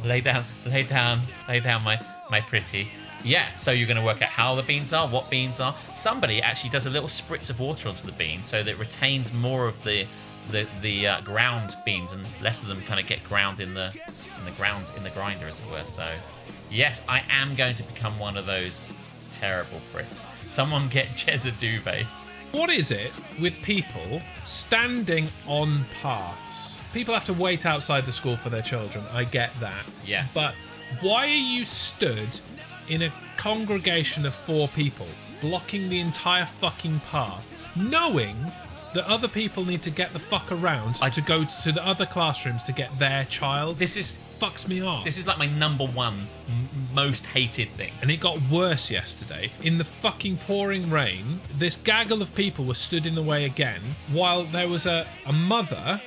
Lay down, my pretty. Yeah, so you're going to work out how the beans are, what beans are. Somebody actually does a little spritz of water onto the bean so that it retains more of the ground beans and less of them kind of get ground in the grinder, as it were. So, yes, I am going to become one of those terrible pricks. Someone get Jez a duvet. What is it with people standing on paths? People have to wait outside the school for their children. I get that. Yeah. But why are you stood in a congregation of 4 people, blocking the entire fucking path, knowing that other people need to get the fuck around to go to the other classrooms to get their child? This fucks me off. This is like my number one most hated thing. And it got worse yesterday. In the fucking pouring rain, this gaggle of people were stood in the way again, while there was a mother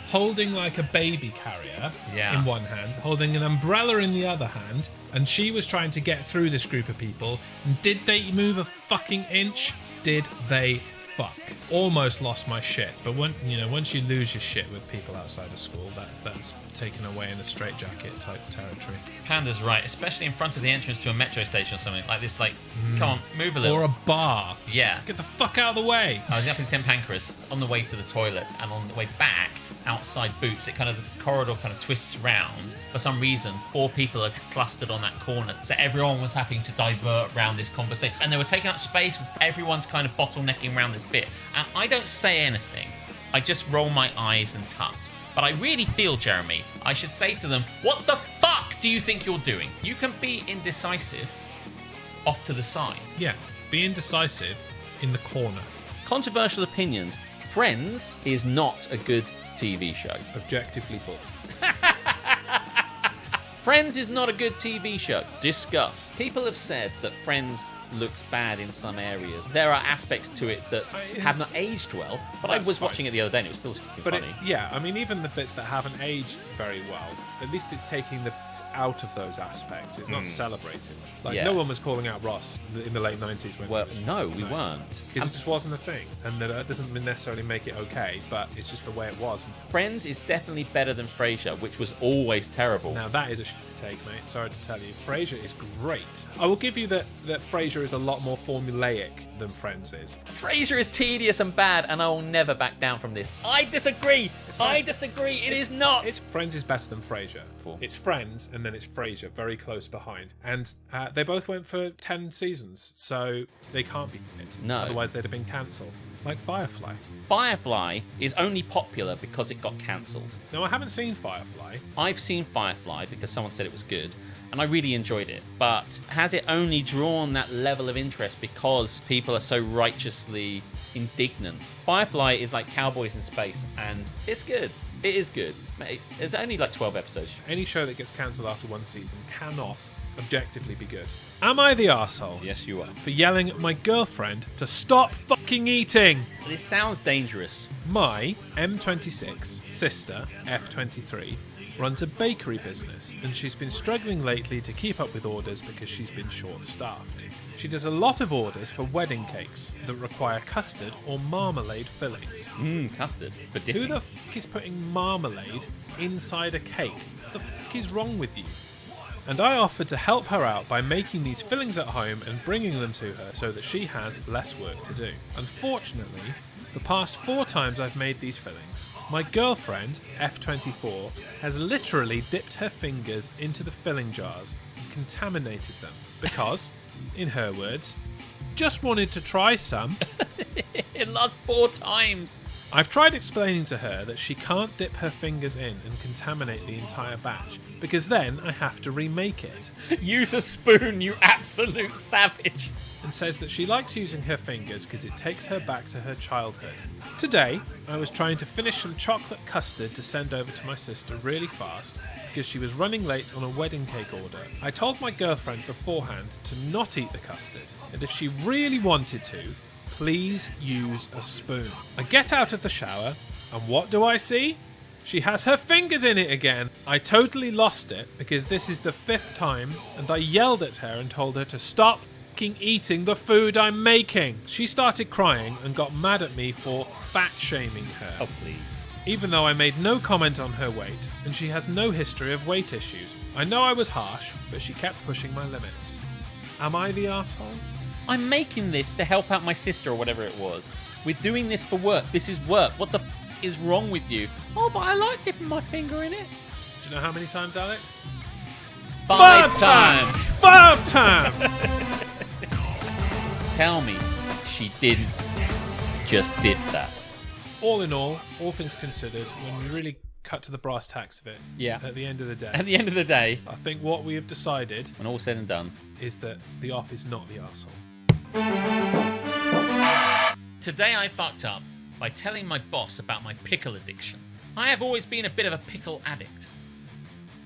holding like a baby carrier in one hand, holding an umbrella in the other hand, and she was trying to get through this group of people. And did they move a fucking inch? Did they fuck? Almost lost my shit. But once you lose your shit with people outside of school, that's taken away in a straitjacket type territory. Panda's right, especially in front of the entrance to a metro station or something like this. Like, come on, move a little. Or a bar. Yeah. Get the fuck out of the way. I was up in St Pancras on the way to the toilet, and on the way back, outside Boots, the corridor kind of twists round. For some reason, 4 people had clustered on that corner, so everyone was having to divert around this conversation, and they were taking up space. Everyone's kind of bottlenecking around this bit, and I don't say anything. I just roll my eyes and tut. But I really feel, Jeremy, I should say to them, what the fuck do you think you're doing? You can be indecisive off to the side. Yeah, be indecisive in the corner. Controversial opinions. Friends is not a good TV show. Objectively poor. Friends is not a good TV show. Discuss. People have said that Friends looks bad in some areas. There are aspects to it that have not aged well, but I was watching it the other day and it was still funny. Even the bits that haven't aged very well, at least it's taking the out of those aspects. It's not celebrating. No one was calling out Ross in the late 90s. No, we weren't. Because it just wasn't a thing. And that doesn't necessarily make it okay, but it's just the way it was. Friends is definitely better than Frasier, which was always terrible. Now that is a take, mate. Sorry to tell you. Frasier is great. I will give you that Frasier is a lot more formulaic than Friends is. Frasier is tedious and bad, and I will never back down from this. I disagree. It is not. Friends is better than Frasier. Cool. It's Friends, and then it's Frasier, very close behind. And they both went for 10 seasons, so they can't be hit. No. Otherwise, they'd have been cancelled. Like Firefly. Firefly is only popular because it got cancelled. No, I haven't seen Firefly. I've seen Firefly because someone said it was good, and I really enjoyed it. But has it only drawn that level of interest because people are so righteously indignant? Firefly is like Cowboys in Space, and it's good. It is good. It's only like 12 episodes. Any show that gets cancelled after one season cannot objectively be good. Am I the arsehole? Yes, you are. For yelling at my girlfriend to stop fucking eating? This sounds dangerous. My M26 sister, F23, runs a bakery business, and she's been struggling lately to keep up with orders because she's been short-staffed. She does a lot of orders for wedding cakes that require custard or marmalade fillings. Custard for dipping. Who the fuck is putting marmalade inside a cake? What the fuck is wrong with you? And I offered to help her out by making these fillings at home and bringing them to her so that she has less work to do. Unfortunately, the past 4 times I've made these fillings, my girlfriend, F24, has literally dipped her fingers into the filling jars and contaminated them because, in her words, just wanted to try some. It lasts 4 times. I've tried explaining to her that she can't dip her fingers in and contaminate the entire batch, because then I have to remake it. Use a spoon, you absolute savage. And says that she likes using her fingers because it takes her back to her childhood. Today, I was trying to finish some chocolate custard to send over to my sister really fast because she was running late on a wedding cake order. I told my girlfriend beforehand to not eat the custard, and if she really wanted to, please use a spoon. I get out of the shower, and what do I see? She has her fingers in it again. I totally lost it because this is the 5th time, and I yelled at her and told her to stop eating the food I'm making. She started crying and got mad at me for fat shaming her. Oh, please. even though I made no comment on her weight, and she has no history of weight issues. I know I was harsh, but she kept pushing my limits. Am I the arsehole? I'm making this to help out my sister or whatever it was. We're doing this for work. This is work. What the is wrong with you? Oh, but I like dipping my finger in it. Do you know how many times, Alex? 5 times. 5 times! Tell me she didn't just did that. All in all things considered, when we really cut to the brass tacks of it, Yeah. at the end of the day, At the end of the day, I think what we have decided when all's said and done, is that the op is not the arsehole. today I fucked up by telling my boss about my pickle addiction. I have always been a bit of a pickle addict.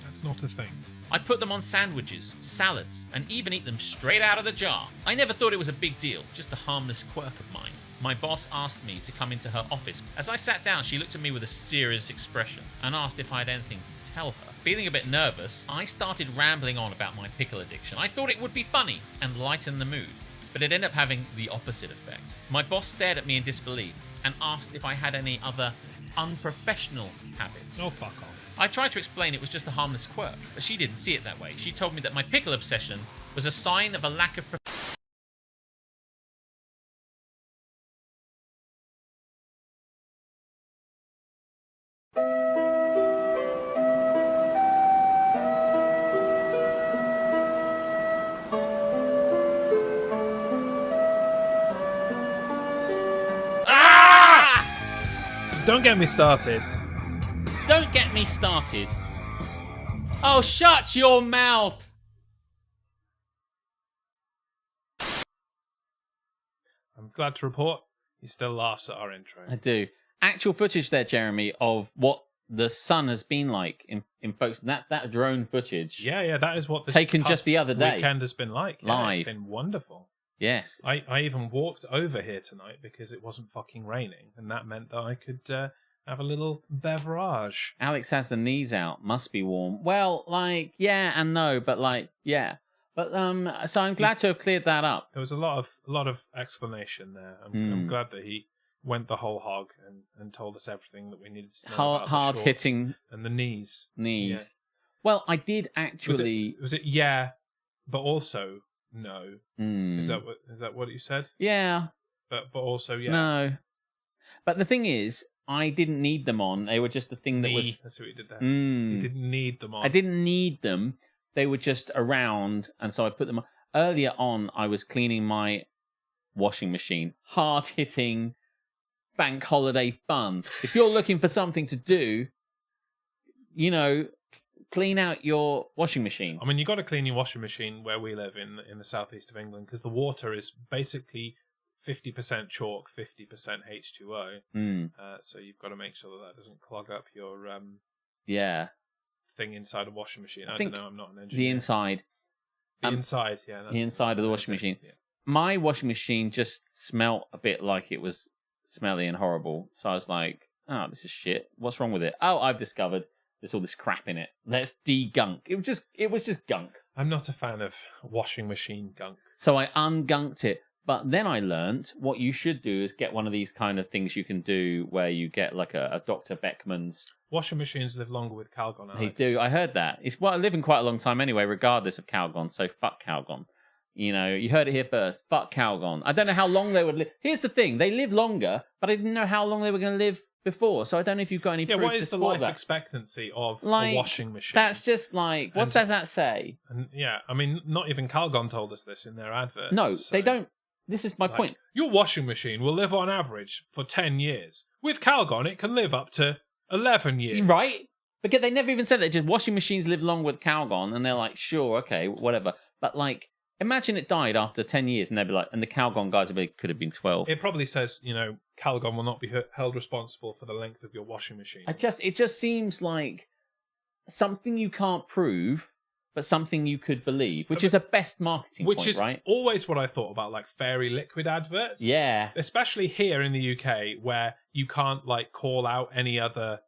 That's not a thing. I put them on sandwiches, salads, and even eat them straight out of the jar. I never thought it was a big deal, just a harmless quirk of mine. My boss asked me to come into her office. As I sat down, she looked at me with a serious expression and asked if I had anything to tell her. Feeling a bit nervous, I started rambling on about my pickle addiction. I thought it would be funny and lighten the mood, but it ended up having the opposite effect. My boss stared at me in disbelief and asked if I had any other unprofessional habits. Oh, fuck off. I tried to explain it was just a harmless quirk, but she didn't see it that way. She told me that my pickle obsession was a sign of a lack of Don't get me started. Don't get me started. Oh, shut your mouth. I'm glad to report he still laughs at our intro. I do. Actual footage there, Jeremy, of what the sun has been like in folks. That drone footage. Yeah, that is what this Taken past just the other day. weekend has been like. Yeah, Live. it's been wonderful. Yes. I even walked over here tonight because it wasn't fucking raining, and that meant that I could have a little beverage. Alex has the knees out. Must be warm. Well, like, yeah and no, but like, yeah. But so I'm glad to have cleared that up. There was a lot of explanation there. I'm glad that he went the whole hog and told us everything that we needed to know about Hard the shorts hitting and the knees. knees. Yeah. Well, I did actually. Was it yeah, but also no? Mm. Is that what you said? Yeah. But also yeah. No. But the thing is, I didn't need them on. They were just the thing that was. That's what you did there. Mm. You didn't need them on. I didn't need them. They were just around, and so I put them on. Earlier on, I was cleaning my washing machine. Hard-hitting, bank holiday fun. If you're looking for something to do, clean out your washing machine. I mean, you got to clean your washing machine where we live in the southeast of England because the water is basically 50% chalk, 50% H2O. So you've got to make sure that doesn't clog up your thing inside a washing machine. I don't know. I'm not an engineer. The inside. Inside, yeah. The inside of the washing machine. Yeah. My washing machine just smelt a bit like it was smelly and horrible. So I was like, oh, this is shit. What's wrong with it? Oh, I've discovered there's all this crap in it. Let's de-gunk. It was just gunk. I'm not a fan of washing machine gunk. So I ungunked it. But then I learnt what you should do is get one of these kind of things you can do where you get like a Dr. Beckman's. Washing machines live longer with Calgon, Alex. They do. I heard that. It's living quite a long time anyway, regardless of Calgon. So fuck Calgon. You heard it here first. Fuck Calgon. I don't know how long they would live. Here's the thing. They live longer, but I didn't know how long they were going to live before. So I don't know if you've got any proof what is to the life that. expectancy of Like, a washing machine? That's just like, what does that say? And yeah, I mean, not even Calgon told us this in their adverts. No, so, they don't. This is my point. Your washing machine will live on average for 10 years. With Calgon, it can live up to 11 years. Right? Because they never even said that. Just washing machines live long with Calgon, and they're like, sure, okay, whatever. But like, imagine it died after 10 years, and they'd be like, and the Calgon guys would be, could have been 12. It probably says, Calgon will not be held responsible for the length of your washing machine. It just seems like something you can't prove, but something you could believe, which is the best marketing point, is right? Always what I thought about, like, fairy liquid adverts. Yeah. Especially here in the UK, where you can't, like, call out any other,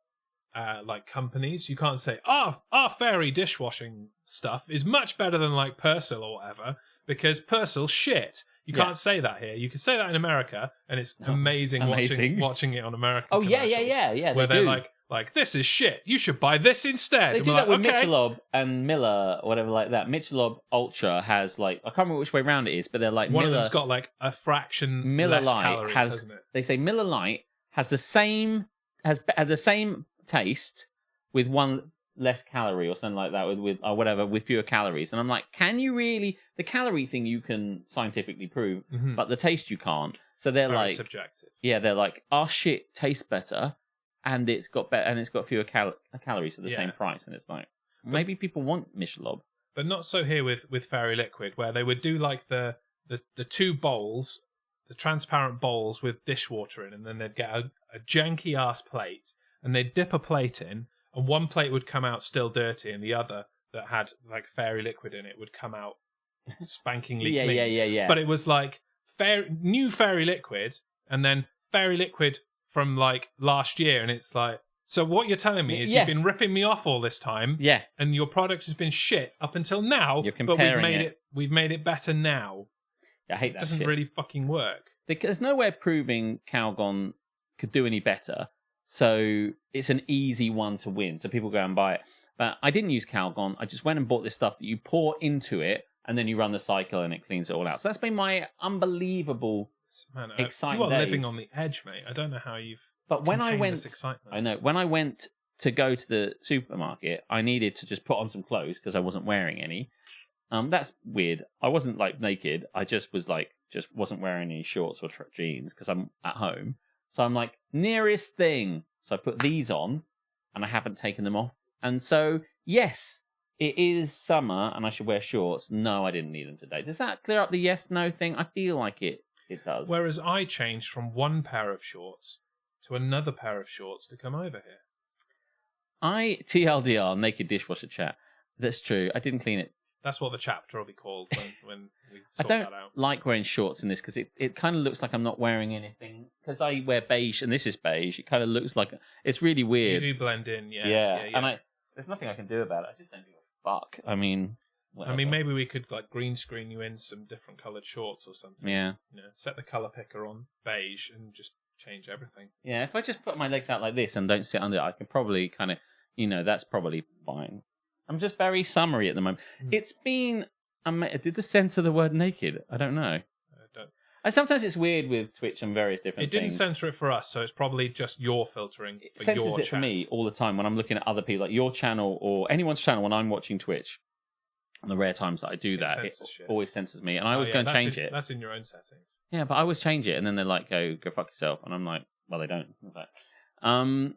companies. You can't say, our fairy dishwashing stuff is much better than, like, Persil or whatever, because Persil's shit. You Yeah. can't say that here. You can say that in America, and it's amazing, amazing. watching it on American Oh yeah, commercials, where they they're do. like, this is shit. You should buy this instead. They And do we're that with like, okay. Michelob and Miller, or whatever like that. Michelob Ultra has like, I can't remember which way round it is, but they're like One Miller. of them's got like a fraction Miller less Lite calories, has. hasn't it? They say Miller Lite has the same taste with one less calorie or something like that, with or whatever, with fewer calories. And I'm like, can you really? The calorie thing you can scientifically prove, Mhm. but the taste you can't. So they're Very like, subjective. yeah, they're like, our shit tastes better, and it's got better, and it's got fewer calories for the same price. And it's like, maybe people want Michelob. But not so here with Fairy Liquid, where they would do like the two bowls, the transparent bowls with dishwater in, and then they'd get a janky ass plate, and they'd dip a plate in, and one plate would come out still dirty, and the other that had like Fairy Liquid in it would come out spankingly clean. Yeah. But it was like new Fairy Liquid, and then Fairy Liquid from like last year, and it's like, so what you're telling me is you've been ripping me off all this time, and your product has been shit up until now, You're but comparing we've made it better now. I hate that. It doesn't shit. really fucking work. Because there's no way of proving Calgon could do any better. So it's an easy one to win. So people go and buy it. But I didn't use Calgon. I just went and bought this stuff that you pour into it, and then you run the cycle, and it cleans it all out. So that's been my unbelievable, exciting you are days. living on the edge, mate. I don't know how you've. But when I contained went, this excitement. I know when I went to go to the supermarket, I needed to just put on some clothes because I wasn't wearing any. That's weird. I wasn't like naked. I just was like, just wasn't wearing any shorts or jeans because I'm at home. So I'm like, nearest thing. So I put these on, and I haven't taken them off. And so, yes, it is summer, and I should wear shorts. No, I didn't need them today. Does that clear up the yes/no thing? I feel like it does. Whereas I changed from one pair of shorts to another pair of shorts to come over here. TLDR, naked dishwasher chat. That's true. I didn't clean it. That's what the chapter will be called when we I sort don't that out. like wearing shorts in this because it kind of looks like I'm not wearing anything. Because I wear beige, and this is beige. It kind of looks like it's really weird. You do blend in, yeah. And there's nothing I can do about it. I just don't give a fuck. I mean, whatever. maybe we could like green screen you in some different coloured shorts or something. Yeah. You know, set the colour picker on beige and just change everything. Yeah, if I just put my legs out like this and don't sit under it, I can probably kind of, that's probably fine. I'm just very summery at the moment. It's been, did the censor the word naked? I don't know. Sometimes it's weird with Twitch and various different things. It didn't censor it for us, so it's probably just your filtering It for censors your it chat. for me all the time when I'm looking at other people, like your channel or anyone's channel when I'm watching Twitch. And the rare times that I do that, it always censors me. And I always go and change it. That's in your own settings. Yeah, but I always change it. And then they're like, go fuck yourself. And I'm like, well, they don't. In fact.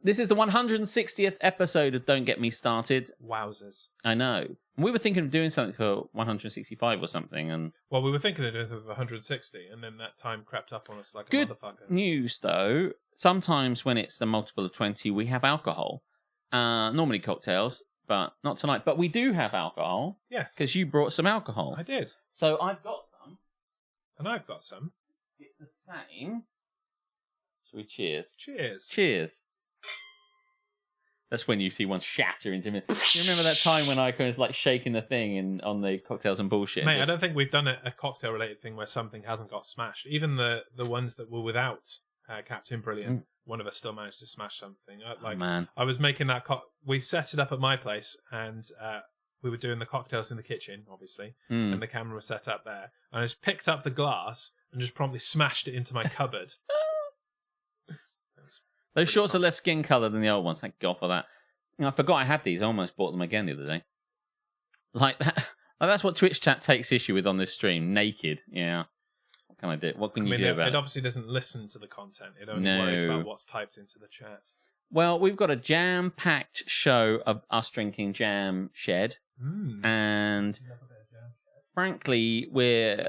This is the 160th episode of Don't Get Me Started. Wowzers. I know. And we were thinking of doing something for 165 or something. And well, we were thinking of doing something for 160, and then that time crept up on us like a good motherfucker. News, though. Sometimes when it's the multiple of 20, we have alcohol. Normally cocktails, but not tonight. But we do have alcohol. Yes. Because you brought some alcohol. I did. So I've got some. And I've got some. It's the same. Shall we cheers? Cheers. Cheers. That's when you see one shatter into me. You remember that time when I was like shaking the thing on the cocktails and bullshit? Mate, I don't think we've done a cocktail related thing where something hasn't got smashed. Even the ones that were without Captain Brilliant, one of us still managed to smash something. Man. I was making that we set it up at my place, and we were doing the cocktails in the kitchen, obviously, and the camera was set up there. And I just picked up the glass and just promptly smashed it into my cupboard. Those shorts are less skin colour than the old ones. Thank God for that. I forgot I had these. I almost bought them again the other day. Like that. That's what Twitch chat takes issue with on this stream. Naked. Yeah. What can I do? What can you do about it? It obviously doesn't listen to the content. It only worries about what's typed into the chat. Well, we've got a jam-packed show of us drinking Jam Shed. And frankly, we're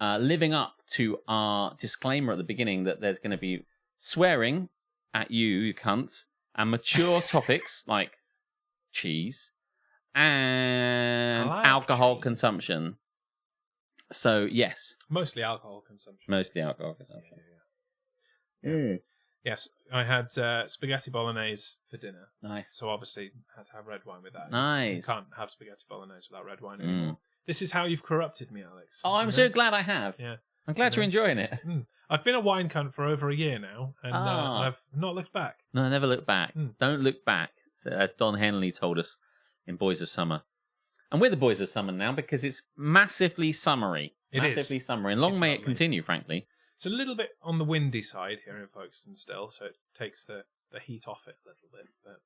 living up to our disclaimer at the beginning that there's going to be swearing at you cunts, and mature topics like cheese and alcohol consumption. So, yes. Mostly alcohol consumption. Mostly alcohol consumption. Yes, I had spaghetti bolognese for dinner. Nice. So obviously had to have red wine with that. Nice. You can't have spaghetti bolognese without red wine anymore. This is how you've corrupted me, Alex. Oh, I'm so glad I have. Yeah. I'm glad you're enjoying it. I've been a wine cunt for over a year now, and I've not looked back. No, never look back. Don't look back, so as Don Henley told us in Boys of Summer. And we're the Boys of Summer now because it's massively summery. Massively summery. And long may it continue, frankly. It's a little bit on the windy side here in Folkestone still, so it takes the heat off it a little bit. But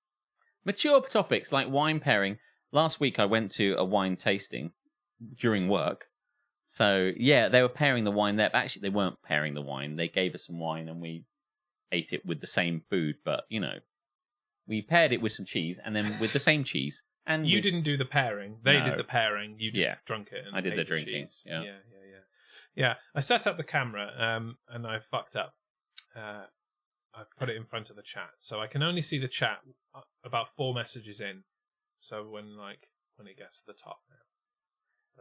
mature topics like wine pairing. Last week I went to a wine tasting during work. So, yeah, they were pairing the wine there. But actually, they weren't pairing the wine. They gave us some wine and we ate it with the same food. But, we paired it with some cheese and then with the same cheese. And you didn't do the pairing. They did the pairing. You just drunk it. And I did the drinking. Cheese. Yeah. I set up the camera and I fucked up. I've put it in front of the chat. So I can only see the chat about 4 messages in. So when it gets to the top now.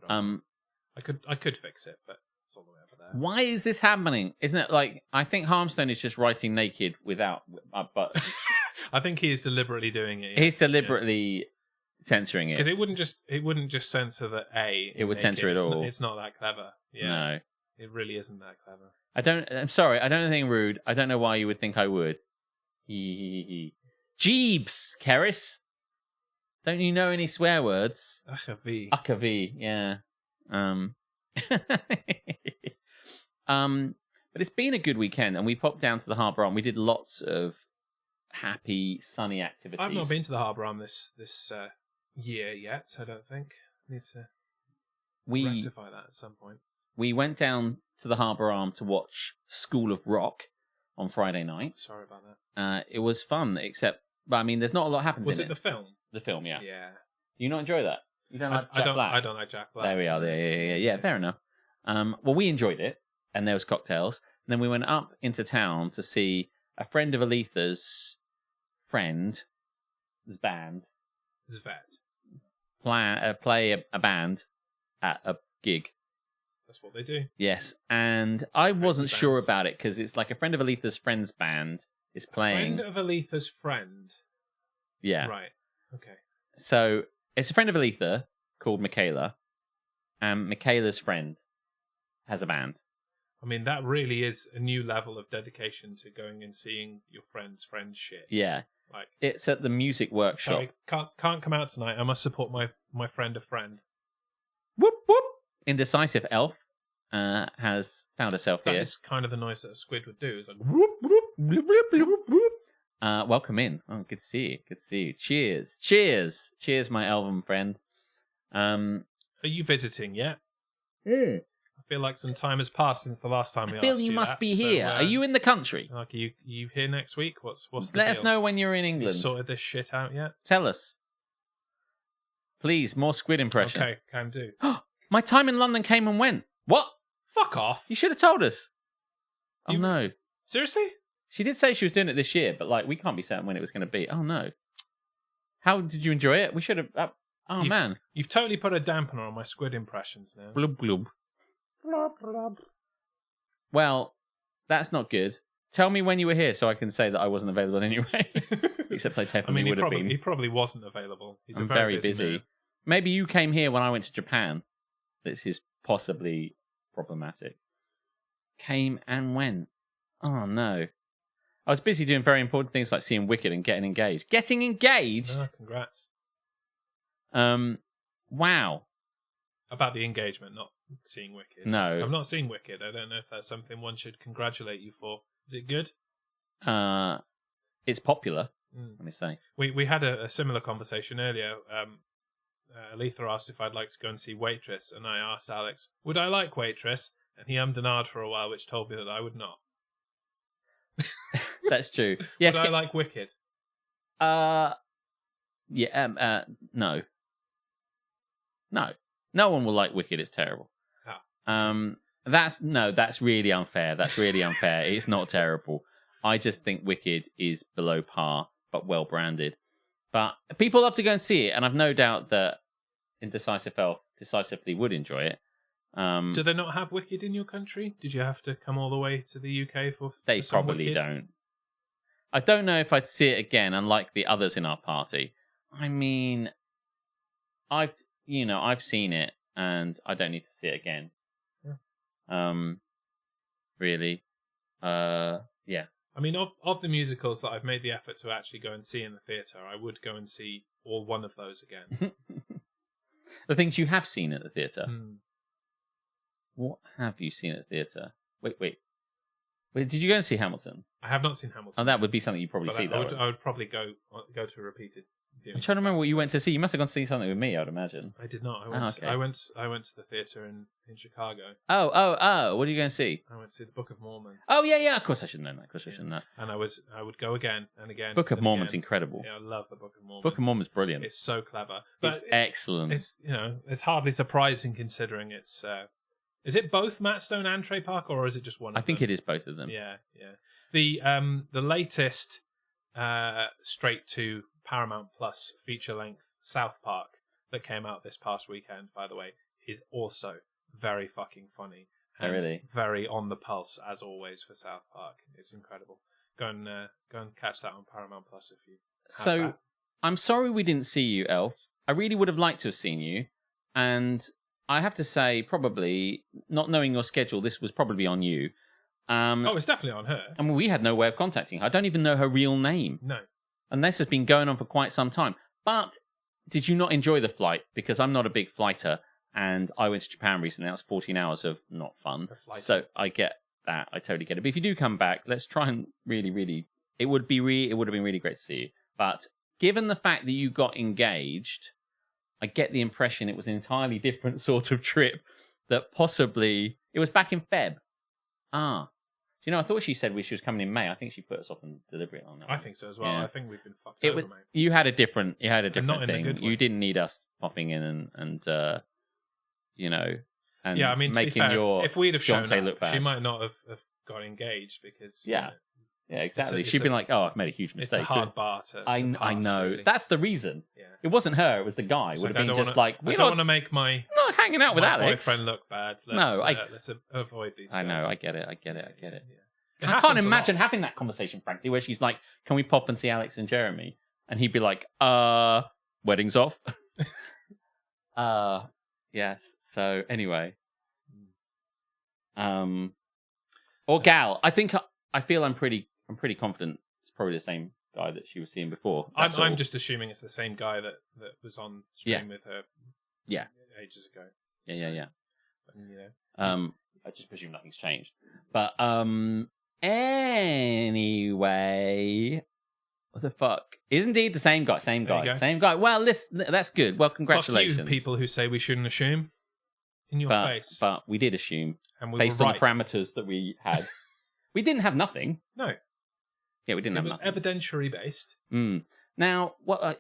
But, I could fix it, but it's all the way over there. Why is this happening? Isn't it I think Harmstone is just writing naked without, but I think he is deliberately doing it. He's deliberately censoring it because it wouldn't just censor the A. It would naked. censor it all. It's not that clever. Yeah, no, it really isn't that clever. I'm sorry. I don't know anything rude. I don't know why you would think I would. Jeebs, Keris. Don't you know any swear words? Akavi, yeah. But it's been a good weekend, and we popped down to the Harbour Arm. We did lots of happy, sunny activities. I've not been to the Harbour Arm this year yet. I don't think. I need to rectify that at some point. We went down to the Harbour Arm to watch School of Rock on Friday night. Sorry about that. It was fun, except, there's not a lot happens. Was it the film? The film, yeah. Yeah. You not enjoy that? You don't like Jack Black? I don't like Jack Black. There we are. Yeah. Fair enough. Well, we enjoyed it, and there was cocktails. And then we went up into town to see a friend of Aletha's friend's band, Zvet, play a band at a gig. That's what they do. Yes, and I wasn't sure about it because it's like a friend of Aletha's friend's band is playing. Friend of Aletha's friend. Yeah. Right. Okay. So it's a friend of Aletha called Michaela, and Michaela's friend has a band. I mean, that really is a new level of dedication to going and seeing your friend's shit. Yeah. It's at the music workshop. Sorry, can't come out tonight. I must support my friend of friend. Whoop whoop. Indecisive Elf has found herself here. That is kind of the noise that a squid would do. It's like whoop whoop whoop whoop whoop whoop. Welcome in. Oh, good to see you. Cheers, my elven friend. Are you visiting yet? I feel like some time has passed since the last time we asked you. I feel you must be here. Are you in the country? Like, are you here next week? What's the Let deal? us know when you're in England. You sorted this shit out yet? Tell us. Please, more squid impressions. Okay, can do. My time in London came and went. What? Fuck off. You should have told us. Oh, no. Seriously? She did say she was doing it this year, but we can't be certain when it was going to be. Oh, no. How did you enjoy it? We should have... man. You've totally put a dampener on my squid impressions now. Blub, blub. Blub, blub. Well, that's not good. Tell me when you were here so I can say that I wasn't available anyway. Except I definitely would have been. He probably wasn't available. I'm very busy. Man. Maybe you came here when I went to Japan. This is possibly problematic. Came and went. Oh, no. I was busy doing very important things like seeing Wicked and getting engaged. Getting engaged? Oh, congrats. Wow. About the engagement, not seeing Wicked. No. I've not seen Wicked. I don't know if that's something one should congratulate you for. Is it good? It's popular, let me say. We had a similar conversation earlier. Aletha asked if I'd like to go and see Waitress, and I asked Alex, would I like Waitress? And he ummed and ahed for a while, which told me that I would not. That's true. Yes. Would I like Wicked? No. No one will like Wicked. It's terrible. Oh. That's really unfair. It's not terrible. I just think Wicked is below par, but well branded. But people love to go and see it, and I've no doubt that Indecisive Elf decisively would enjoy it. Do they not have Wicked in your country? Did you have to come all the way to the UK for They some probably Wicked? Don't. I don't know if I'd see it again, unlike the others in our party. I mean, I've seen it, and I don't need to see it again. Yeah. really. Yeah. I mean, of the musicals that I've made the effort to actually go and see in the theatre, I would go and see all one of those again. The things you have seen at the theatre. Hmm. What have you seen at the theatre? Wait, did you go and see Hamilton? I have not seen Hamilton. Oh, that would be something you'd probably but see, though. I would probably go to a repeated viewing. I'm trying to remember what you went to see. You must have gone to see something with me, I would imagine. I did not. Okay. I went to the theatre in Chicago. Oh, what are you going to see? I went to see the Book of Mormon. Oh, yeah, of course I should know that. Of course I should know that. And I would go again and again. Book of and Mormon's again. incredible. Yeah, I love the Book of Mormon. Book of Mormon's brilliant. It's so clever. It's But excellent. it's hardly surprising considering it's. Is it both Matt Stone and Trey Parker, or is it just one? I think it is both of them. Yeah. The latest straight to Paramount Plus feature length South Park that came out this past weekend, by the way, is also very fucking funny. And really? Very on the pulse as always for South Park. It's incredible. Go and catch that on Paramount Plus if you. So that. I'm sorry we didn't see you, Elf. I really would have liked to have seen you, and I have to say, probably not knowing your schedule, this was probably on you. It's definitely on her. I mean, we had no way of contacting her. I don't even know her real name. No. And this has been going on for quite some time. But did you not enjoy the flight? Because I'm not a big flighter, and I went to Japan recently. That was 14 hours of not fun. So I get that. I totally get it. But if you do come back, let's try and really, it would have been really great to see you. But given the fact that you got engaged, I get the impression it was an entirely different sort of trip. That possibly it was back in Feb. I thought she said she was coming in May. I think she put us off and deliberate on that. I think so as well. Yeah. I think we've been fucked over, mate. You had a different not in thing. a good way. You didn't need us popping in and Yeah, I mean, to be making fair, your if we'd have shown fiancé up, look bad. she might not have got engaged because Yeah, exactly. it's She'd been like, "Oh, I've made a huge it's mistake." a hard bar to I pass, know. really. That's the reason. Yeah. It wasn't her. It was the guy. It's Would like, I have been don't just wanna- like, I we're don't not, want to make my not hanging out with Alex. boyfriend look bad. No, Let's avoid these. I know. guys. I get it. Yeah. It I happens can't a lot. imagine having that conversation, frankly, where she's like, "Can we pop and see Alex and Jeremy?" And he'd be like, wedding's off." Yes. So anyway, or gal. I feel I'm pretty confident it's probably the same guy that she was seeing before. I'm just assuming it's the same guy that was on stream with her. Yeah. Ages ago. Yeah. And, I just presume nothing's changed. But anyway, what the fuck? Is indeed the same guy. Same There you guy. go. Same guy. Well, that's good. Well, congratulations, fuck you, people who say we shouldn't assume. In your face. But we did assume and we based were on right. the parameters that we had. We didn't have nothing. No. Yeah, we didn't It have was nothing. evidentiary based. Now, what?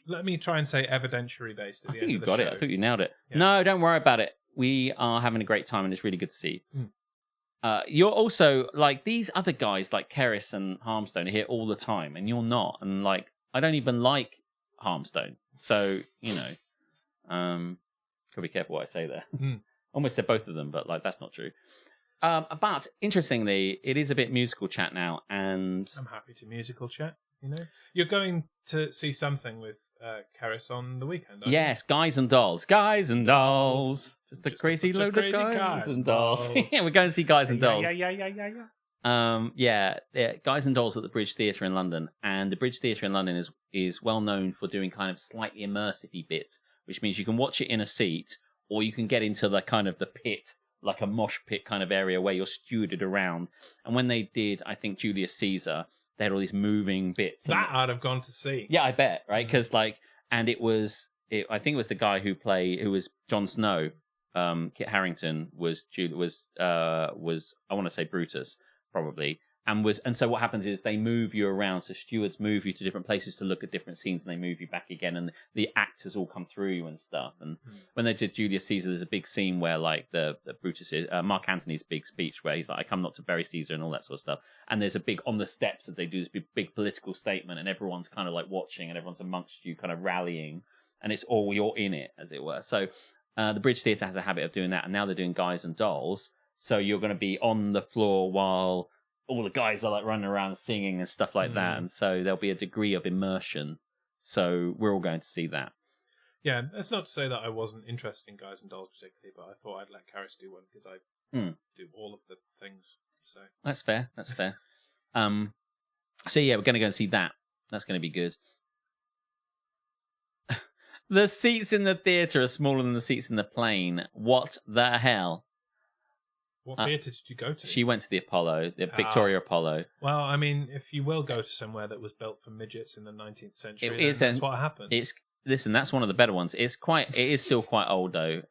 Let me try and say evidentiary based. I think you got it. I think you nailed it. Yeah. No, don't worry about it. We are having a great time, and it's really good to see. Mm. You're also like these other guys, like Keris and Harmstone, are here all the time, and you're not. And like, I don't even like Harmstone, so gotta be careful what I say there. Mm. Almost said both of them, but like that's not true. But interestingly, it is a bit musical chat now, and I'm happy to musical chat. You're going to see something with Keris on the weekend. Aren't you? yes, guys and dolls, just a crazy bunch of load crazy of guys guys and and dolls. dolls. Yeah, we're going to see guys and dolls. Yeah. Guys and Dolls at the Bridge Theatre in London, and the Bridge Theatre in London is well known for doing kind of slightly immersive bits, which means you can watch it in a seat, or you can get into the kind of the pit, like a mosh pit kind of area where you're stewarded around. And when they did, I think Julius Caesar, they had all these moving bits. That I'd have gone to see. Yeah, I bet, right? Because I think it was the guy who was Jon Snow. Kit Harington was I want to say Brutus probably, and so what happens is they move you around. So stewards move you to different places to look at different scenes, and they move you back again, and the actors all come through you and stuff. And when they did Julius Caesar, there's a big scene where like the Brutus is Mark Antony's big speech where he's like, "I come not to bury Caesar" and all that sort of stuff. And there's a big on the steps as they do this big political statement, and everyone's kind of like watching, and everyone's amongst you, kind of rallying, and it's all you're in it, as it were. So the Bridge Theatre has a habit of doing that, and now they're doing Guys and Dolls. So you're going to be on the floor while all the guys are like running around singing and stuff like that, and so there'll be a degree of immersion. So we're all going to see that. Yeah, that's not to say that I wasn't interested in Guys and Dolls particularly, but I thought I'd let Keris do one because I do all of the things. So That's fair. That's fair. So yeah, we're going to go and see that. That's going to be good. The seats in the theatre are smaller than the seats in the plane. What the hell? what theatre did you go to? She went to the Apollo, the Victoria Apollo. Well, I mean, if you will go to somewhere that was built for midgets in the 19th century, It is, that's what happens. Listen, that's one of the better ones. It is still quite old though.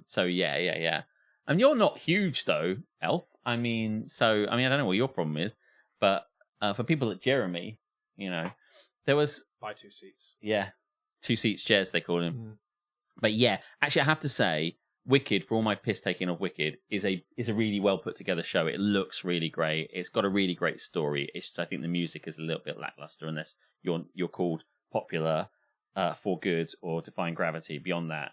So yeah. And you're not huge though, Elf. I mean, I don't know what your problem is, but for people like Jeremy, there was Buy 2 seats. Yeah, 2 seats chairs they call him. Mm. But yeah, actually, I have to say, Wicked, for all my piss taking of Wicked, is a really well put together show. It looks really great. It's got a really great story. It's just, I think the music is a little bit lackluster unless you're called popular for good or defying gravity. Beyond that,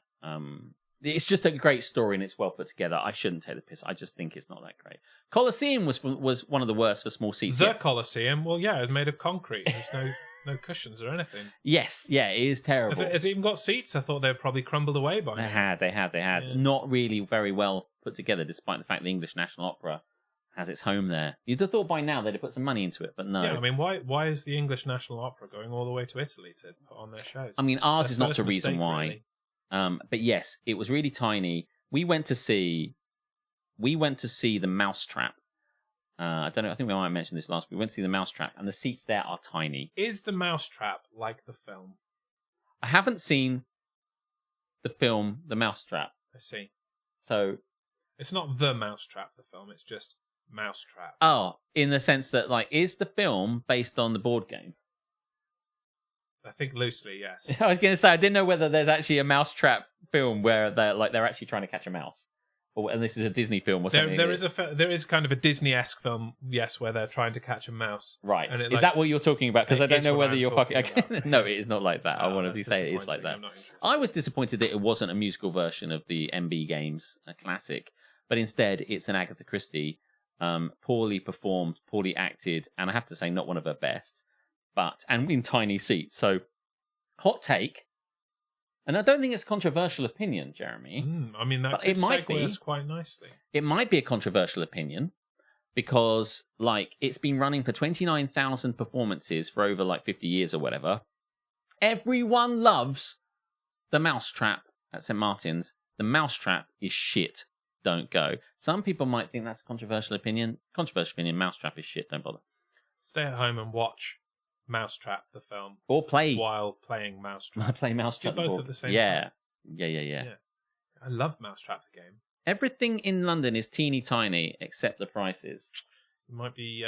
it's just a great story and it's well put together. I shouldn't take the piss. I just think it's not that great. Colosseum was one of the worst for small seats. The Colosseum, well, yeah, it's made of concrete. There's no cushions or anything. Yes, yeah, it is terrible. Has it even got seats? I thought they'd probably crumbled away by now. They had. Yeah. Not really very well put together, despite the fact the English National Opera has its home there. You'd have thought by now they'd have put some money into it, but no. Yeah, I mean, why is the English National Opera going all the way to Italy to put on their shows? I mean, ours It's is their not the first reason mistake, why. really. But yes, it was really tiny. We went to see the Mousetrap. I don't know. I think we might have mentioned this last week. We went to see the Mousetrap, and the seats there are tiny. Is the Mousetrap like the film? I haven't seen the film The Mousetrap, I see. so It's not the Mousetrap, the film. It's just Mousetrap. in the sense that is the film based on the board game? I think loosely, yes. I was going to say I didn't know whether there's actually a Mousetrap film where they're actually trying to catch a mouse, and this is a Disney film or something. There is kind of a Disney-esque film, yes, where they're trying to catch a mouse. Right. And Is that what you're talking about? Because I don't know whether you're fucking. about. No, it is not like that. I Oh, wanted to that's say it is like disappointing. that. I'm not interested. I was disappointed that it wasn't a musical version of the MB Games, a classic, but instead it's an Agatha Christie, poorly performed, poorly acted, and I have to say not one of her best, and in tiny seats. So, hot take, and I don't think it's a controversial opinion, Jeremy. I mean, that But could it might segue be. us quite nicely. It might be a controversial opinion because, it's been running for 29,000 performances for over 50 years or whatever. Everyone loves the Mousetrap at St. Martin's. The Mousetrap is shit. Don't go. Some people might think that's a controversial opinion. Controversial opinion. Mousetrap is shit. Don't bother. Stay at home and watch Mousetrap, the film, Or play. while playing Mousetrap. Play Mousetrap. Do both board. at the same Yeah. time. Yeah. I love Mousetrap, the game. Everything in London is teeny tiny except the prices. You might be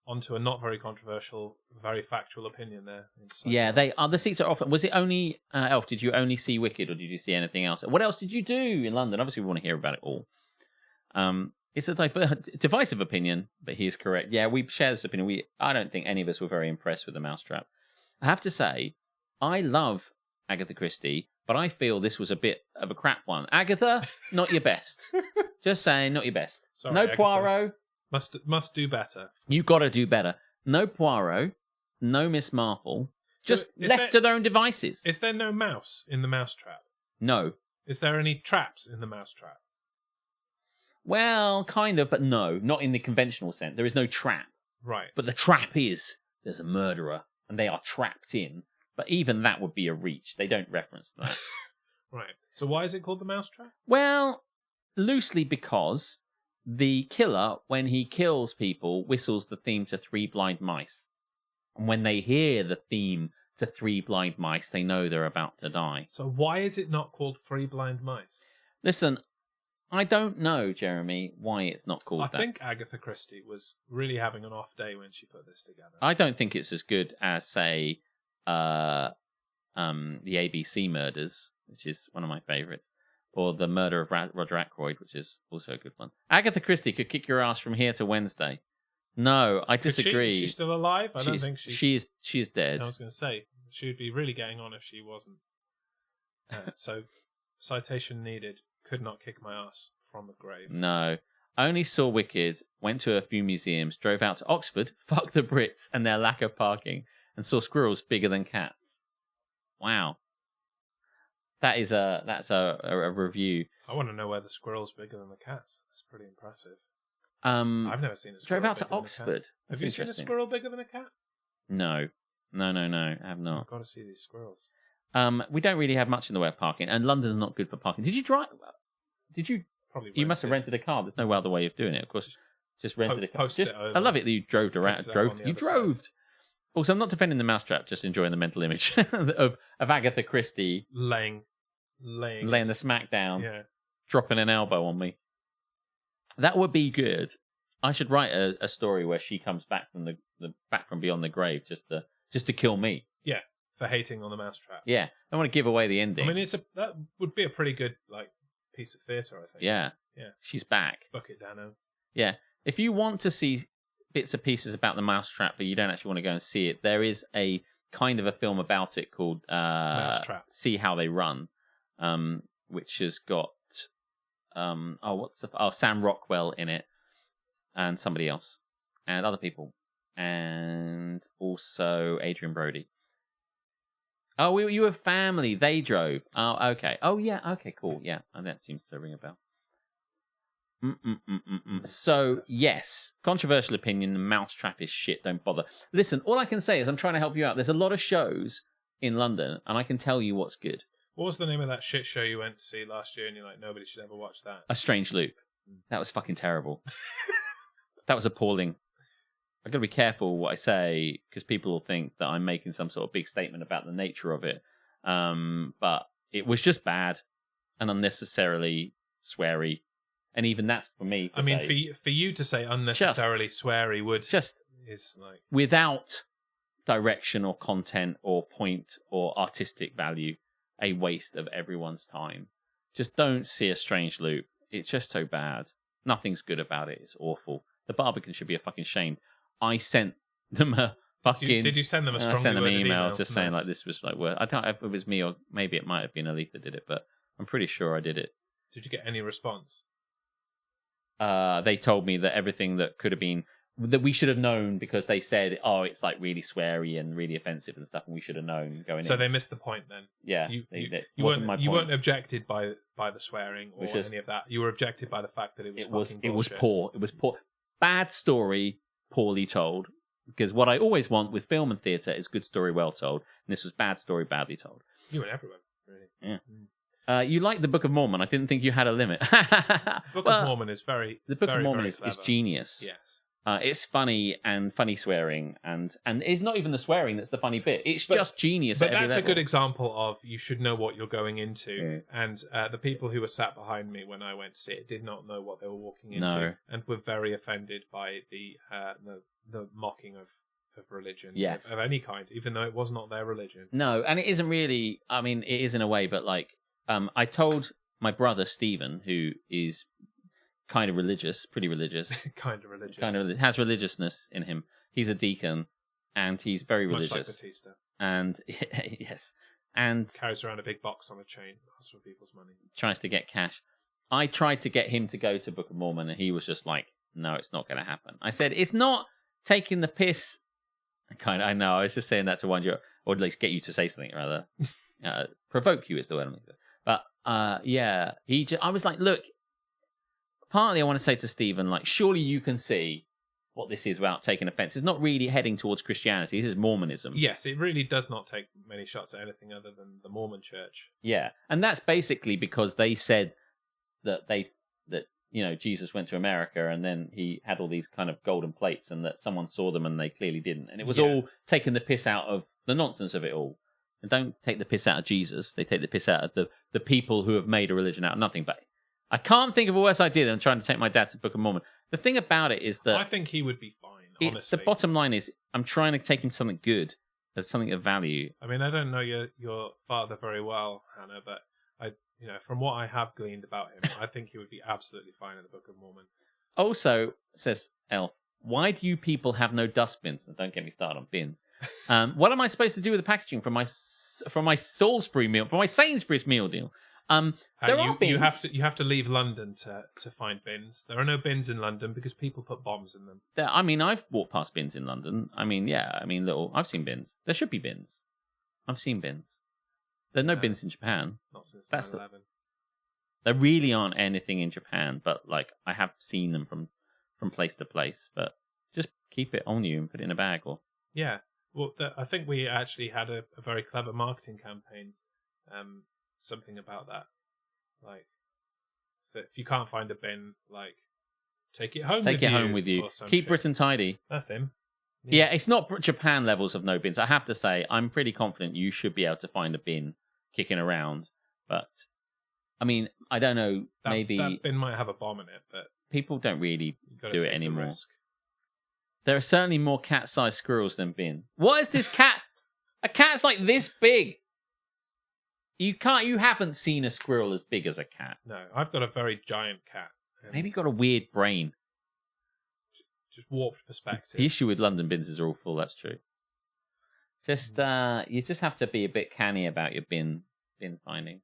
onto a not very controversial, very factual opinion there. Yeah, they are. The seats are often. Was it only Elf? Did you only see Wicked, or did you see anything else? What else did you do in London? Obviously, we want to hear about it all. It's a divisive opinion, but he is correct. Yeah, we share this opinion. I don't think any of us were very impressed with the Mousetrap. I have to say, I love Agatha Christie, but I feel this was a bit of a crap one. Agatha, not your best. Just saying, not your best. Sorry, No Agatha. Poirot. Must do better. You've got to do better. No Poirot. No Miss Marple. Just is left to their own devices. Is there no mouse in the Mousetrap? No. Is there any traps in the Mousetrap? Well, kind of, but no. Not in the conventional sense. There is no trap. Right. But the trap is there's a murderer, and they are trapped in. But even that would be a reach. They don't reference that. Right. So why is it called the Mousetrap? Well, loosely because the killer, when he kills people, whistles the theme to Three Blind Mice. And when they hear the theme to Three Blind Mice, they know they're about to die. So why is it not called Three Blind Mice? Listen, I don't know, Jeremy, why it's not called I that. think Agatha Christie was really having an off day when she put this together. I don't think it's as good as, say, the ABC Murders, which is one of my favourites, or The Murder of Roger Ackroyd, which is also a good one. Agatha Christie could kick your ass from here to Wednesday. No, I disagree. Is she still alive? I don't think she is dead. I was going to say, she'd be really getting on if she wasn't. So, citation needed. Could not kick my ass from the grave. No. I only saw Wicked, went to a few museums, drove out to Oxford, fuck the Brits and their lack of parking, and saw squirrels bigger than cats. Wow. that's a review. I want to know where the squirrel's bigger than the cats. That's pretty impressive. I've never seen a squirrel. drove out to bigger than a cat. Oxford. Have you seen a squirrel bigger than a cat? No, I have not. I've got to see these squirrels. We don't really have much in the way of parking, and London's not good for parking. Did you drive? Did you? Probably. You must have rented a car. There's no other way of doing it. Of course, just rented a car. Post it over. I love it that you drove around. Post it up on the You other drove. side. Also, I'm not defending the mousetrap. Just enjoying the mental image of Agatha Christie laying the smack down, Yeah. dropping an elbow on me. That would be good. I should write a story where she comes back from the back from beyond the grave just to kill me. Yeah. For hating on the mousetrap. Yeah, I want to give away the ending. I mean, that would be a pretty good piece of theatre, I think. Yeah. Yeah. She's back. Book it, Dano. Yeah. If you want to see bits and pieces about the mousetrap, but you don't actually want to go and see it, there is a kind of a film about it called Mousetrap. See How They Run, which has got Sam Rockwell in it, and somebody else, and other people, and also Adrian Brody. Oh, you were family. They drove. Oh, okay. Oh, yeah. Okay, cool. Yeah, and that seems to ring a bell. So, yes, controversial opinion, the mousetrap is shit, don't bother. Listen, all I can say is I'm trying to help you out. There's a lot of shows in London, and I can tell you what's good. What was the name of that shit show you went to see last year and you're like, nobody should ever watch that? A Strange Loop. That was fucking terrible. That was appalling. I've got to be careful what I say, because people will think that I'm making some sort of big statement about the nature of it. But it was just bad and unnecessarily sweary. And even that's for me. I mean, for you to say unnecessarily sweary is like without direction or content or point or artistic value, a waste of everyone's time. Just don't see A Strange Loop. It's just so bad. Nothing's good about it. It's awful. The Barbican should be a fucking shame. I sent them a fucking. Did you send them a strongly I sent them an worded email just saying Nice. like this was like. I don't know if it was me or maybe it might have been Aletha did it, but I'm pretty sure I did it. Did you get any response? They told me that everything that could have been that we should have known, because they said, "Oh, it's like really sweary and really offensive and stuff," and we should have known going in. So they missed the point then. Yeah, You wasn't my point. You weren't objected by the swearing or just- any of that. You were objected by the fact that it was It was bullshit. poor. It was poor. Bad story, poorly told. Because what I always want with film and theatre is good story, well told. And this was bad story, badly told. You and everyone, really. Yeah. You like the Book of Mormon? I didn't think you had a limit. Book of Mormon is very. The Book very, of Mormon very is clever. genius. Yes. It's funny and funny swearing, and it's not even the swearing that's the funny bit. It's just genius. But at every that's a level. good example of you should know what you're going into. Yeah. And the people who were sat behind me when I went to see it did not know what they were walking into, No. and were very offended by the mocking of religion, Yeah. of any kind, even though it was not their religion. No, and it isn't really. I mean, it is in a way, but like, I told my brother Stephen, who is kind of religious, pretty religious, Kind of religious. has religiousness in him. He's a deacon, and he's very Much religious. like Batista. And yes, and Carries around a big box on a chain, asks for people's money. tries to get cash. I tried to get him to go to Book of Mormon, and he was just like, "No, it's not going to happen." I said, "It's not taking the piss." I know. I was just saying that to wind you up, or at least get you to say something rather. Provoke you is the word I'm looking for. But yeah, I was like, look. Partly, I want to say to Stephen, like, surely you can see what this is without taking offense. It's not really heading towards Christianity. This is Mormonism. Yes, it really does not take many shots at anything other than the Mormon Church. Yeah, and that's basically because they said that Jesus went to America and then he had all these kind of golden plates, and that someone saw them and they clearly didn't, and it was all taking the piss out of the nonsense of it all. And don't take the piss out of Jesus; they take the piss out of the people who have made a religion out of nothing. But I can't think of a worse idea than trying to take my dad to Book of Mormon. The thing about it is that I think he would be fine. it's Honestly, the bottom line is I'm trying to take him to something good, something of value. I mean, I don't know your father very well, Hannah, but from what I have gleaned about him, I think he would be absolutely fine in the Book of Mormon. Also, says Elf, why do you people have no dustbins? And don't get me started on bins. What am I supposed to do with the packaging from my Salisbury meal, from my Sainsbury's meal deal? There are bins. You have to leave London to find bins. There are no bins in London because people put bombs in them. I mean, I've walked past bins in London. I mean, yeah. I mean, I've seen bins. There should be bins. I've seen bins. There are no bins in Japan. Not since That's 9/11. There really aren't anything in Japan, but like I have seen them from place to place. But just keep it on you and put it in a bag, or Yeah. Well, I think we actually had a very clever marketing campaign. Something about that, like that if you can't find a bin, like take it home. take with it you, home with you. or some Keep shit. Britain tidy. That's him. Yeah, it's not Japan levels of no bins. I have to say, I'm pretty confident you should be able to find a bin kicking around. But I mean, I don't know. Maybe that bin might have a bomb in it, but people don't really you've got to do take it the anymore. risk. There are certainly more cat-sized squirrels than bin. What is this cat? A cat's like this big. You haven't seen a squirrel as big as a cat. No, I've got a very giant cat. Maybe got a weird brain. Just warped perspective. The issue with London bins is they're all full. That's true. Just you just have to be a bit canny about your bin finding.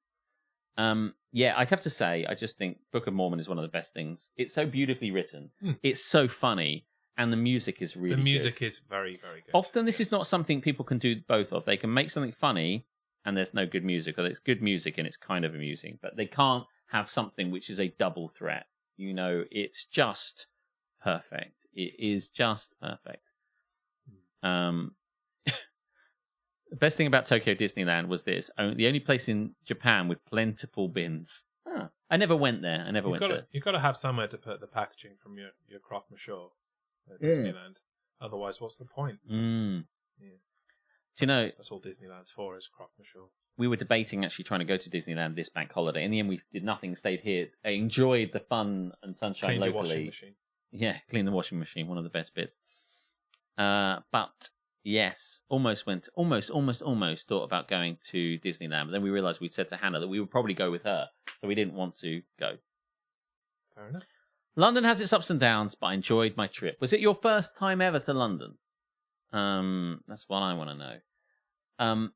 Yeah, I'd have to say, I just think Book of Mormon is one of the best things. It's so beautifully written. It's so funny, and the music is really good. The music is very, very good. Often this is not something people can do both of. They can make something funny and there's no good music, or it's good music and it's kind of amusing, but they can't have something which is a double threat. You know, it's just perfect. It is just perfect. The best thing about Tokyo Disneyland was this: the only place in Japan with plentiful bins. I never went there. You've got to have somewhere to put the packaging from your croque monsieur at Disneyland. Otherwise, what's the point? Yeah. Do you know, that's all Disneyland's for, is croque monsieur. We were debating actually trying to go to Disneyland this bank holiday. In the end, we did nothing, stayed here. I enjoyed the fun and sunshine Cleaned locally. your washing machine. Yeah, clean the washing machine, one of the best bits. But yes, almost thought about going to Disneyland. But then we realised we'd said to Hannah that we would probably go with her, so we didn't want to go. Fair enough. London has its ups and downs, but I enjoyed my trip. Was it your first time ever to London? That's what I want to know.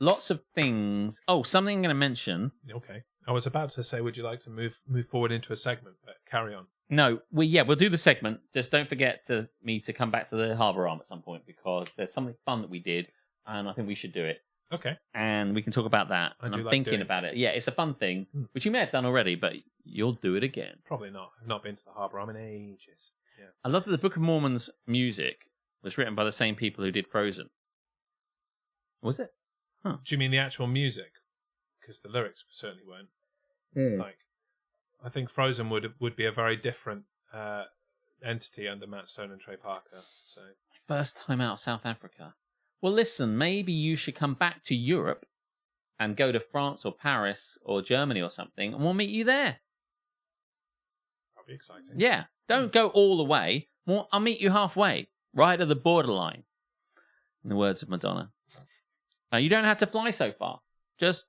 Lots of things. Oh, something I'm going to mention. Okay. I was about to say, would you like to move forward into a segment, but carry on. No, we'll do the segment. Just don't forget me to come back to the Harbour Arm at some point, because there's something fun that we did, and I think we should do it. Okay. And we can talk about that. I'm thinking about it. Yeah, it's a fun thing, which you may have done already, but you'll do it again. Probably not. I've not been to the Harbour Arm in ages. Yeah. I love that the Book of Mormon's music was written by the same people who did Frozen. Was it? Huh. Do you mean the actual music? Because the lyrics certainly weren't. Like, I think Frozen would be a very different entity under Matt Stone and Trey Parker. So first time out of South Africa. Well, listen, maybe you should come back to Europe and go to France or Paris or Germany or something, and we'll meet you there. That'll be exciting. Yeah, don't go all the way. Well, I'll meet you halfway, right at the borderline. In the words of Madonna. You don't have to fly so far. Just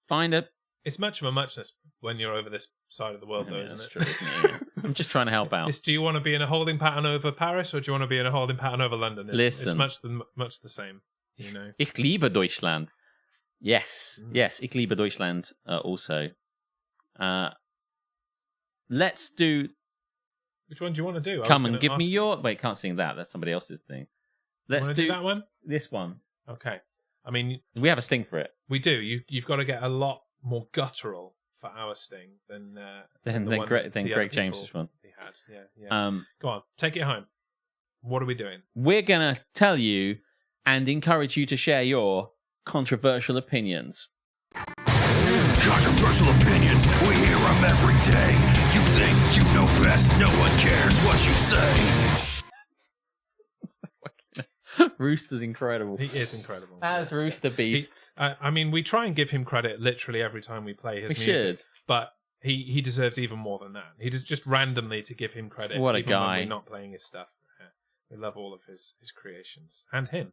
find a... It's much of a muchness when you're over this side of the world, though, isn't it? True, isn't it? Yeah. I'm just trying to help out. Do you want to be in a holding pattern over Paris, or do you want to be in a holding pattern over London? It's much the same, you know. Ich liebe Deutschland. Yes, ich liebe Deutschland also. Let's do... Which one do you want to do? Come and give me your... Wait, can't sing that. That's somebody else's thing. Let's do that one? This one. Okay. I mean... We have a sting for it. We do. You've got to get a lot more guttural for our sting than Greg James's one. He had. Yeah. Go on, take it home. What are we doing? We're gonna tell you and encourage you to share your controversial opinions. Controversial opinions, we hear them every day. You think you know best, no one cares what you say. Rooster's incredible. He is incredible. As Rooster Beast. I mean, we try and give him credit literally every time we play his music. Should. But he deserves even more than that. He just randomly to give him credit. What a even guy. When we're not playing his stuff. We love all of his creations. And him,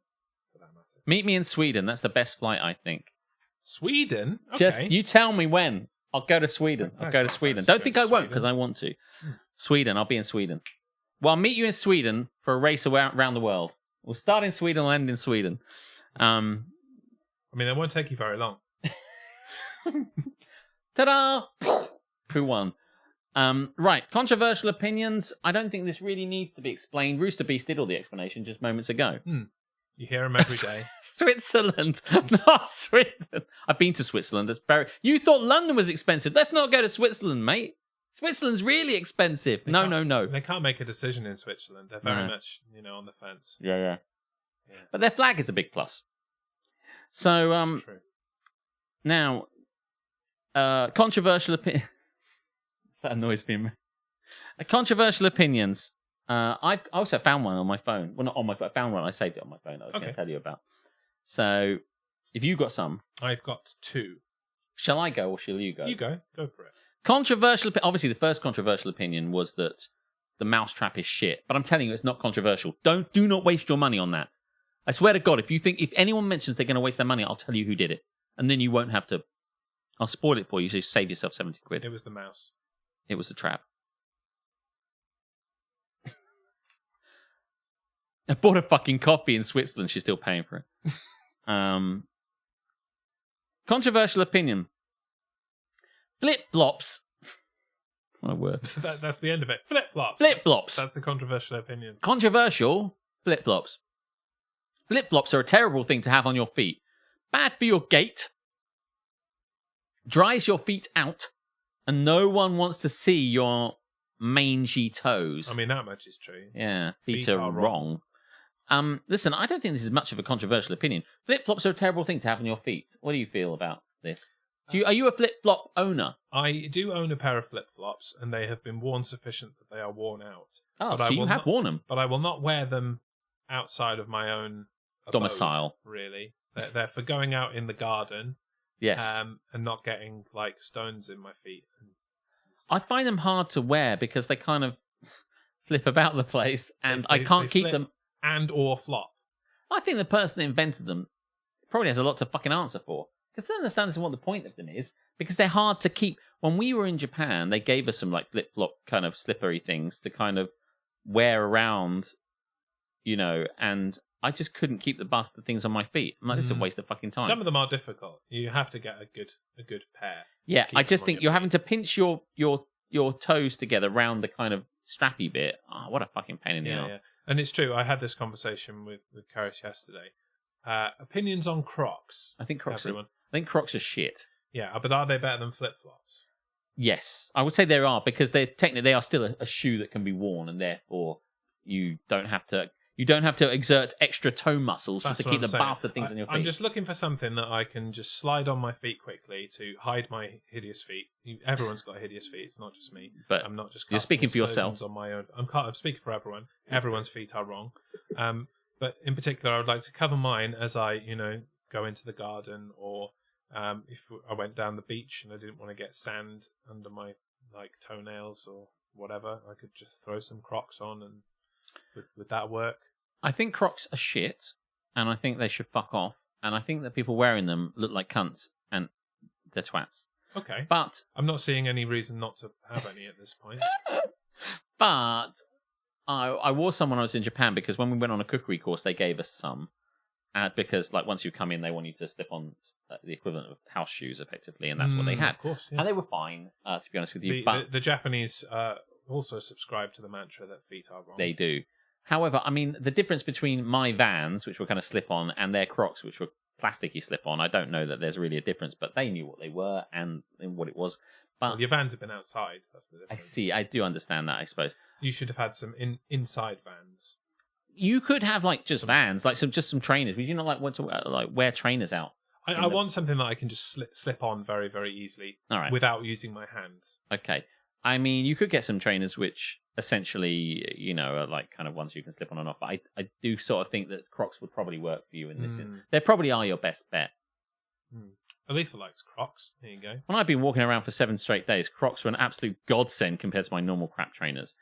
for that matter. Meet me in Sweden. That's the best flight, I think. Sweden? Okay. Just, you tell me when. I'll go to Sweden. Don't think I won't, because I want to. Sweden. I'll be in Sweden. Well, I'll meet you in Sweden for a race around the world. We'll start in Sweden, we'll end in Sweden. I mean, that won't take you very long. Ta-da! Who won? Right, controversial opinions. I don't think this really needs to be explained. Rooster Beast did all the explanation just moments ago. You hear them every day. Switzerland, not Switzerland. I've been to Switzerland. That's very. You thought London was expensive. Let's not go to Switzerland, mate. Switzerland's really expensive. No. They can't make a decision in Switzerland. They're very much, on the fence. Yeah. But their flag is a big plus. So, That's true. now, controversial opinion. That annoys me. Controversial opinions. I also found one on my phone. Well, not on my phone. I found one. I saved it on my phone. I was going to tell you about. So, if you got some, I've got 2. Shall I go or shall you go? You go. Go for it. Controversial. Obviously, the first controversial opinion was that the mousetrap is shit. But I'm telling you, it's not controversial. Do not waste your money on that. I swear to God, if anyone mentions they're going to waste their money, I'll tell you who did it, and then you won't have to. I'll spoil it for you, so you save yourself 70 quid. It was the mouse. It was the trap. I bought a fucking coffee in Switzerland. She's still paying for it. Controversial opinion. Flip-flops. What a word. That's the end of it. Flip-flops. Flip-flops. That's the controversial opinion. Controversial flip-flops. Flip-flops are a terrible thing to have on your feet. Bad for your gait. Dries your feet out. And no one wants to see your mangy toes. I mean, that much is true. Yeah, feet are wrong. Listen, I don't think this is much of a controversial opinion. Flip-flops are a terrible thing to have on your feet. What do you feel about this? Are you a flip-flop owner? I do own a pair of flip-flops, and they have been worn sufficient that they are worn out. Oh, so you have worn them. But I will not wear them outside of my own domicile. Abode, really. They're for going out in the garden. Yes. And not getting, stones in my feet. I find them hard to wear because they kind of flip about the place, and I can't keep them. And or flop. I think the person that invented them probably has a lot to fucking answer for. Because I don't understand what the point of them is. Because they're hard to keep. When we were in Japan, they gave us some flip-flop kind of slippery things to kind of wear around, and I just couldn't keep the bastard things on my feet. I'm like, this is a waste of fucking time. Some of them are difficult. You have to get a good pair. Yeah, I just think you're having to pinch your toes together around the kind of strappy bit. Oh, what a fucking pain in the ass. Yeah. And it's true. I had this conversation with Karis yesterday. Opinions on Crocs. I think Crocs are shit. Yeah, but are they better than flip-flops? Yes, I would say they are, because they are still a shoe that can be worn, and therefore you don't have to exert extra toe muscles just to keep the bastard things on your feet. I'm just looking for something that I can just slide on my feet quickly to hide my hideous feet. Everyone's got hideous feet. It's not just me. But I'm not just. You're speaking for yourself. On my own. I'm speaking for everyone. Everyone's feet are wrong. But in particular, I would like to cover mine as I, go into the garden, or if I went down the beach and I didn't want to get sand under my toenails or whatever, I could just throw some Crocs on, and would that work? I think Crocs are shit, and I think they should fuck off, and I think that people wearing them look like cunts, and they're twats. Okay. But I'm not seeing any reason not to have any at this point. But I wore some when I was in Japan, because when we went on a cookery course, they gave us some. Because once you come in, they want you to slip on the equivalent of house shoes, effectively, and that's what they had. Of course, yeah. And they were fine, to be honest with you. The Japanese also subscribe to the mantra that feet are wrong. They do. However, I mean, the difference between my Vans, which were kind of slip-on, and their Crocs, which were plasticky slip-on, I don't know that there's really a difference, but they knew what they were and what it was. But your Vans have been outside. That's the difference. I see. I do understand that, I suppose. You should have had some inside Vans. You could have just Vans, just some trainers. Would you not want to wear trainers out? I want something that I can just slip on very, very easily, all right, without using my hands. Okay. I mean, you could get some trainers which essentially, are kind of ones you can slip on and off. But I do sort of think that Crocs would probably work for you in this. They probably are your best bet. Aletha likes Crocs. There you go. When I've been walking around for 7 straight days, Crocs were an absolute godsend compared to my normal crap trainers.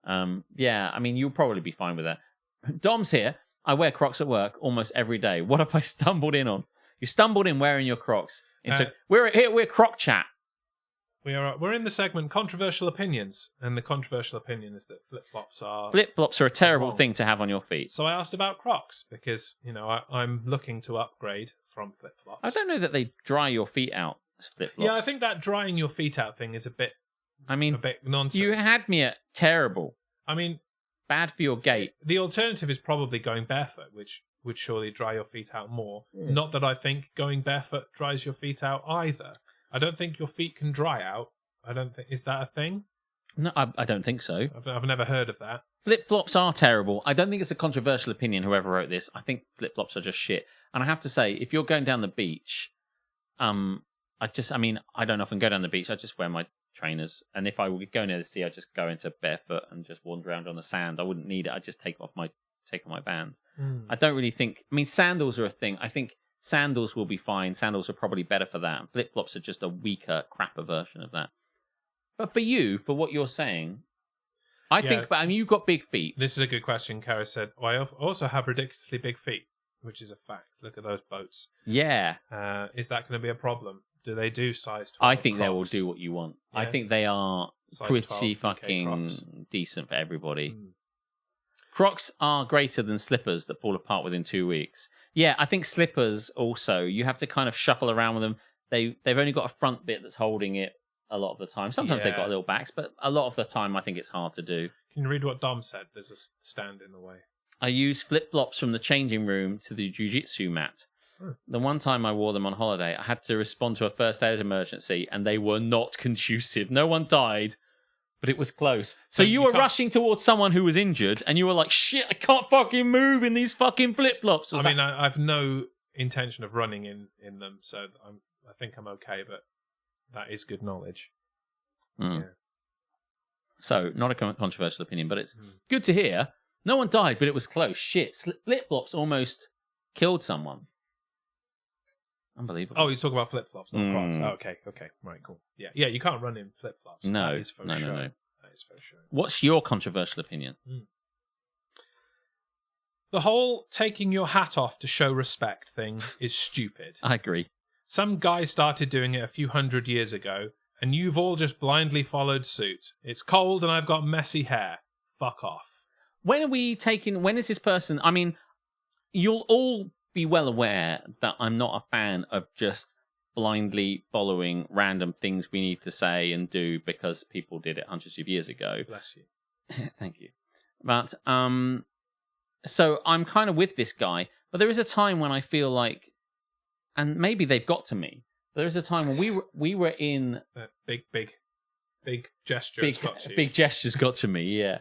Yeah, I mean, you'll probably be fine with that. Dom's here. I wear Crocs at work almost every day. What have I stumbled in on? You stumbled in wearing your Crocs. We're Croc Chat. We're in the segment Controversial Opinions, and the controversial opinion is that flip-flops are a terrible thing to have on your feet. So I asked about Crocs because, I'm looking to upgrade from flip-flops. I don't know that they dry your feet out, flip-flops. Yeah, I think that drying your feet out thing is a bit nonsense. You had me at terrible. I mean, bad for your gait. The alternative is probably going barefoot, which would surely dry your feet out more. Not that I think going barefoot dries your feet out either. I don't think your feet can dry out. I don't think... Is that a thing? No, I don't think so. I've never heard of that. Flip-flops are terrible. I don't think it's a controversial opinion, whoever wrote this. I think flip-flops are just shit. And I have to say, if you're going down the beach, I don't often go down the beach. I just wear my trainers. And if I would go near the sea, I'd just go into barefoot and just wander around on the sand. I wouldn't need it. I'd just take off my bands. I don't really think... I mean, sandals are a thing. I think sandals will be fine. Sandals are probably better for that. Flip-flops are just a weaker, crapper version of that. But for you, for what you're saying, I think... But I mean, you've got big feet. This is a good question. Kara said, I also have ridiculously big feet, which is a fact. Look at those boats. Yeah. Is that going to be a problem? Do they do size 12 I think Crocs? they will do what you want. Yeah. I think they are Size pretty 12 fucking Crocs. decent for everybody. Crocs are greater than slippers that fall apart within 2 weeks. Yeah, I think slippers also, you have to kind of shuffle around with them. They've only got a front bit that's holding it a lot of the time. Sometimes they've got little backs, but a lot of the time I think it's hard to do. Can you read what Dom said? There's a stand in the way. I use flip-flops from the changing room to the jiu-jitsu mat. The one time I wore them on holiday, I had to respond to a first aid emergency, and they were not conducive. No one died, but it was close. So you were rushing towards someone who was injured, and you were like, shit, I can't fucking move in these fucking flip-flops. I've no intention of running in them, so I think I'm okay, but that is good knowledge. Yeah. So, not a controversial opinion, but it's good to hear. No one died, but it was close. Shit, flip-flops almost killed someone. Unbelievable. Oh, you're talking about flip-flops, not Crocs. Oh, okay. Right, cool. Yeah, you can't run in flip-flops. No, that is for sure. No. That is for sure. What's your controversial opinion? The whole taking your hat off to show respect thing is stupid. I agree. Some guy started doing it a few hundred years ago, and you've all just blindly followed suit. It's cold and I've got messy hair. Fuck off. When is this person... I mean, you'll all be well aware that I'm not a fan of just blindly following random things we need to say and do because people did it hundreds of years ago. Bless you. Thank you. But, so I'm kind of with this guy, but there is a time when I feel like, and maybe they've got to me, but there is a time when we were in... Big gestures got to you. Big gestures got to me, yeah.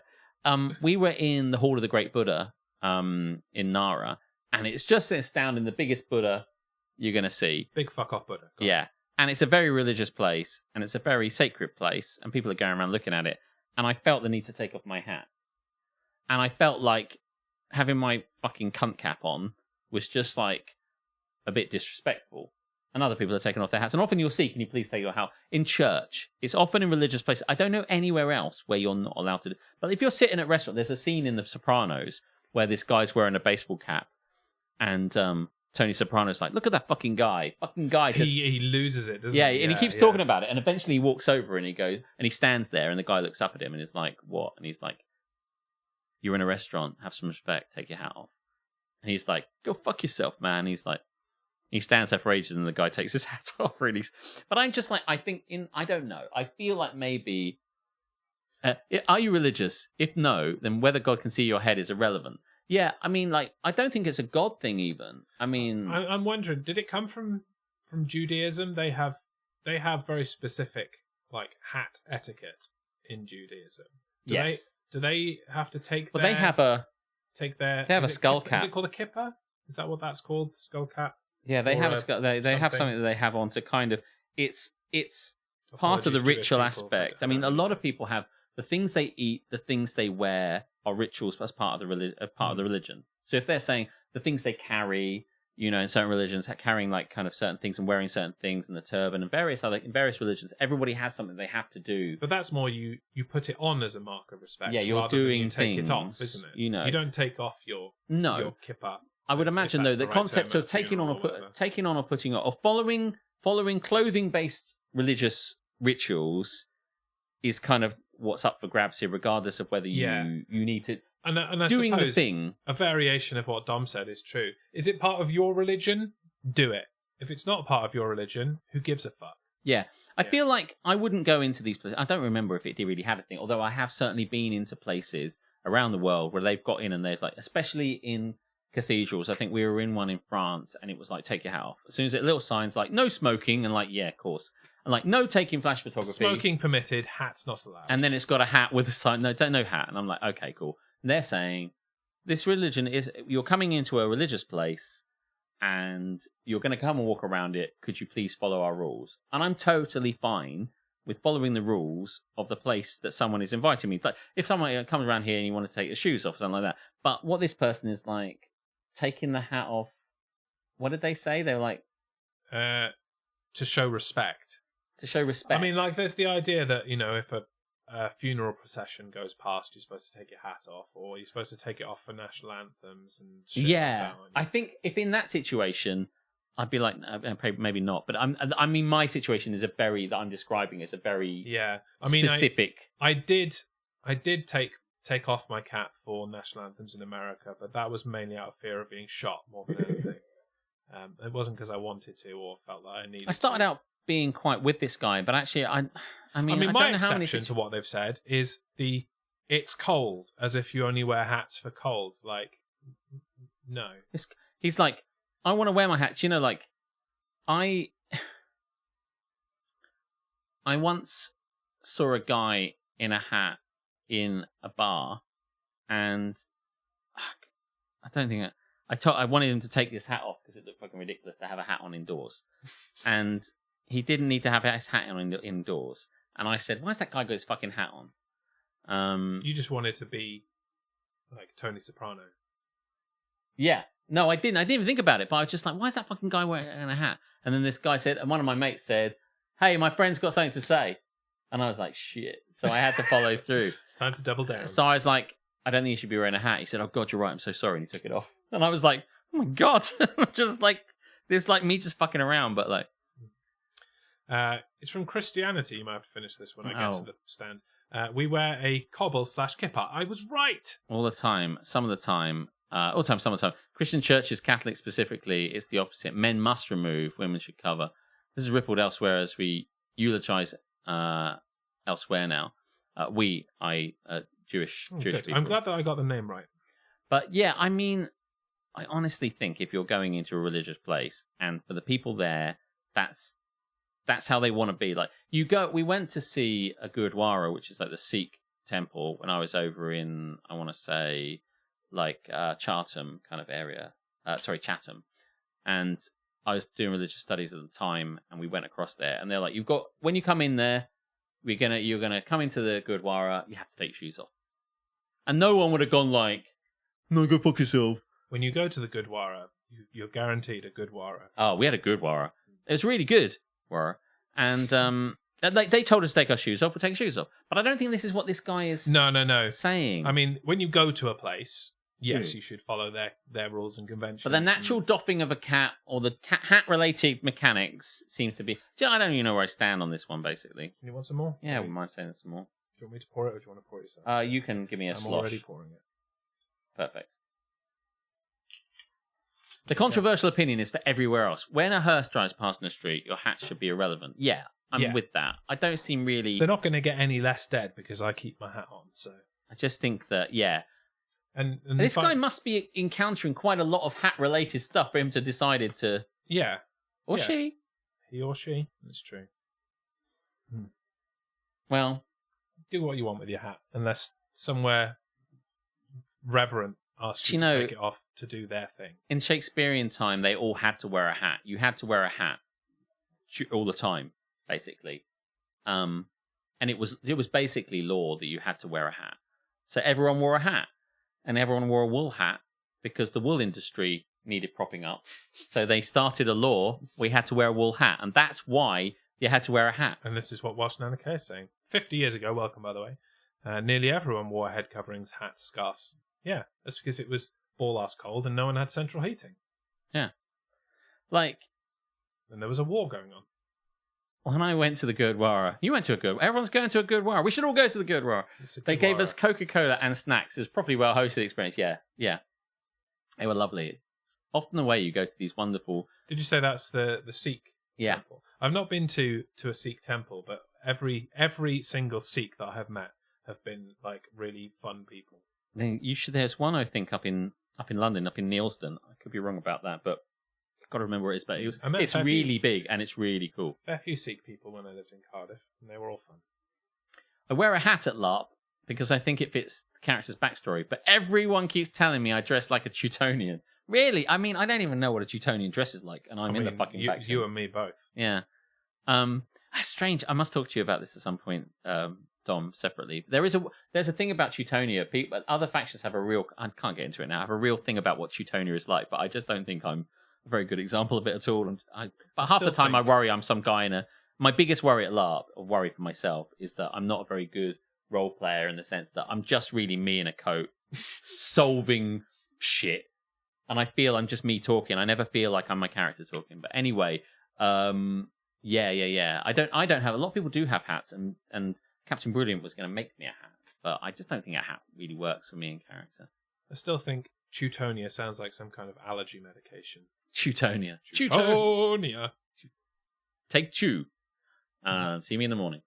We were in the Hall of the Great Buddha in Nara, and it's just astounding, the biggest Buddha you're going to see. Big fuck off Buddha. Yeah. And it's a very religious place, and it's a very sacred place, and people are going around looking at it, and I felt the need to take off my hat. And I felt like having my fucking cunt cap on was just like a bit disrespectful. And other people are taking off their hats. And often you'll see, can you please take your hat? In church. It's often in religious places. I don't know anywhere else where you're not allowed to do. But if you're sitting at a restaurant, there's a scene in The Sopranos where this guy's wearing a baseball cap. And Tony Soprano's like, look at that fucking guy. He loses it, doesn't he? Yeah, and he keeps talking about it. And eventually he walks over and he goes, and he stands there and the guy looks up at him and is like, what? And he's like, you're in a restaurant, have some respect, take your hat off. And he's like, go fuck yourself, man. He's like, he stands there for ages and the guy takes his hat off, really. But I'm just like, I don't know. I feel like maybe, are you religious? If no, then whether God can see your head is irrelevant. Yeah, I mean, like, I don't think it's a God thing even. I mean... I'm wondering, did it come from Judaism? They have very specific, like, hat etiquette in Judaism. Do they have to take Well, they have a skull cap. Is it called a kippah? Is that what that's called? The skull cap? Yeah, they have they have something that they have on to kind of it's part of the ritual aspect. I mean, a lot of people have the things they eat, the things they wear are rituals as part of the religion. So if they're saying the things they carry, you know, in certain religions, carrying like kind of certain things and wearing certain things and the turban and in various religions, everybody has something they have to do. But that's more you put it on as a mark of respect. Yeah, you're doing you take things, it off, isn't it? You know, you don't take off your kippah. I would imagine though the concept of taking on or putting on or following clothing-based religious rituals is kind of what's up for grabs here, regardless of whether you need to. And I doing suppose the thing. A variation of what Dom said is true. Is it part of your religion? Do it. If it's not part of your religion, who gives a fuck? Yeah. I feel like I wouldn't go into these places. I don't remember if it really had a thing, although I have certainly been into places around the world where they've got in and they've like, especially in cathedrals. I think we were in one in France, and it was like, take your hat off. As soon as it little signs like no smoking, and like, yeah, of course, and like no taking flash photography. Smoking permitted, hats not allowed. And then it's got a hat with a sign, no hat. And I'm like, okay, cool. And they're saying this religion is, you're coming into a religious place and you're going to come and walk around it. Could you please follow our rules? And I'm totally fine with following the rules of the place that someone is inviting me. Like, if someone comes around here and you want to take your shoes off, something like that. But what this person is like, taking the hat off, what did they say? They were like... to show respect. To show respect. I mean, like, there's the idea that, you know, if a funeral procession goes past, you're supposed to take your hat off, or you're supposed to take it off for national anthems and shit. Yeah, like that, I think if in that situation, I'd be like, maybe not. But I mean, my situation is that I'm describing is a very specific. I did take off my cap for national anthems in America, but that was mainly out of fear of being shot more than anything. It wasn't because I wanted to or felt that I needed. I started out being quite with this guy, but actually, I mean, my exception to what they've said is it's cold, as if you only wear hats for cold. Like, no. He's like, I want to wear my hat. You know, like, I once saw a guy in a hat in a bar, and I don't think I wanted him to take this hat off because it looked fucking ridiculous to have a hat on indoors, and he didn't need to have his hat on indoors. And I said, "Why's that guy got his fucking hat on?" You just wanted to be like Tony Soprano. Yeah. No, I didn't. I didn't even think about it, but I was just like, why is that fucking guy wearing a hat? And then this guy said, and one of my mates said, hey, my friend's got something to say. And I was like, shit. So I had to follow through. Time to double down. So I was like, I don't think you should be wearing a hat. He said, oh, God, you're right. I'm so sorry. And he took it off. And I was like, oh, my God. Just like, this like me just fucking around, but like. It's from Christianity. You might have to finish this when I get to the stand. We wear a cobble/kippah. I was right. All the time. Some of the time. All the time, some of the time. Christian churches, Catholic specifically, it's the opposite. Men must remove, women should cover. This is rippled elsewhere as we eulogize elsewhere now. Jewish people. I'm glad that I got the name right. But yeah, I mean, I honestly think if you're going into a religious place, and for the people there, that's how they want to be. Like, we went to see a Gurdwara, which is like the Sikh temple, when I was over in, I want to say, like Chatham kind of area. Chatham. And I was doing religious studies at the time, and we went across there, and they're like, when you come in there, you're gonna come into the Gurdwara, you have to take your shoes off. And no one would have gone like, no, go fuck yourself. When you go to the Gurdwara, you're guaranteed a Gurdwara. Oh, we had a Gurdwara. It was really good. And they told us to take our shoes off, we'll take our shoes off. But I don't think this is what this guy is saying. I mean, when you go to a place, yes, you should follow their rules and conventions. But the natural doffing of a cap or the hat-related mechanics seems to be... I don't even know where I stand on this one, basically. You want some more? Yeah, I wouldn't mind saying some more. Do you want me to pour it, or do you want to pour it yourself? You can give me a slosh. I'm already pouring it. Perfect. The controversial opinion is for everywhere else. When a hearse drives past in the street, your hat should be irrelevant. Yeah, I'm with that. I don't seem really... They're not going to get any less dead because I keep my hat on, so... I just think that, yeah... And this guy must be encountering quite a lot of hat-related stuff for him to decided to... Yeah. Or she. He or she. That's true. Well... Do what you want with your hat, unless somewhere reverent asks you to take it off to do their thing. In Shakespearean time, they all had to wear a hat. You had to wear a hat all the time, basically. And it was basically law that you had to wear a hat. So everyone wore a hat. And everyone wore a wool hat because the wool industry needed propping up. So they started a law, we had to wear a wool hat. And that's why you had to wear a hat. And this is what Welsh Nana Kay is saying. 50 years ago, welcome by the way, nearly everyone wore head coverings, hats, scarves. Yeah, that's because it was ball-ass cold and no one had central heating. Yeah. Like... And there was a war going on. When I went to the Gurdwara, you went to a Gurdwara. Everyone's going to a Gurdwara. We should all go to the Gurdwara. They gave us Coca-Cola and snacks. It was probably a well-hosted experience. Yeah. They were lovely. It's often the way you go to these wonderful... Did you say that's the Sikh temple? I've not been to a Sikh temple, but every single Sikh that I have met have been like really fun people. There's one, I think, up in up in London, up in Neilston. I could be wrong about that, but I've got to remember where it is. But it's a really big and it's really cool. Fair few Sikh people when I lived in Cardiff, and they were all fun. I wear a hat at LARP because I think it fits the character's backstory, but everyone keeps telling me I dress like a Teutonian. Really? I mean, I don't even know what a Teutonian dresses like, and I'm in the fucking back. You and me both. Yeah. That's strange. I must talk to you about this at some point, Dom, separately. There's a thing about Teutonia. People, other factions have a real. I can't get into it now. Have a real thing about what Teutonia is like, but I just don't think I'm a very good example of it at all. But half the time I worry I'm some guy in a. My biggest worry at LARP, or worry for myself, is that I'm not a very good role player in the sense that I'm just really me in a coat, solving shit, and I feel I'm just me talking. I never feel like I'm my character talking. But anyway, yeah. I don't have. A lot of people do have hats, and Captain Brilliant was going to make me a hat, but I just don't think a hat really works for me in character. I still think Teutonia sounds like some kind of allergy medication. Teutonia. Teutonia. Take two. See me in the morning.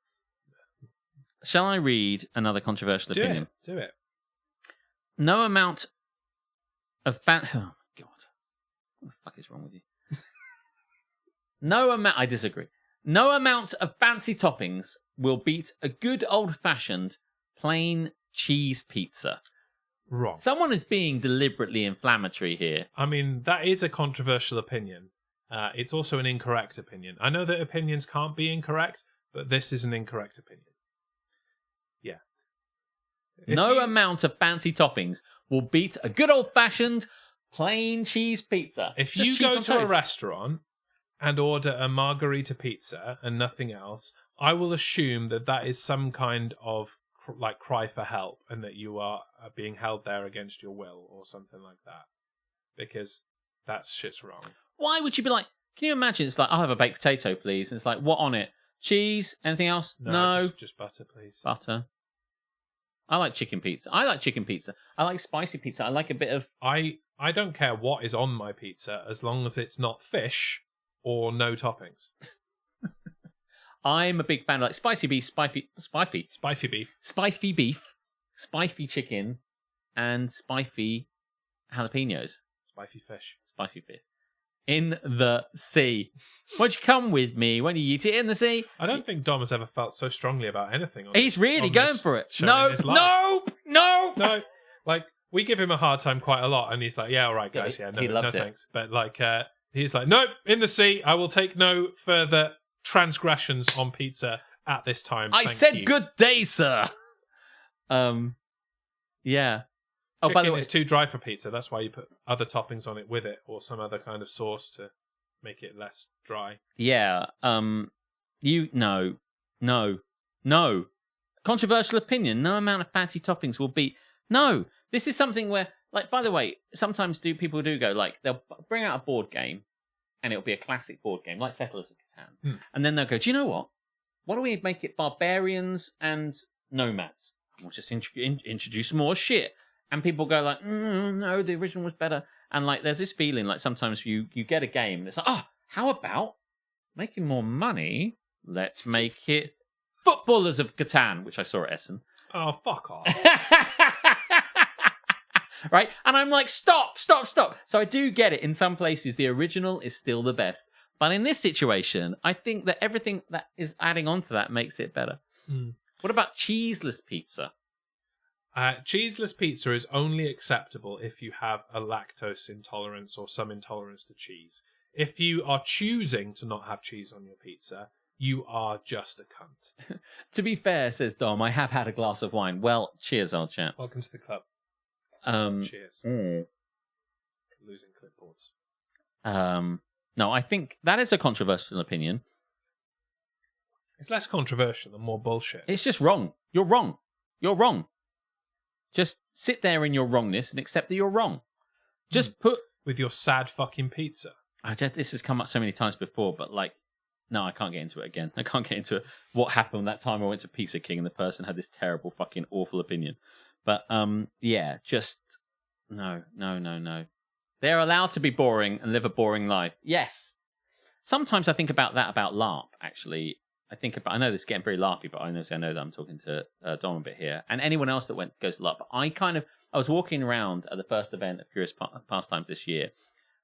Shall I read another controversial opinion? Do it. No amount of Oh, God. What the fuck is wrong with you? I disagree. No amount of fancy toppings will beat a good old-fashioned plain cheese pizza. Wrong. Someone is being deliberately inflammatory here. I mean, that is a controversial opinion. It's also an incorrect opinion. I know that opinions can't be incorrect, but this is an incorrect opinion. Yeah. No amount of fancy toppings will beat a good old-fashioned plain cheese pizza. If Just you cheese go on to a toast. restaurant and order a margarita pizza and nothing else, I will assume that is some kind of cry for help, and that you are being held there against your will or something like that, because that shit's wrong. Why would you be like, can you imagine? It's like, I'll have a baked potato, please. And it's like, what on it? Cheese? Anything else? No. Just butter, please. Butter. I like chicken pizza. I like spicy pizza. I like a bit of... I don't care what is on my pizza as long as it's not fish or no toppings. I'm a big fan of like spicy beef, spicy beef, spicy chicken, and spicy jalapenos. Spicy fish. In the sea. Won't you come with me? Won't you eat it in the sea? I don't think Dom has ever felt so strongly about anything. He's really going for it. No. Like, we give him a hard time quite a lot, and he's like, yeah, all right, guys, he loves it. thanks. But like, he's like, nope, in the sea. I will take no further transgressions on pizza at this time. I said good day, sir. Yeah. Chicken by the way, is too dry for pizza. That's why you put other toppings on it with it, or some other kind of sauce to make it less dry. Yeah. No. Controversial opinion. No amount of fancy toppings will beat. No. This is something where, like, by the way, sometimes people do go, like, they'll bring out a board game, and it'll be a classic board game, like Settlers of Catan. And then they'll go, do you know what? Why don't we make it barbarians and nomads? We'll just introduce more shit. And people go like, no, the original was better. And like, there's this feeling like sometimes you get a game and it's like, how about making more money? Let's make it Footballers of Catan, which I saw at Essen. Oh, fuck off. Right? And I'm like, stop. So I do get it. In some places, the original is still the best. But in this situation, I think that everything that is adding on to that makes it better. What about cheeseless pizza? Cheeseless pizza is only acceptable if you have a lactose intolerance or some intolerance to cheese. If you are choosing to not have cheese on your pizza, you are just a cunt. To be fair, says Dom, I have had a glass of wine. Well, cheers, old chap. Welcome to the club. Cheers. Losing clipboards. No, I think that is a controversial opinion. It's less controversial and more bullshit. It's just wrong. You're wrong. Just sit there in your wrongness and accept that you're wrong. Just put... With your sad fucking pizza. This has come up so many times before, but like, no, I can't get into it again. I can't get into it. What happened that time I went to Pizza King and the person had this terrible fucking awful opinion. But, yeah, just... No. They're allowed to be boring and live a boring life. Yes. Sometimes I think about that about LARP, actually. I know this is getting very larpy, but I know that I'm talking to Dom a bit here, and anyone else that goes to LARP. I was walking around at the first event of Curious Pastimes this year,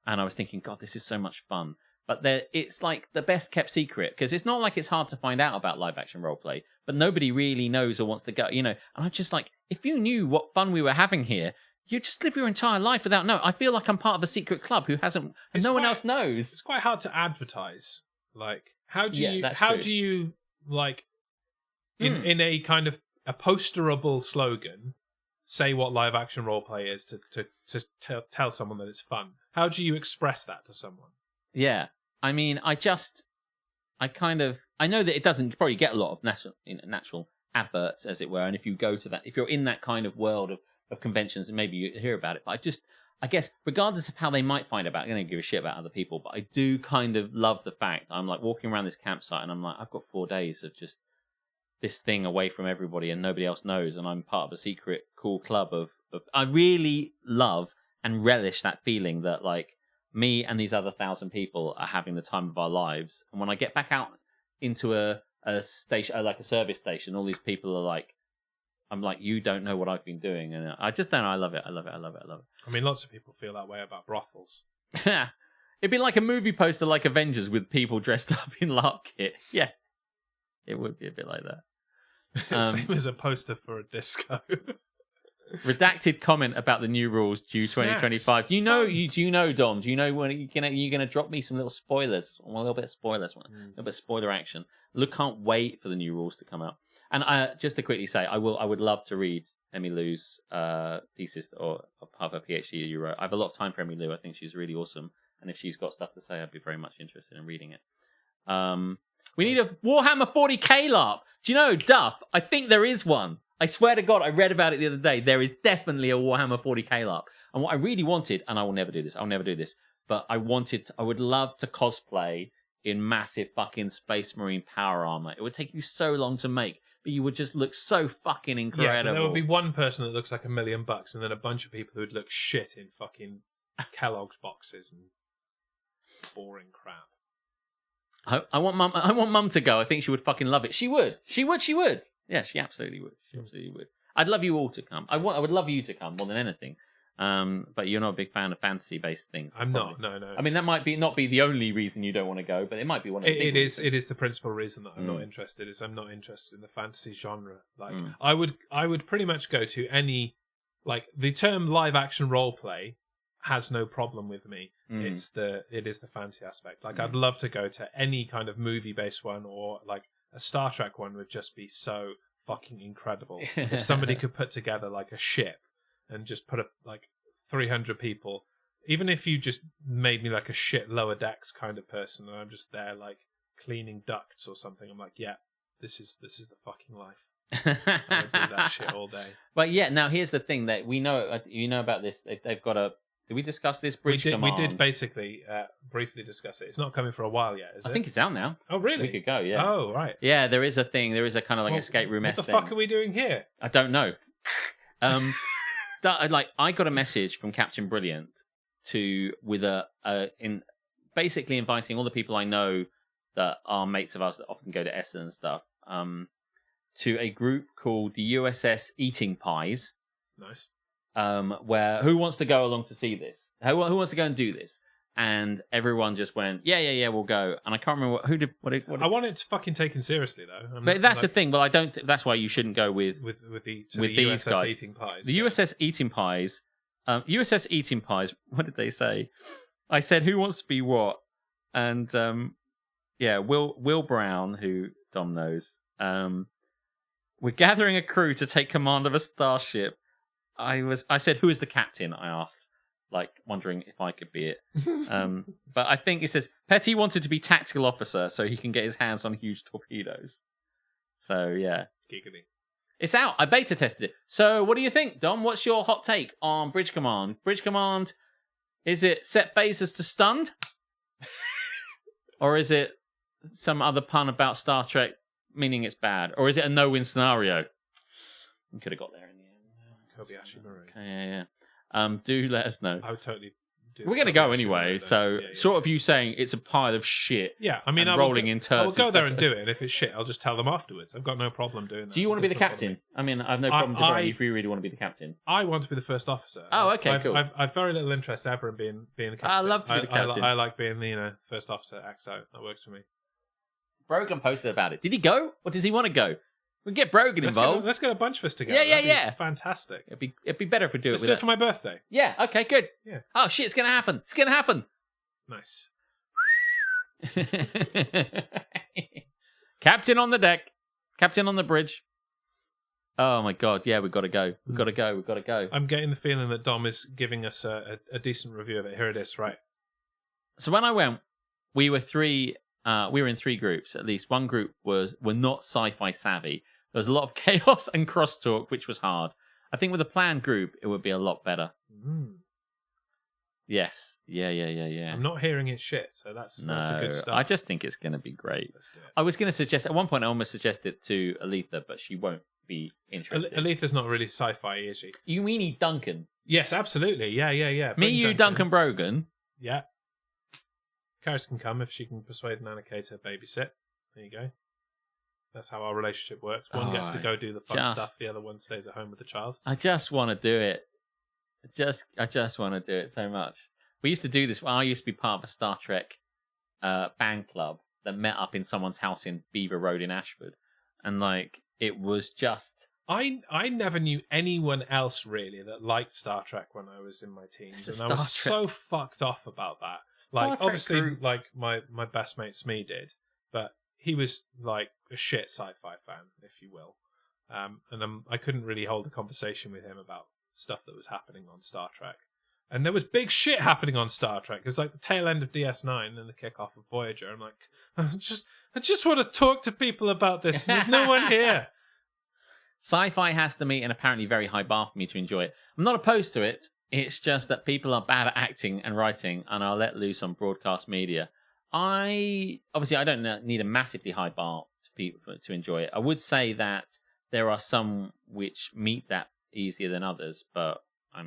and I was thinking, God, this is so much fun. But it's like the best kept secret, because it's not like it's hard to find out about live action roleplay, but nobody really knows or wants to go, And I'm just like, if you knew what fun we were having here, you just live your entire life without knowing. I feel like I'm part of a secret club who hasn't, and no one else knows. It's quite hard to advertise. Like, how do you in a kind of a posterable slogan say what live action roleplay is to tell someone that it's fun? How do you express that to someone? Yeah. I mean, I know that it doesn't probably get a lot of natural adverts, as it were. And if you go to that, if you're in that kind of world of conventions, and maybe you hear about it. But I guess, regardless of how they might find about it, I don't give a shit about other people. But I do kind of love the fact I'm like walking around this campsite and I'm like, I've got 4 days of just this thing away from everybody and nobody else knows. And I'm part of a secret, cool club of I really love and relish that feeling that like, me and these other 1,000 people are having the time of our lives. And when I get back out into a station, like a service station, all these people are like, I'm like, you don't know what I've been doing. And I just don't know. I love it. I mean, lots of people feel that way about brothels. It'd be like a movie poster like Avengers with people dressed up in LARP kit. Yeah. It would be a bit like that. Same as a poster for a disco. Redacted comment about the new rules due 2025. Do you know, Dom? Do you know when you're gonna drop me some little spoilers? A little bit of spoilers, a little bit of spoiler action. Look, can't wait for the new rules to come out. And just to quickly say, I would love to read Emmy Lou's thesis or part of her PhD you wrote. I have a lot of time for Emmy Lou. I think she's really awesome, and if she's got stuff to say, I'd be very much interested in reading it. We need a Warhammer 40k LARP. Do you know, Duff? I think there is one. I swear to God, I read about it the other day. There is definitely a Warhammer 40k LARP. And what I really wanted, and I will never do this, but I would love to cosplay in massive fucking Space Marine power armor. It would take you so long to make, but you would just look so fucking incredible. Yeah, but there would be one person that looks like $1 million, and then a bunch of people who would look shit in fucking Kellogg's boxes and boring crap. I want Mum to go. I think she would fucking love it. She would. Yeah, she absolutely would. I'd love you all to come. I would love you to come more than anything. But you're not a big fan of fantasy-based things. I'm not. No. I mean, that might not be the only reason you don't want to go, but it might be one of the big reasons. It is the principal reason that I'm not interested. I'm not interested in the fantasy genre. Like, I would pretty much go to any, like, the term live-action roleplay has no problem with me. It is the fantasy aspect. Like, I'd love to go to any kind of movie-based one, or like a Star Trek one would just be so fucking incredible. If somebody could put together like a ship and just put like 300 people, even if you just made me like a shit lower decks kind of person, and I'm just there like cleaning ducts or something, I'm like, yeah, this is the fucking life. I would do that shit all day. But yeah, now here's the thing that we know. You know about this. They've got a. Did we discuss this bridge command? We did basically briefly discuss it. It's not coming for a while yet, is it? I think it's out now. Oh, really? We could go, yeah. Oh, right. Yeah, there is a thing. There is a kind of like escape room. What the fuck are we doing here? I don't know. I got a message from Captain Brilliant basically inviting all the people I know that are mates of us that often go to Essen and stuff, to a group called the USS Eating Pies. Nice. Where who wants to go along to see this? Who wants to go and do this? And everyone just went, yeah, we'll go. And I can't remember who did. I want it fucking taken seriously though. But that's the thing. Well, I don't. That's why you shouldn't go with these USS guys. Eating Pies. The USS Eating Pies. USS Eating Pies. What did they say? I said, who wants to be what? And Will Brown, who Dom knows. We're gathering a crew to take command of a starship. I said, who is the captain? I asked, like wondering if I could be it. But I think it says Petty wanted to be tactical officer so he can get his hands on huge torpedoes. So yeah, giggly. It's out. I beta tested it. So what do you think, Dom? What's your hot take on Bridge Command? Bridge Command, is it set phasers to stunned? Or is it some other pun about Star Trek meaning it's bad? Or is it a no-win scenario? We could have got there in the end. Kobayashi Maru. Okay, yeah. Do let us know. I would totally We're going to go probably anyway, should so yeah. sort of you saying it's a pile of shit. Yeah, I mean, and rolling in turds. I will go is there better. and do it, and if it's shit, I'll just tell them afterwards. I've got no problem doing that. Do you want to be the That's not bothering captain? I mean, I have no problem deferring I- if you really want to be the captain. me. I want to be the first officer. Oh, okay, cool. I've very little interest ever in being the captain. I love to be the captain. I like being the first officer. XO, that works for me. Brogan posted about it. Did he go, or does he want to go? We can get Brogan involved. Let's get a bunch of us together. Yeah, That'd be yeah. Fantastic. It'd be better if we do Let's it do with it for my birthday. Yeah, okay, good. Yeah. Oh shit, it's gonna happen. It's gonna happen. Nice. Captain on the deck. Captain on the bridge. Oh my god, yeah, we've got to go. We've got to go. We've got to go. I'm getting the feeling that Dom is giving us a decent review of it. Here it is, right? So when I went, we were in 3 groups. At least one group were not sci-fi savvy. There was a lot of chaos and crosstalk, which was hard. I think with a planned group, it would be a lot better. Yes. Yeah. I'm not hearing it shit, so that's a good start. I just think it's going to be great. Let's do it. I was going to suggest, at one point, I almost suggested to Aletha, but she won't be interested. Aletha's not really sci-fi, is she? You mean Duncan? Yes, absolutely. Yeah. Me, Bring you, Duncan Brogan. Yeah. Karis can come if she can persuade Nana Kay to babysit. There you go. That's how our relationship works. One gets to go do the fun stuff, the other one stays at home with the child. I just want to do it. I just want to do it so much. We used to do this. I used to be part of a Star Trek fan club that met up in someone's house in Beaver Road in Ashford, and like it was just. I never knew anyone else really that liked Star Trek when I was in my teens, and I was so fucked off about that. Like, obviously, like my best mate Smee did, but he was like a shit sci-fi fan, if you will, and I couldn't really hold a conversation with him about stuff that was happening on Star Trek. And there was big shit happening on Star Trek. It was like the tail end of DS9 and the kickoff of Voyager. I'm like, I just want to talk to people about this. And there's no one here. Sci-fi has to meet an apparently very high bar for me to enjoy it. I'm not opposed to it. It's just that people are bad at acting and writing, and are let loose on broadcast media. I don't need a massively high bar to enjoy it. I would say that there are some which meet that easier than others, but I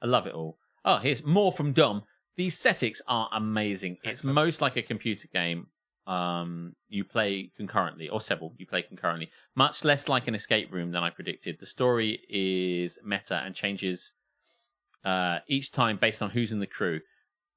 love it all. Oh, here's more from Dom. The aesthetics are amazing. Excellent. It's most like a computer game. You play concurrently, or several. You play concurrently. Much less like an escape room than I predicted. The story is meta and changes each time based on who's in the crew.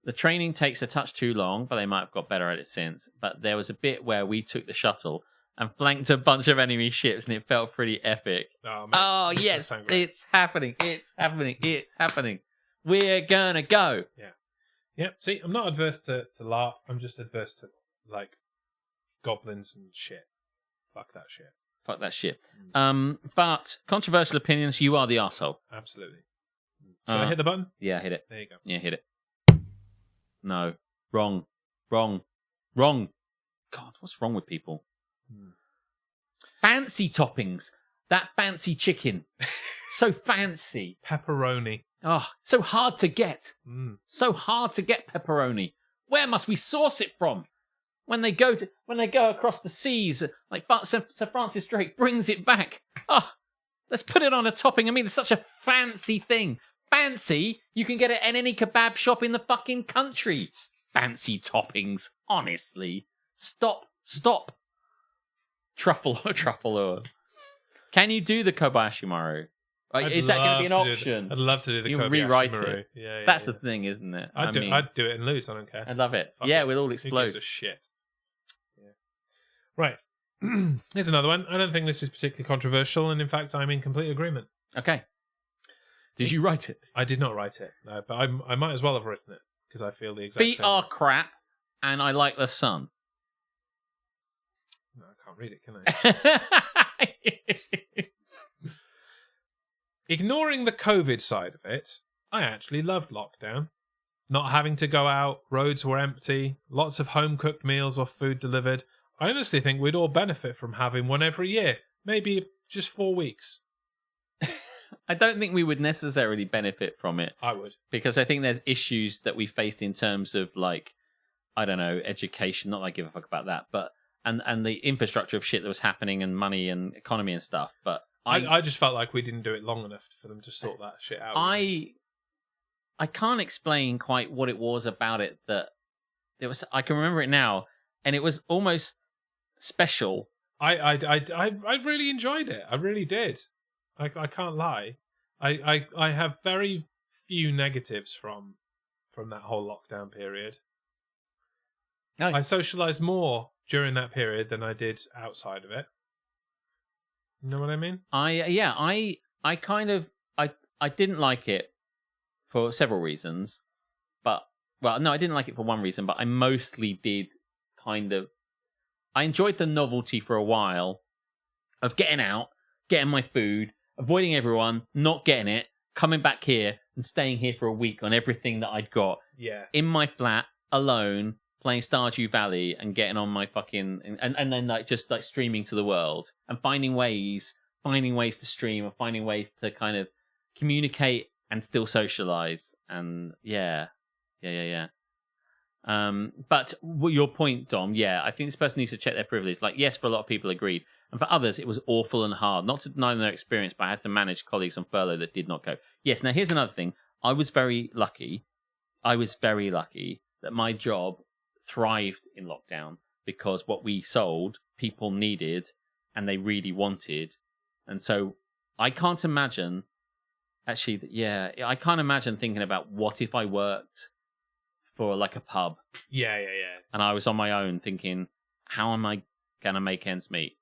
The training takes a touch too long, but they might have got better at it since. But there was a bit where we took the shuttle and flanked a bunch of enemy ships, and it felt pretty epic. Oh yes, it's happening. It's happening. It's happening. We're gonna go. Yeah. See, I'm not adverse to LARP. I'm just adverse to like goblins and shit. Fuck that shit. But controversial opinions. You are the arsehole. Absolutely. Should I hit the button? Yeah, hit it. There you go. Yeah, hit it. No, wrong. God, what's wrong with people? Fancy toppings. That fancy chicken. So fancy. Pepperoni. Oh, so hard to get. So hard to get pepperoni. Where must we source it from? When they go across the seas, like Sir Francis Drake brings it back. Oh, let's put it on a topping. I mean, it's such a fancy thing. Fancy? You can get it at any kebab shop in the fucking country. Fancy toppings. Honestly. Stop. Truffle. Can you do the Kobayashi Maru? Is that going to be an option? I'd love to do the you Kobayashi rewrite Maru. it. Yeah, That's the thing, isn't it? I'd do it and lose. I don't care. I love it. Fuck yeah, it. we'll all Who explode. gives a shit? Yeah. Right. Here's another one. I don't think this is particularly controversial, and in fact, I'm in complete agreement. Okay. Did you write it? I did not write it, but I might as well have written it because I feel the exact Feet same. are crap, and I like the sun. No, I can't read it, can I? Ignoring the COVID side of it, I actually loved lockdown. Not having to go out, roads were empty, lots of home-cooked meals or food delivered. I honestly think we'd all benefit from having one every year. Maybe just 4 weeks. I don't think we would necessarily benefit from it. I would. Because I think there's issues that we faced in terms of, like, I don't know, education. Not that I give a fuck about that, but and the infrastructure of shit that was happening and money and economy and stuff. But I just felt like we didn't do it long enough for them to sort that shit out. I I can't explain quite what it was about it that it was. I can remember it now, and it was almost special. I really enjoyed it. I really did. I can't lie. I have very few negatives from that whole lockdown period. Oh. I socialized more during that period than I did outside of it. You know what I mean? I didn't like it for several reasons, but no, I didn't like it for one reason, but I mostly did kind of. I enjoyed the novelty for a while of getting out, getting my food, avoiding everyone, not getting it, coming back here and staying here for a week on everything that I'd got. Yeah. In my flat, alone, playing Stardew Valley and getting on my fucking... And then like just like streaming to the world and finding ways to stream and finding ways to kind of communicate and still socialize. And yeah. But your point, Dom, I think this person needs to check their privilege. Like, yes, for a lot of people, agreed. And for others, it was awful and hard. Not to deny their experience, but I had to manage colleagues on furlough that did not go. Yes, now here's another thing. I was very lucky that my job thrived in lockdown because what we sold, people needed and they really wanted. And so I can't imagine, actually, I can't imagine thinking about what if I worked for like a pub. Yeah. And I was on my own thinking, how am I going to make ends meet?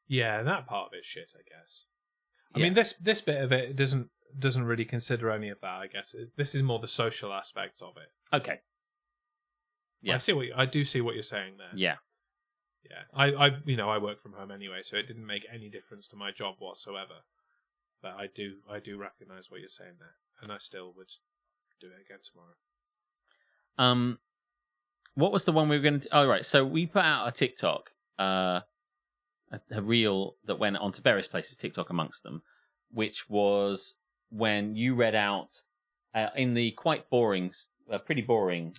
Yeah, that part of it's shit, I guess. I Yeah. mean, this bit of it doesn't really consider any of that, I guess. This is more the social aspect of it. Okay. Yeah. I do see what you're saying there. Yeah. Yeah. I work from home anyway, so it didn't make any difference to my job whatsoever. But I do recognize what you're saying there, and I still would do it again tomorrow. What was the one we were going to... Oh, right. So we put out a TikTok, a reel that went onto various places, TikTok amongst them, which was when you read out in the quite boring, pretty boring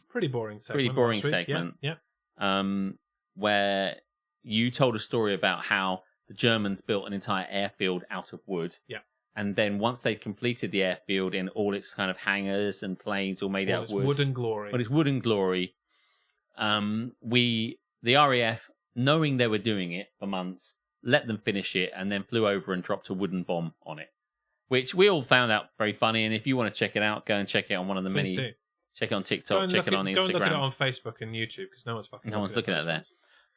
segment. Yeah. Where you told a story about how the Germans built an entire airfield out of wood. Yeah. And then once they completed the airfield in all its kind of hangars and planes all made out of wood. Wooden glory. But it's wooden glory. The RAF, knowing they were doing it for months, let them finish it and then flew over and dropped a wooden bomb on it. Which we all found out very funny. And if you want to check it out, go and check it on one of the Please many. do. Check it on TikTok, check it on Instagram. Go and look at it on Facebook and YouTube because no one's looking at it there.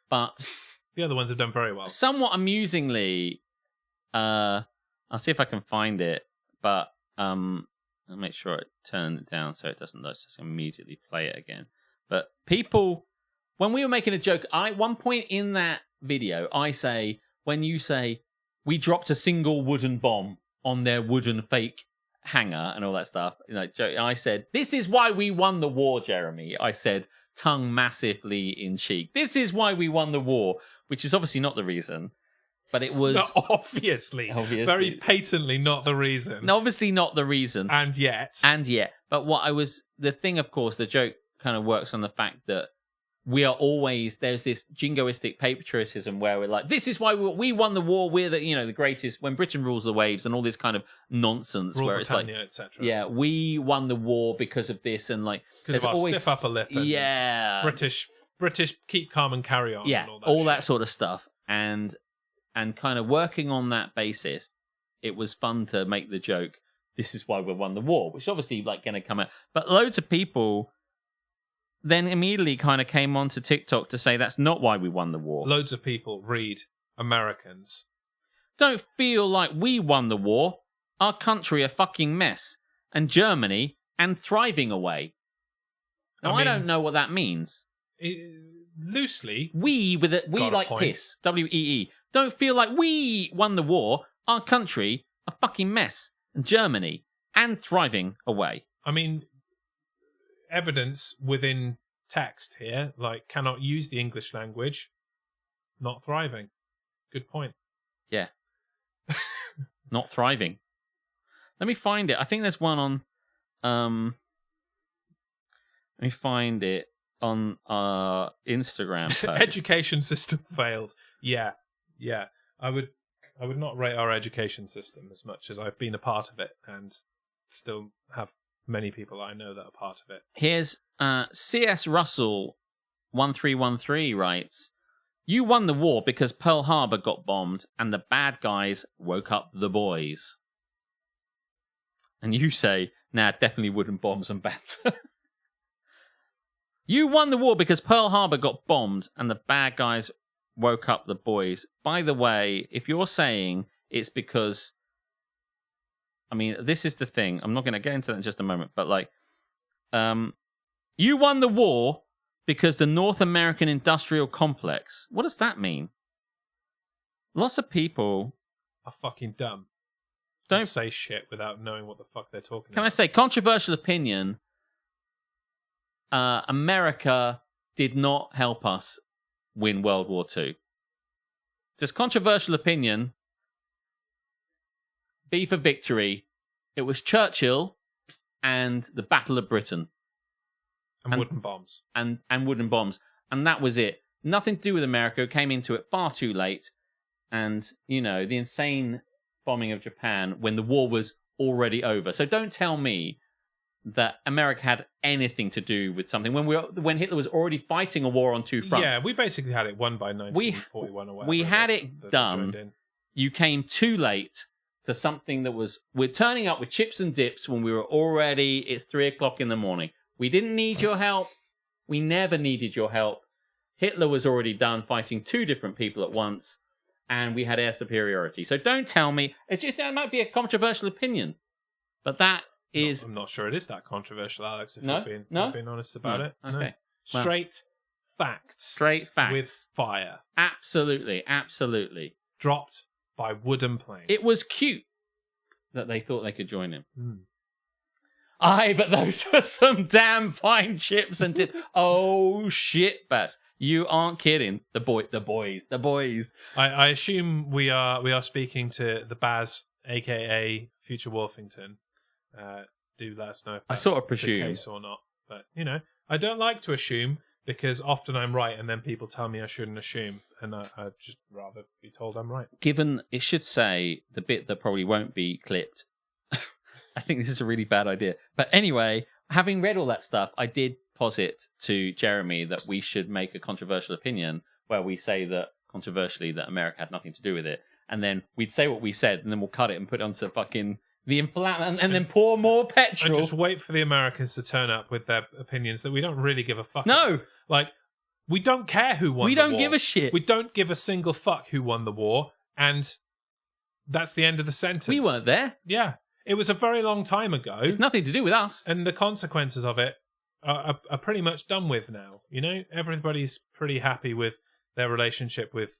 But the other ones have done very well. Somewhat amusingly, I'll see if I can find it, but I'll make sure I turn it down so it doesn't just immediately play it again. But people, when we were making a joke, at one point in that video, when you say, we dropped a single wooden bomb on their wooden fake hangar and all that stuff, I said, this is why we won the war, Jeremy. I said, tongue massively in cheek. This is why we won the war, which is obviously not the reason. But it was... No, obviously. Very patently not the reason. No, obviously not the reason. And yet. But the thing, of course, the joke kind of works on the fact that we are always... There's this jingoistic patriotism where we're like, this is why we won the war. We're the greatest. When Britain rules the waves and all this kind of nonsense Rule where Britannia, it's like... etc. Yeah, we won the war because of this and like... Because of our stiff upper lip. And British keep calm and carry on. Yeah, and all that sort of stuff. And kind of working on that basis, it was fun to make the joke, this is why we won the war, which is obviously like going to come out. But loads of people then immediately kind of came onto TikTok to say that's not why we won the war. Loads of people read Americans. Don't feel like we won the war. Our country a fucking mess. And Germany and thriving away. Now, I don't know what that means. Loosely. We like piss. WEE. Don't feel like we won the war. Our country a fucking mess. And Germany and thriving away. I mean, evidence within text here, like cannot use the English language, not thriving. Good point. Yeah. Not thriving. Let me find it. I think there's one on let me find it on our Instagram post. Education system failed. Yeah. I would not rate our education system as much as I've been a part of it and still have many people I know that are part of it. Here's C.S. Russell 1313 writes, "You won the war because Pearl Harbor got bombed and the bad guys woke up the boys." And you say, nah, definitely wooden bombs and banter. "You won the war because Pearl Harbor got bombed and the bad guys woke up the boys." By the way, if you're saying it's because... I mean, this is the thing. I'm not going to get into that in just a moment, but like... you won the war because the North American industrial complex... What does that mean? Lots of people... Are fucking dumb. Don't say shit without knowing what the fuck they're talking Can about. I say, controversial opinion, America did not help us win World War II. Just controversial opinion, B for victory. It was Churchill and the Battle of Britain. And wooden bombs. And wooden bombs. And that was it. Nothing to do with America. Came into it far too late. And, you know, the insane bombing of Japan when the war was already over. So don't tell me that America had anything to do with something when Hitler was already fighting a war on two fronts. Yeah, we basically had it won by 1941 or whatever. We had it done. You came too late to something that was... We're turning up with chips and dips when we were already... It's 3 o'clock in the morning. We didn't need your help. We never needed your help. Hitler was already done fighting two different people at once, and we had air superiority. So don't tell me... That might be a controversial opinion, but that is... I'm not sure it is that controversial, Alex, if No? you're being honest about it. Okay. No. Straight facts. Straight facts. With fire. Absolutely, absolutely. Dropped by wooden plane. It was cute that they thought they could join him. Mm. Aye, but those were some damn fine chips and tips. Oh, shit, Baz. You aren't kidding. The boys. I assume we are speaking to the Baz, a.k.a. Future Wolfington. Do let us know if I that's sort of the presume. case or not. But, you know, I don't like to assume because often I'm right and then people tell me I shouldn't assume. And I'd just rather be told I'm right. Given it should say the bit that probably won't be clipped, I think this is a really bad idea. But anyway, having read all that stuff, I did posit to Jeremy that we should make a controversial opinion where we say that, controversially, that America had nothing to do with it. And then we'd say what we said, and then we'll cut it and put it onto fucking the and then pour more petrol. And just wait for the Americans to turn up with their opinions that we don't really give a fuck No! about. Like, we don't care who won We the war. don't give a shit. We don't give a single fuck who won the war. And that's the end of the sentence. We weren't there. Yeah. It was a very long time ago. It's nothing to do with us. And the consequences of it are pretty much done with now. You know, everybody's pretty happy with their relationship with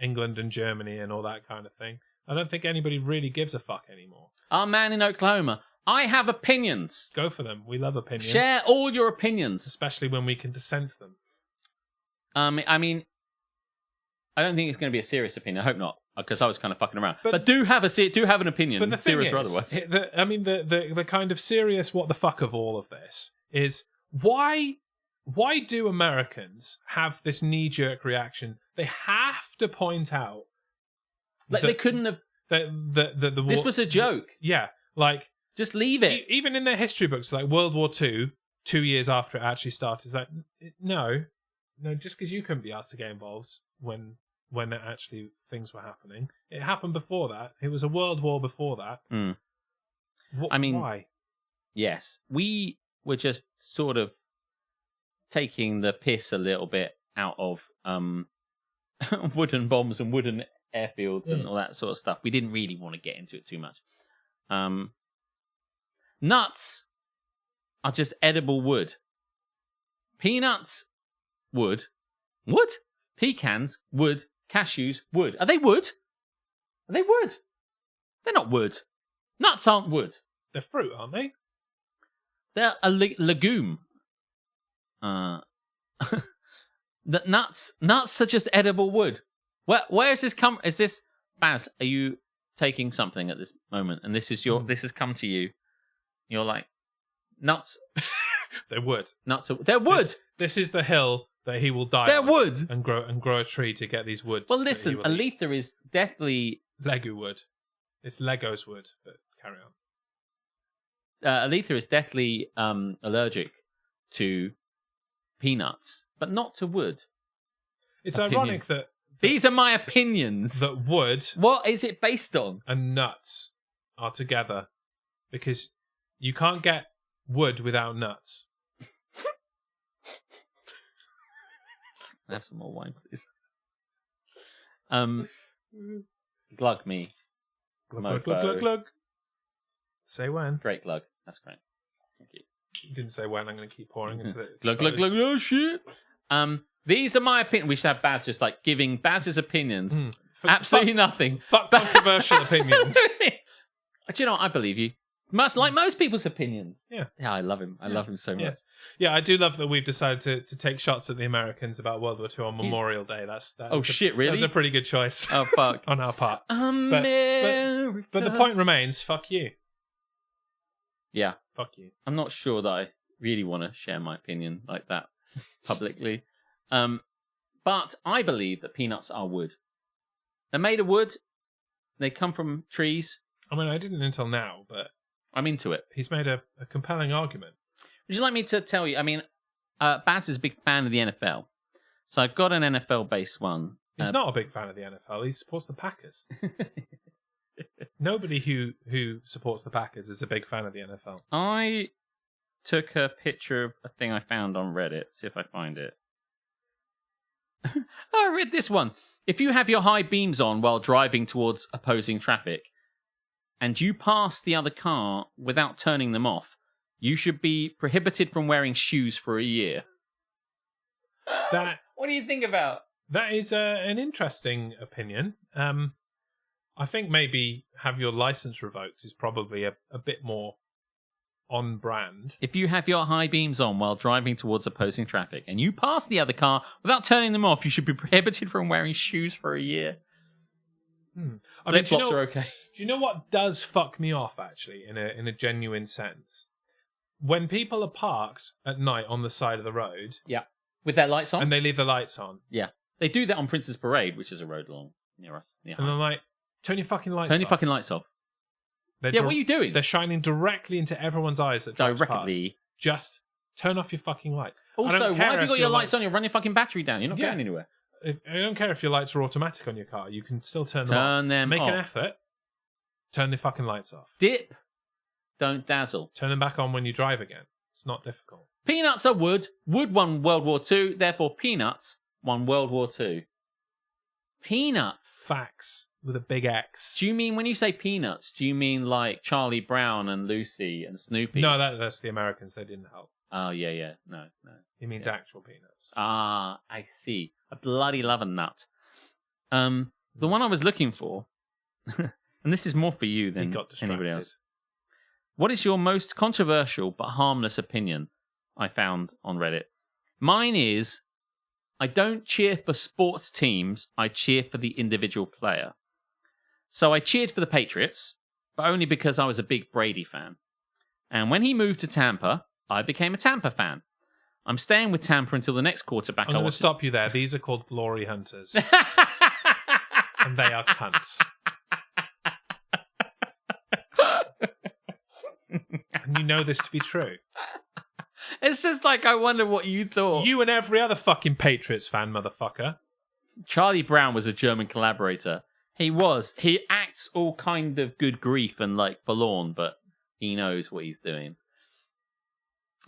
England and Germany and all that kind of thing. I don't think anybody really gives a fuck anymore. Our man in Oklahoma. I have opinions. Go for them. We love opinions. Share all your opinions. Especially when we can dissent them. I mean, I don't think it's going to be a serious opinion. I hope not, because I was kind of fucking around. But do have an opinion, but the thing serious is, or otherwise. The kind of serious what the fuck of all of this is why do Americans have this knee-jerk reaction? They have to point out Like they couldn't have. The war, This was a joke. Yeah, like Just leave it. even in their history books, like World War II, 2 years after it actually started, it's like no, just because you couldn't be asked to get involved when actually things were happening, it happened before that. It was a world war before that. Mm. Why? Yes, we were just sort of taking the piss a little bit out of wooden bombs and wooden airfields and all that sort of stuff. We didn't really want to get into it too much. Nuts are just edible wood. Peanuts, wood. Wood? Pecans, wood. Cashews, wood. Are they wood? Are they wood? They're not wood. Nuts aren't wood. They're fruit, aren't they? They're a legume. The nuts are just edible wood. Where is this come? Is this Baz? Are you taking something at this moment? And this is this has come to you. You're like nuts. They're wood. Nuts. They're wood. This is the hill that he will die. They're on wood. and grow a tree to get these woods. Well, listen, Aletha is definitely Lego wood. It's Lego's wood. But carry on. Aletha is deathly allergic to peanuts, but not to wood. It's Opinions. ironic that These are my opinions. wood What is it based on? and nuts are together because you can't get wood without nuts. Have some more wine, please. Glug me. Glug, Mofo. glug, glug, glug, glug. Say when. Great glug. That's great. Thank you. You didn't say when. I'm going to keep pouring into it. Glug, glug, glug. Oh, shit. These are my opinions. We should have Baz just like giving Baz's opinions. Absolutely nothing. Fuck controversial opinions. Absolutely. Do you know what? I believe you. Much like most people's opinions. Yeah. Yeah, I love him. I love him so much. Yeah, I do love that we've decided to take shots at the Americans about World War II on Memorial Day. That's shit, really? That's a pretty good choice. Oh, fuck. on our part. America. But the point remains, fuck you. Yeah. Fuck you. I'm not sure that I really want to share my opinion like that publicly. But I believe that peanuts are wood. They're made of wood. They come from trees. I mean, I didn't until now, but I'm into it. he's made a compelling argument. Would you like me to tell you? I mean, Baz is a big fan of the NFL. So I've got an NFL-based one. He's not a big fan of the NFL. He supports the Packers. Nobody who supports the Packers is a big fan of the NFL. I took a picture of a thing I found on Reddit. See if I find it. I read this one. If you have your high beams on while driving towards opposing traffic and you pass the other car without turning them off, you should be prohibited from wearing shoes for a year. What do you think about? That is an interesting opinion. I think maybe have your license revoked is probably a bit more on brand. If you have your high beams on while driving towards opposing traffic and you pass the other car without turning them off, you should be prohibited from wearing shoes for a year. I mean, Flip-flops are okay. Do you know what does fuck me off, actually, in a genuine sense? When people are parked at night on the side of the road... Yeah. With their lights on? And they leave the lights on. Yeah. They do that on Princess Parade, which is a road along near us. And I'm like, turn your fucking lights off. Turn your fucking lights off. What are you doing? They're shining directly into everyone's eyes that drives Directly. past. Just turn off your fucking lights. Also, why have you got your lights on? You're running your fucking battery down. You're not going anywhere. I don't care if your lights are automatic on your car. You can still turn them off. Turn them Make off. an effort. Turn the fucking lights off. Dip. Don't dazzle. Turn them back on when you drive again. It's not difficult. Peanuts are wood. Wood won World War II. Therefore, peanuts won World War II. Peanuts. Facts with a big X. Do you mean, when you say peanuts, do you mean like Charlie Brown and Lucy and Snoopy? No, that's the Americans. They didn't help. Oh, yeah. No. He means actual peanuts. Ah, I see. I bloody love a nut. The one I was looking for, and this is more for you than He got distracted. anybody else. What is your most controversial but harmless opinion? I found on Reddit. Mine is, I don't cheer for sports teams, I cheer for the individual player. So I cheered for the Patriots, but only because I was a big Brady fan. And when he moved to Tampa, I became a Tampa fan. I'm staying with Tampa until the next quarterback. I'm going to stop you there. These are called glory hunters. And they are cunts. And you know this to be true. It's just like, I wonder what you thought. You and every other fucking Patriots fan, motherfucker. Charlie Brown was a German collaborator. He was. He acts all kind of good grief and like forlorn, but he knows what he's doing.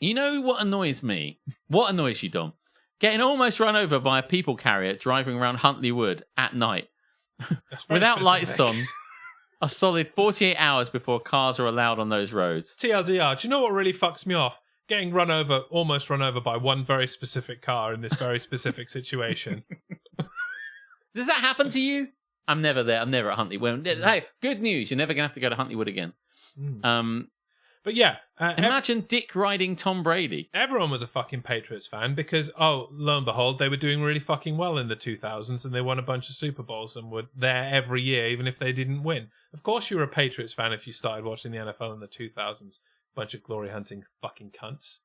You know what annoys me? What annoys you, Dom? Getting almost run over by a people carrier driving around Huntley Wood at night without lights on a solid 48 hours before cars are allowed on those roads. TLDR, do you know what really fucks me off? Getting almost run over by one very specific car in this very specific situation. Does that happen to you? I'm never there. I'm never at Huntley Wood. Hey, good news. You're never going to have to go to Huntley Wood again. But yeah. Imagine Dick riding Tom Brady. Everyone was a fucking Patriots fan because, lo and behold, they were doing really fucking well in the 2000s and they won a bunch of Super Bowls and were there every year, even if they didn't win. Of course you were a Patriots fan if you started watching the NFL in the 2000s. Bunch of glory hunting fucking cunts.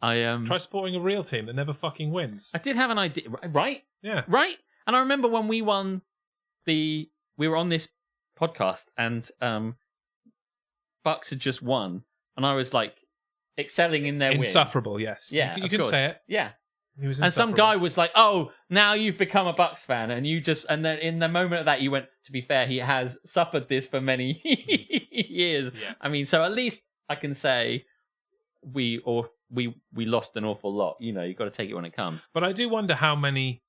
Try supporting a real team that never fucking wins. I did have an idea, right? Yeah. Right? And I remember when we won we were on this podcast and Bucks had just won, and I was like excelling in their win. Insufferable, yes. Yeah, you of can course. say it. Yeah. He was And some insufferable. guy was like, "Oh, now you've become a Bucks fan," and then in the moment of that, you went. To be fair, he has suffered this for many years. Yeah. I mean, so at least I can say we lost an awful lot. You know, you've got to take it when it comes. But I do wonder how many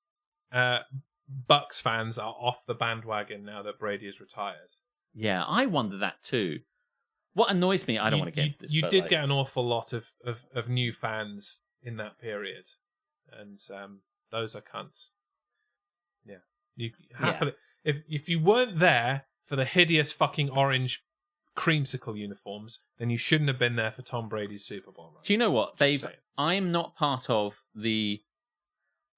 Bucks fans are off the bandwagon now that Brady is retired. Yeah, I wonder that too. What annoys me, I don't want to get into this. You but, did like, get an awful lot of new fans in that period, and those are cunts. Yeah, you happily if you weren't there for the hideous fucking orange creamsicle uniforms, then you shouldn't have been there for Tom Brady's Super Bowl run. Do you know what, Dave? saying. I'm not part of the.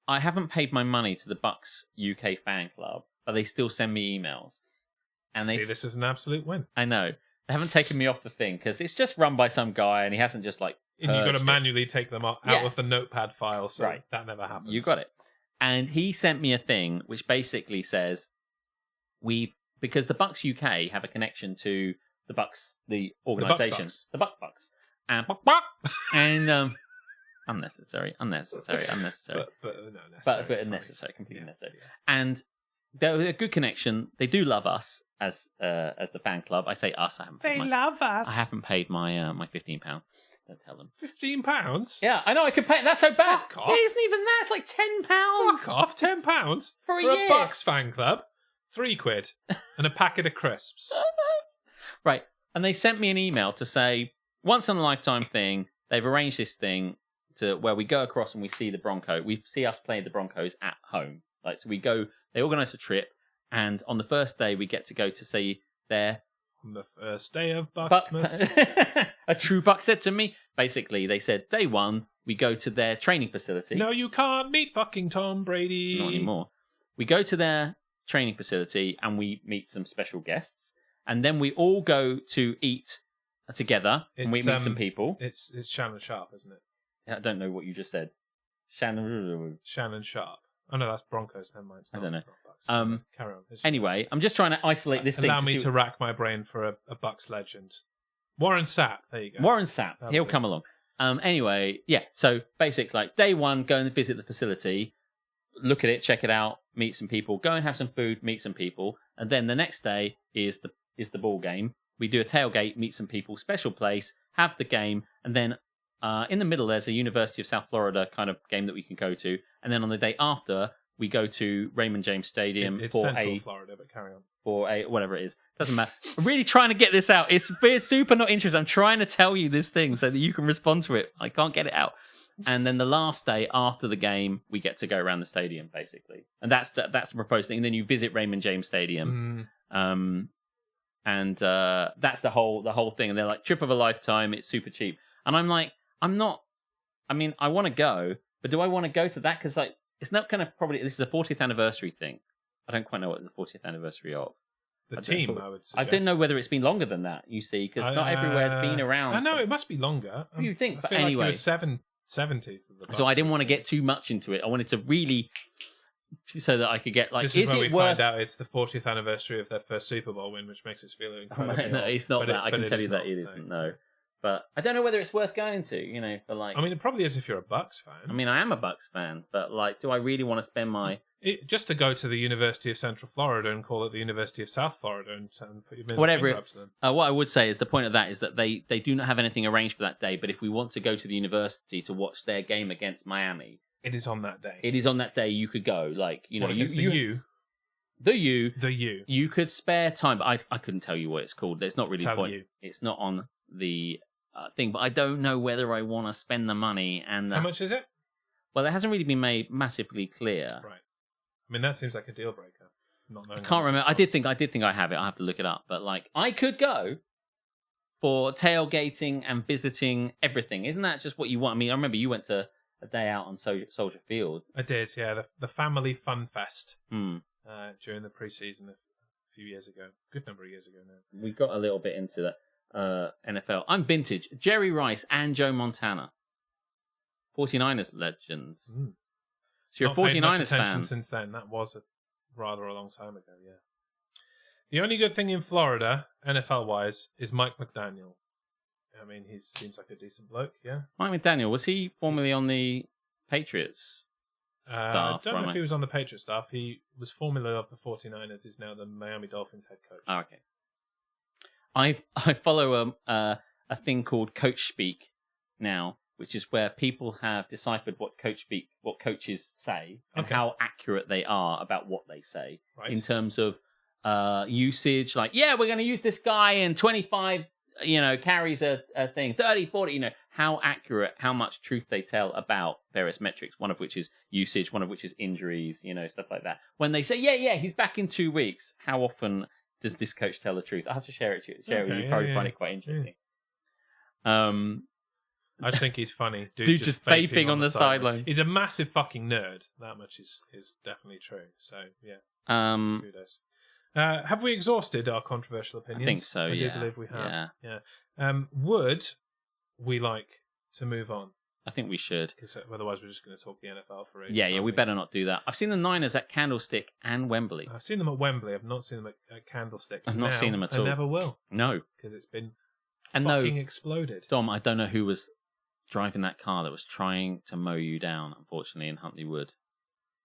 I haven't paid my money to the Bucks UK fan club, but they still send me emails. And See, this is an absolute win. I know. They haven't taken me off the thing because it's just run by some guy and he hasn't just like. And you've got to purged it. manually take them out Yeah. of the notepad file, so Right. that never happens. You got it. And he sent me a thing which basically says because the Bucks UK have a connection to the Bucks, the organisation, the Bucks, and unnecessary, But no, necessary. but unnecessary, completely necessary. And they're a good connection. They do love us as the fan club. I say us. I haven't. They love us. I haven't paid my my £15. Don't tell them. £15? Yeah, I know. I could pay. That's so bad. Fuck off. It isn't even that. It's like £10. Fuck off, £10 For a for year. a Bucks fan club. £3 and a packet of crisps. Right. And they sent me an email to say, once in a lifetime thing, they've arranged this thing to where we go across and we see the Broncos. We see us play the Broncos at home. Like, so we go, they organise a trip, and on the first day we get to go to see their On the first day of Bucksmas. a true Buck said to me, basically, they said, day one, we go to their training facility. No, you can't meet fucking Tom Brady. Not anymore. We go to their training facility and we meet some special guests. And then we all go to eat together and we meet some people. It's Shannon Sharp, isn't it? I don't know what you just said. Shannon. Shannon Sharp. Oh no, that's Broncos. Never mind. I don't know. Not Bucks. Carry on. Anyway, I'm just trying to isolate this thing. Allow me to rack my brain for a Bucks legend. Warren Sapp. There you go. Warren Sapp. That'll He'll do. come along. Anyway, yeah. So basically, like day one, go and visit the facility, look at it, check it out, meet some people, go and have some food, meet some people, and then the next day is the ball game. We do a tailgate, meet some people, special place, have the game, and then in the middle there's a University of South Florida kind of game that we can go to, and then on the day after we go to Raymond James Stadium It's for Central Florida, but carry on. for a whatever it is. Doesn't matter. I'm really trying to get this out. It's super not interesting. I'm trying to tell you this thing so that you can respond to it. I can't get it out. And then the last day after the game, we get to go around the stadium, basically. And that's the proposed thing. And then you visit Raymond James Stadium. And that's the whole thing. And they're like, trip of a lifetime. It's super cheap. And I'm like, I want to go, but do I want to go to that? Because like, it's not going to probably, this is a 40th anniversary thing. I don't quite know what the 40th anniversary of. The team, I would suggest. I don't know whether it's been longer than that, you see, because not everywhere's been around. I know, it must be longer. You think, I but feel anyway. like it was 70s. That the So I Bucks didn't want to were. get too much into it. I wanted to really, so that I could get like, This is where we it worth... find out it's the 40th anniversary of their first Super Bowl win, which makes us feel incredibly No, old. it's not But that. I can but tell is you that not, it no. isn't, no. But I don't know whether it's worth going to, for like... I mean, it probably is if you're a Bucks fan. I mean, I am a Bucks fan, but like, do I really want to spend my... Just to go to the University of Central Florida and call it the University of South Florida and put your middle Whatever finger it- up to them. what I would say is the point of that is that they do not have anything arranged for that day, but if we want to go to the university to watch their game against Miami, It is on that day. it is on that day you could go. Like, What, against the U? The U. The U. You could spare time, but I couldn't tell you what it's called. There's not really a Tell point. you. It's not on the thing, but I don't know whether I want to spend the money. And How much is it? well, it hasn't really been made massively clear. Right. I mean, that seems like a deal breaker. Not knowing I how can't much remember. it I did costs. think I have it. I have to look it up. But like, I could go for tailgating and visiting everything. Isn't that just what you want? I mean, I remember you went to a day out on Soldier Field. I did, yeah. The Family Fun Fest Hmm. during the preseason a few years ago. Good number of years ago now. We got a little bit into that NFL. I'm vintage. Jerry Rice and Joe Montana. 49ers legends. Mm. So you're a Not paid much 49ers attention fan. since then. That was rather a long time ago, yeah. The only good thing in Florida, NFL-wise, is Mike McDaniel. I mean, he seems like a decent bloke, yeah. Mike McDaniel, was he formerly on the Patriots I staff? don't know if he was on the Patriots staff. He was formerly of the 49ers, is now the Miami Dolphins head coach. Oh, okay. I follow a thing called Coach Speak now, which is where people have deciphered what coaches say and how accurate they are about what they say in terms of usage. Like, yeah, we're going to use this guy in 25, carries a thing, 30, 40, how accurate, how much truth they tell about various metrics, one of which is usage, one of which is injuries, stuff like that. When they say, yeah, he's back in 2 weeks, how often does this coach tell the truth? I have to share it with you. You probably find it quite interesting. I just think he's funny. Dude just vaping on the sideline. He's a massive fucking nerd. That much is definitely true. So, yeah. Kudos. Have we exhausted our controversial opinions? I think so, I do believe we have. Yeah. Would we like to move on? I think we should. Because otherwise we're just going to talk the NFL for ages. Yeah, we better not do that. I've seen the Niners at Candlestick and Wembley. I've seen them at Wembley. I've not seen them at Candlestick. I've not seen them at all. I never will. No. Because it's been fucking exploded. Dom, I don't know who was driving that car that was trying to mow you down, unfortunately, in Huntley Wood.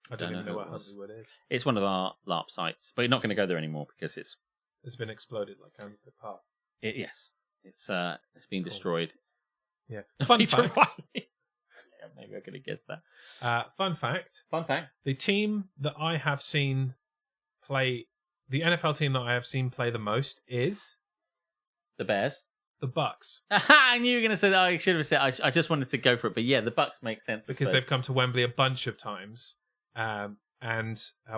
I don't even know what Huntley Wood is. It's one of our LARP sites, but you're not going to go there anymore because it's been exploded like Candlestick Park. Yes. It's been destroyed. Yeah. Fun fact. Yeah, maybe I could have guessed that. Fun fact. The team that I have seen play, the NFL team that I have seen play the most is the Bears. The Bucks. I knew you were going to say that. I should have said. I just wanted to go for it, but yeah, the Bucks make sense because they've come to Wembley a bunch of times, and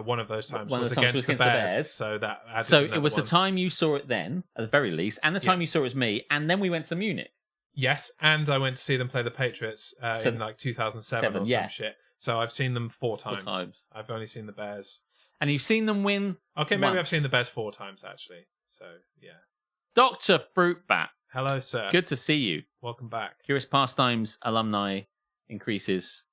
one of those times was against the Bears. So that added it was the time you saw it then, at the very least, and the time you saw it was me, and then we went to Munich. Yes, and I went to see them play the Patriots in like 2007 or some shit. So I've seen them 4 times. I've only seen the Bears. And you've seen them win? Okay, maybe I've seen the Bears 4 times, actually. So, yeah. Dr. Fruitbat. Hello, sir. Good to see you. Welcome back. Curious Pastimes alumni increases.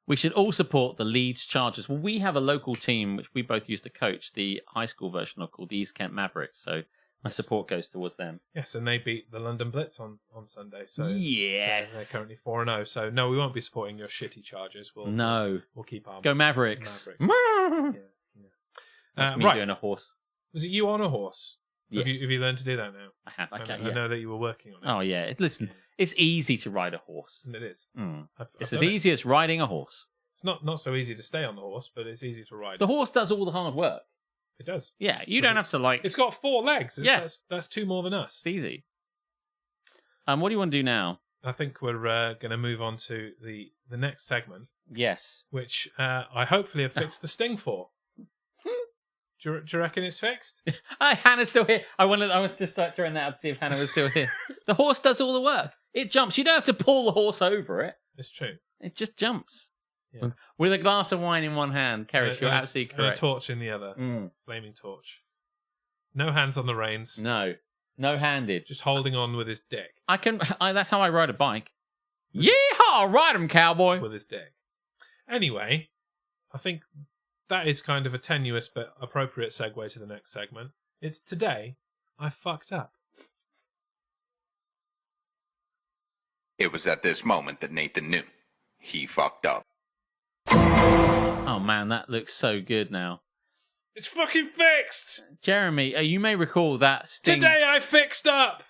We should all support the Leeds Chargers. Well, we have a local team, which we both used to coach, the high school version of, called the East Kent Mavericks. So my support goes towards them. Yes, and they beat the London Blitz on Sunday. So yes, they're currently 4-0. So no, we won't be supporting your shitty Chargers. We'll keep our go Mavericks. Yeah. That's me doing a horse. Was it you on a horse? Yes. Have you learned to do that now? I have. I know that you were working on it. Oh yeah. Listen, it's easy to ride a horse. And it is. It's as easy as riding a horse. It's not so easy to stay on the horse, but it's easy to ride. The horse does all the hard work. It does. Yeah, you don't have to It's got 4 legs. That's 2 more than us. It's easy. What do you want to do now? I think we're going to move on to the next segment. Yes. Which I hopefully have fixed the sting for. Do you reckon it's fixed? Hannah's still here. I was just throwing that out to see if Hannah was still here. The horse does all the work. It jumps. You don't have to pull the horse over it. It's true. It just jumps. Yeah. With a glass of wine in one hand, Keris, you're absolutely correct. And a torch in the other. Flaming torch. No hands on the reins. No-handed. Just holding on with his dick. That's how I ride a bike. Yeehaw! Ride him, cowboy! With his dick. Anyway, I think that is kind of a tenuous but appropriate segue to the next segment. It's Today I Fucked Up. It was at this moment that Nathan knew. He fucked up. Oh man, that looks so good now. It's fucking fixed! Jeremy, you may recall that sting... Today I fixed up!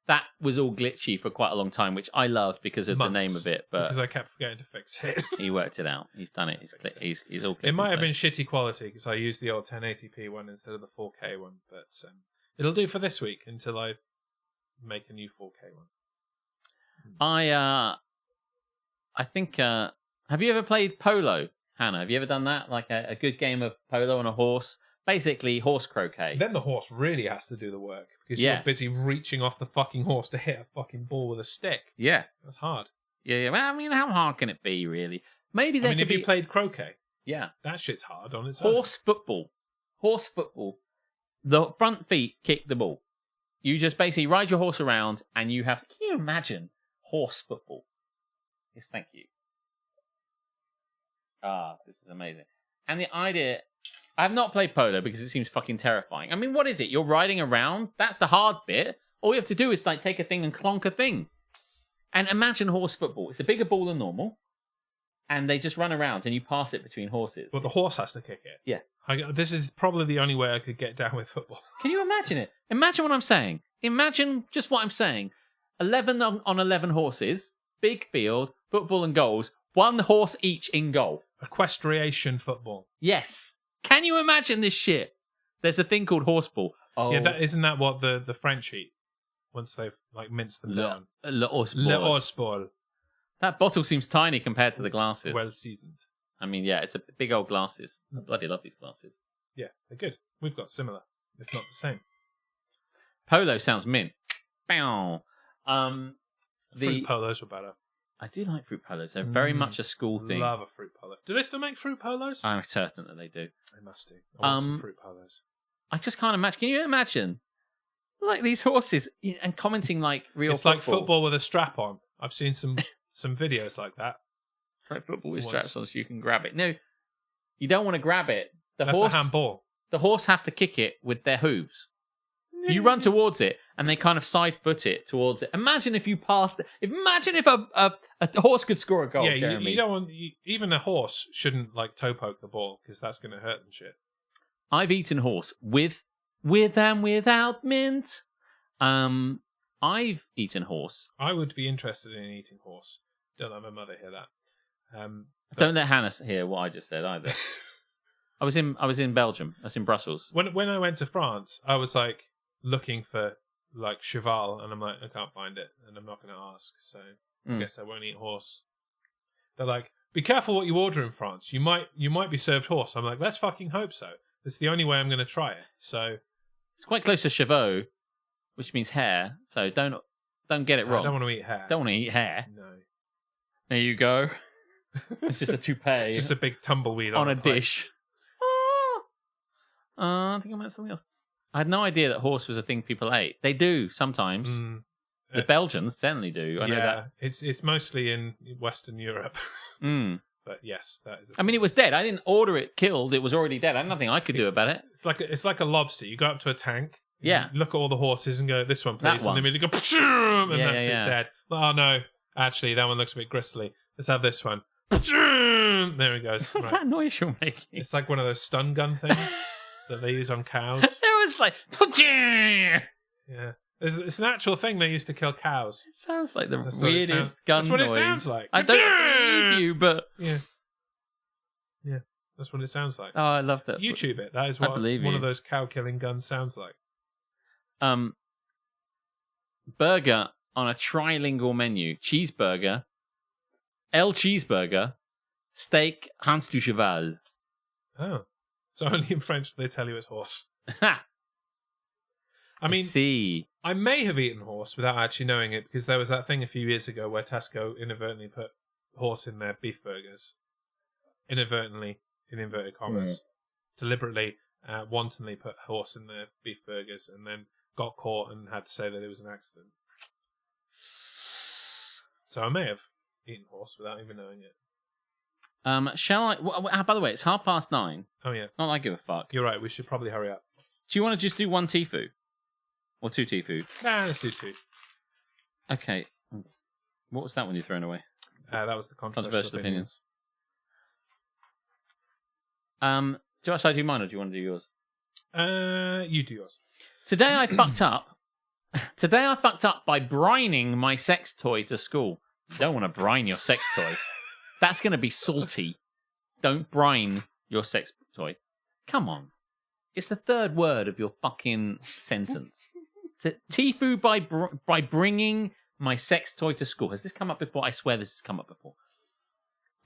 That was all glitchy for quite a long time, which I loved because of the name of it. But because I kept forgetting to fix it. He worked it out. He's done it. He's all. It might have been shitty quality because I used the old 1080p one instead of the 4K one, but it'll do for this week until I make a new 4K one. I think. Have you ever played polo, Hannah? Have you ever done that? Like a good game of polo on a horse? Basically, horse croquet. Then the horse really has to do the work because you're busy reaching off the fucking horse to hit a fucking ball with a stick. Yeah. That's hard. Yeah. Well, I mean, how hard can it be, really? Maybe there if you played croquet. Yeah. That shit's hard on its own. Horse football. The front feet kick the ball. You just basically ride your horse around and you have... Can you imagine horse football? Yes, thank you. This is amazing. And the idea... I have not played polo because it seems fucking terrifying. I mean, what is it? You're riding around? That's the hard bit. All you have to do is like take a thing and clonk a thing. And imagine horse football. It's a bigger ball than normal. And they just run around and you pass it between horses. Well, the horse has to kick it. Yeah. This is probably the only way I could get down with football. Can you imagine it? Imagine what I'm saying. Imagine just what I'm saying. 11 on 11 horses, big field, football and goals, one horse each in goal. Equestriation football. Yes. Can you imagine this shit? There's a thing called horseball. Oh, Yeah, isn't that what the French eat once they've like minced them down? Le horseball. Le horseball. That bottle seems tiny compared to the glasses. Well seasoned. I mean, yeah, it's a big old glasses. I bloody love these glasses. Yeah, they're good. We've got similar, if not the same. Polo sounds mint. Bow. Fruit polos were better. I do like fruit polos. They're very much a school thing. Love a fruit polo. Do they still make fruit polos? I'm certain that they do. They must do. I want some fruit polos. I just can't imagine. Can you imagine? Like these horses and commenting like real It's football. like football with a strap on. I've seen some videos like that. It's like football with Once. straps on so you can grab it. No, you don't want to grab it. That's a handball. The horse have to kick it with their hooves. You run towards it, and they kind of side foot it towards it. Imagine if you passed it. Imagine if a horse could score a goal, Yeah, Jeremy. you don't want... even a horse shouldn't like toe poke the ball because that's going to hurt and shit. I've eaten horse with and without mint. I've eaten horse. I would be interested in eating horse. Don't let my mother hear that. Don't let Hannah hear what I just said either. I was in Belgium. I was in Brussels. When I went to France, I was like looking for like cheval, and I'm like, I can't find it, and I'm not going to ask, so I guess I won't eat horse. They're like, be careful what you order in France. You might be served horse. I'm like, let's fucking hope so. It's the only way I'm going to try it. So It's quite close to chevaux, which means hair. So don't get it wrong. I don't want to eat hair. Don't want to eat hair. No. There you go. It's just a toupee. Just a big tumbleweed on a plate. dish. I think I meant something else. I had no idea that horse was a thing people ate. They do sometimes. The Belgians certainly do. I know that. It's mostly in Western Europe. But yes, that is. I mean, it was dead. I didn't order it killed. It was already dead. I had nothing I could do about it. It's like a lobster. You go up to a tank. Yeah. You look at all the horses and go, this one, please. That one. And then we go, and Yeah, that's yeah. it, dead. Oh, no. Actually, that one looks a bit gristly. Let's have this one. There it goes. What's Right. that noise you're making? It's like one of those stun gun things that they use on cows. It was like... Yeah. It's an actual thing they used to kill cows. It sounds like the That's what it weirdest sounds- gun that's what it noise. sounds like. I don't believe you, but... Yeah. Yeah. That's what it sounds like. Oh, I love that. YouTube it. That is I what believe one you. of those cow-killing guns sounds like. Burger on a trilingual menu. Cheeseburger. El cheeseburger. Steak Hans du Cheval. Oh. So only in French they tell you it's horse. Ha! I mean, see. I may have eaten horse without actually knowing it because there was that thing a few years ago where Tesco inadvertently put horse in their beef burgers. Inadvertently, in inverted commas. Deliberately, wantonly put horse in their beef burgers and then got caught and had to say that it was an accident. So I may have eaten horse without even knowing it. Shall I... by the way, it's 9:30. Oh yeah, Not that I give a fuck. you're right. We should probably hurry up. Do you want to just do one Tifu? Or two Tifu? Nah, let's do two. Okay. What was that one you thrown away? That was the controversial Controversial opinions. Should I do mine or do you want to do yours? You do yours. Today I fucked up. Today I fucked up by brining my sex toy to school. You don't want to brine your sex toy. That's going to be salty. Don't brine your sex toy. Come on. It's the third word of your fucking sentence. Tifu by bringing my sex toy to school. Has this come up before? I swear this has come up before.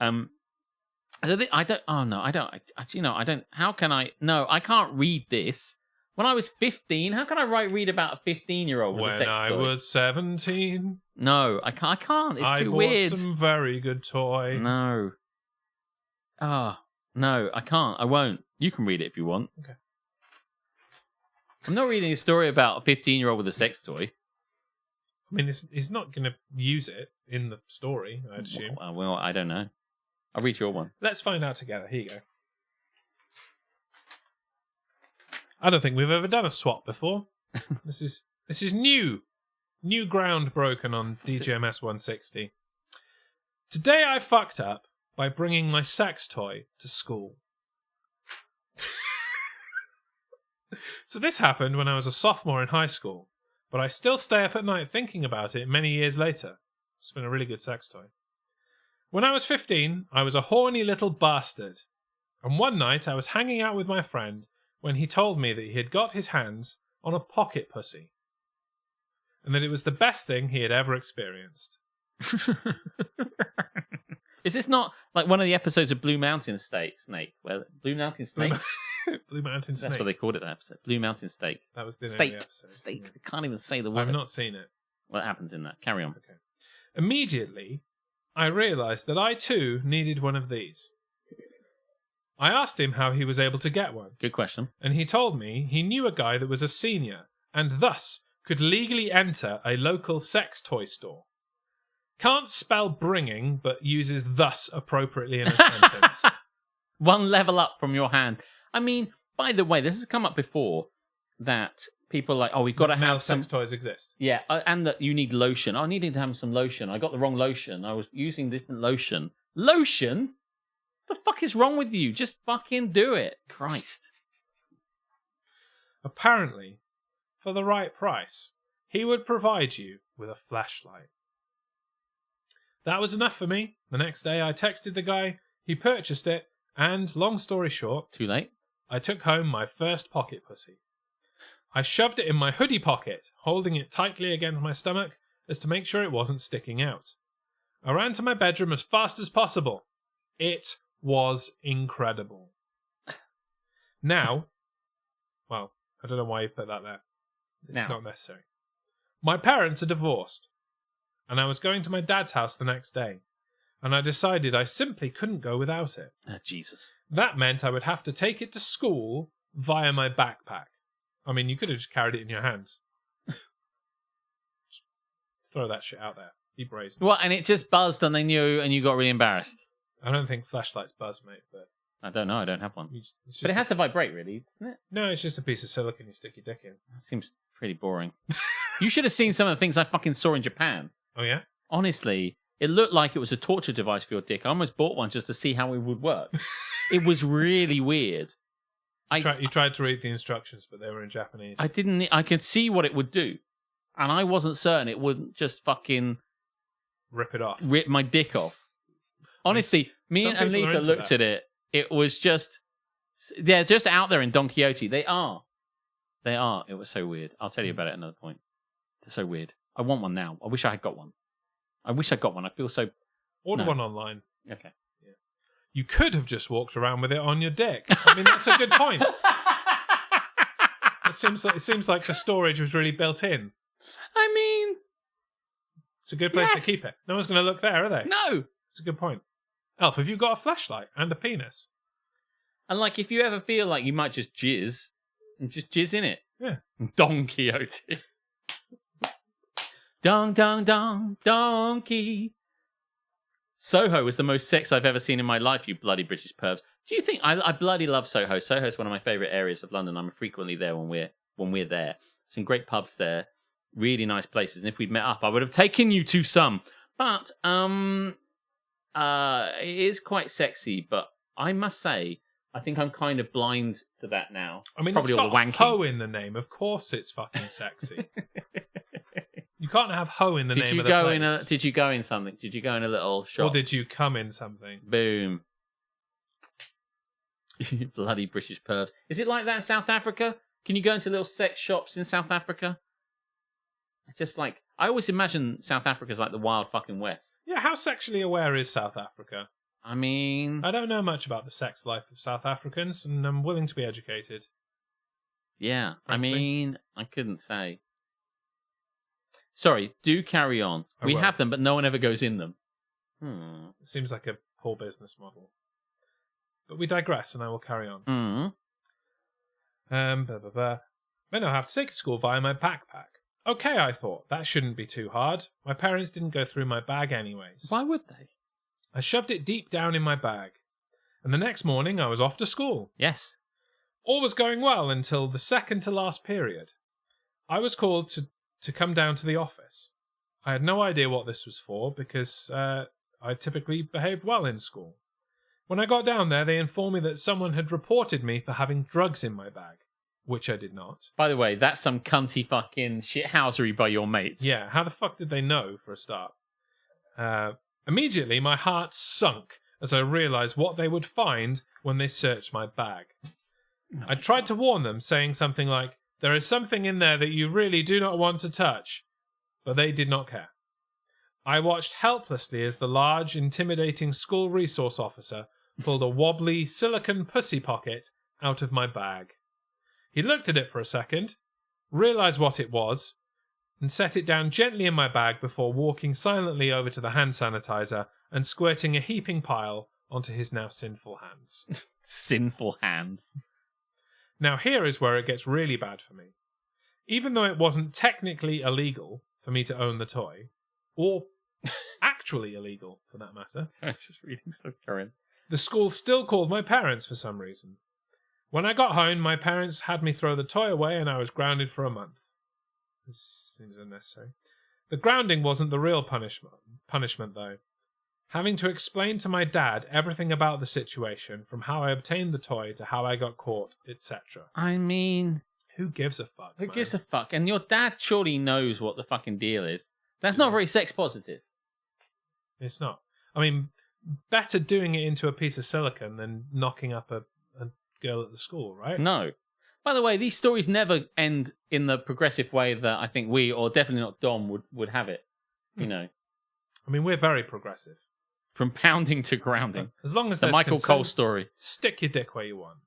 I don't. Oh no, I don't. I don't. How can I? No, I can't read this. When I was 15, how can I read about a 15-year-old with a When sex I toy? was 17, No, I can't. It's I too bought weird. some very good toy. No. No, I can't. I won't. You can read it if you want. Okay. I'm not reading a story about a 15-year-old with a sex toy. I mean, he's not going to use it in the story, I'd assume. Well, I don't know. I'll read your one. Let's find out together. Here you go. I don't think we've ever done a swap before. This is new ground broken on DGMS 160. Today I fucked up by bringing my sex toy to school. So this happened when I was a sophomore in high school, but I still stay up at night thinking about it many years later. It's been a really good sex toy. When I was 15, I was a horny little bastard. And one night I was hanging out with my friend when he told me that he had got his hands on a pocket pussy. And that it was the best thing he had ever experienced. Is this not like one of the episodes of Blue Mountain Snake? Well, Blue Mountain Snake? Blue Mountain Snake. That's what they called it, that episode. Blue Mountain Steak. That was the name State. of the episode. State. Yeah. I can't even say the word. I've not seen it. What happens in that? Carry on. Okay. Immediately, I realised that I too needed one of these. I asked him how he was able to get one, Good question. and he told me he knew a guy that was a senior and thus could legally enter a local sex toy store. Can't spell bringing, but uses thus appropriately in a sentence. One level up from your hand. I mean, by the way, this has come up before that people are like, oh, we've got to Male have some... sex toys exist. Yeah, and that you need lotion. I needed to have some lotion. I got the wrong lotion. I was using different lotion. Lotion? The fuck is wrong with you? Just fucking do it. Christ. Apparently, for the right price, he would provide you with a flashlight. That was enough for me. The next day I texted the guy, he purchased it, and, long story short, Too late? I took home my first pocket pussy. I shoved it in my hoodie pocket, holding it tightly against my stomach as to make sure it wasn't sticking out. I ran to my bedroom as fast as possible. It was incredible. Now, well, I don't know why you put that there. It's Now. not necessary. My parents are divorced, and I was going to my dad's house the next day, and I decided I simply couldn't go without it. Jesus. That meant I would have to take it to school via my backpack. I mean, you could have just carried it in your hands. Just throw that shit out there. Be brazen. What, and it just buzzed and they knew and you got really embarrassed? I don't think flashlights buzz, mate, but I don't know. I don't have one. it's just But it has to vibrate, really, doesn't it? No, it's just a piece of silicon you stick your dick in. That seems pretty boring. You should have seen some of the things I fucking saw in Japan. Oh, yeah? Honestly, it looked like it was a torture device for your dick. I almost bought one just to see how it would work. It was really weird. You tried to read the instructions, but they were in Japanese. I could see what it would do. And I wasn't certain it wouldn't just fucking Rip it off. rip my dick off. Honestly, me some and people are Alika into looked that. at it. It was just... They're just out there in Don Quixote. They are. They are. It was so weird. I'll tell you about it at another point. They're so weird. I want one now. I wish I had got one. I feel so... Order No. one online. Okay. You could have just walked around with it on your dick. I mean, that's a good point. It seems like the storage was really built in. I mean... It's a good place Yes. to keep it. No one's going to look there, are they? No! It's a good point. Elf, have you got a flashlight and a penis? And like, if you ever feel like you might just jizz, and just jizz in it. Yeah. Don Quixote. Dong, dong, dong, donkey. Soho was the most sex I've ever seen in my life, you bloody British pervs. Do you think... I bloody love Soho. Soho is one of my favourite areas of London. I'm frequently there when we're there. Some great pubs there. Really nice places. And if we'd met up, I would have taken you to some. But, it is quite sexy. But I must say, I think I'm kind of blind to that now. I mean, Probably it's all got the wanking. hoe in the name. Of course it's fucking sexy. You can't have hoe in the name of the place. Did you go in something? Did you go in a little shop? Or did you come in something? Boom. You bloody British pervs. Is it like that in South Africa? Can you go into little sex shops in South Africa? I always imagine South Africa's like the wild fucking West. Yeah, how sexually aware is South Africa? I mean... I don't know much about the sex life of South Africans, and I'm willing to be educated. Yeah, I Frankly. mean, I couldn't say. Sorry, do carry on. I We will. have them, but no one ever goes in them. It seems like a poor business model. But we digress, and I will carry on. I now have to take it to school via my backpack. Okay, I thought, that shouldn't be too hard. My parents didn't go through my bag anyways. Why would they? I shoved it deep down in my bag, and the next morning I was off to school. Yes. All was going well until the second to last period. I was called to come down to the office. I had no idea what this was for because I typically behaved well in school. When I got down there, they informed me that someone had reported me for having drugs in my bag, which I did not. By the way, that's some cunty fucking shithousery by your mates. Yeah, how the fuck did they know, for a start? Immediately, my heart sunk as I realised what they would find when they searched my bag. I tried to warn them, saying something like, "There is something in there that you really do not want to touch," but they did not care. I watched helplessly as the large, intimidating school resource officer pulled a wobbly silicone pussy pocket out of my bag. He looked at it for a second, realised what it was, and set it down gently in my bag before walking silently over to the hand sanitizer and squirting a heaping pile onto his now sinful hands. Sinful hands. Now here is where it gets really bad for me. Even though it wasn't technically illegal for me to own the toy, or actually illegal for that matter, I'm just reading stuff, Karen. the school still called my parents for some reason. When I got home, my parents had me throw the toy away and I was grounded for a month. This seems unnecessary. The grounding wasn't the real punishment though. Having to explain to my dad everything about the situation, from how I obtained the toy to how I got caught, etc. I mean, Who gives a fuck, who man? gives a fuck? And your dad surely knows what the fucking deal is. That's not very sex positive. It's not. I mean, better doing it into a piece of silicone than knocking up a girl at the school, right? No. By the way, these stories never end in the progressive way that I think we, or definitely not Dom, would have it. You know, I mean, we're very progressive. from pounding to grounding. As long as The there's Michael consent, Cole story. stick your dick where you want.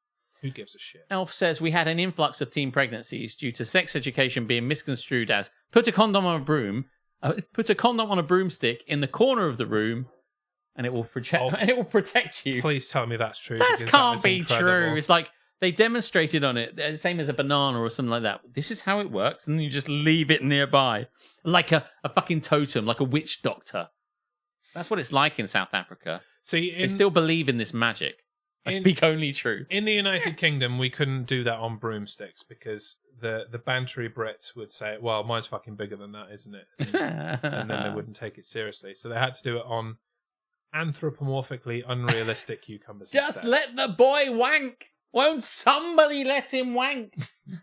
Who gives a shit? Elf says we had an influx of teen pregnancies due to sex education being misconstrued as put a condom on a broomstick in the corner of the room, and it will protect you. Please tell me that's true. That because can't is be incredible. true. It's like they demonstrated on it, same as a banana or something like that. This is how it works, and then you just leave it nearby, like a fucking totem, like a witch doctor. That's what it's like in South Africa. See, They still believe in this magic. I speak only truth. In the United Kingdom, we couldn't do that on broomsticks because the bantery Brits would say, "Well, mine's fucking bigger than that, isn't it?" And then they wouldn't take it seriously. So they had to do it on anthropomorphically unrealistic cucumbers. Just instead. let the boy wank. Won't somebody let him wank?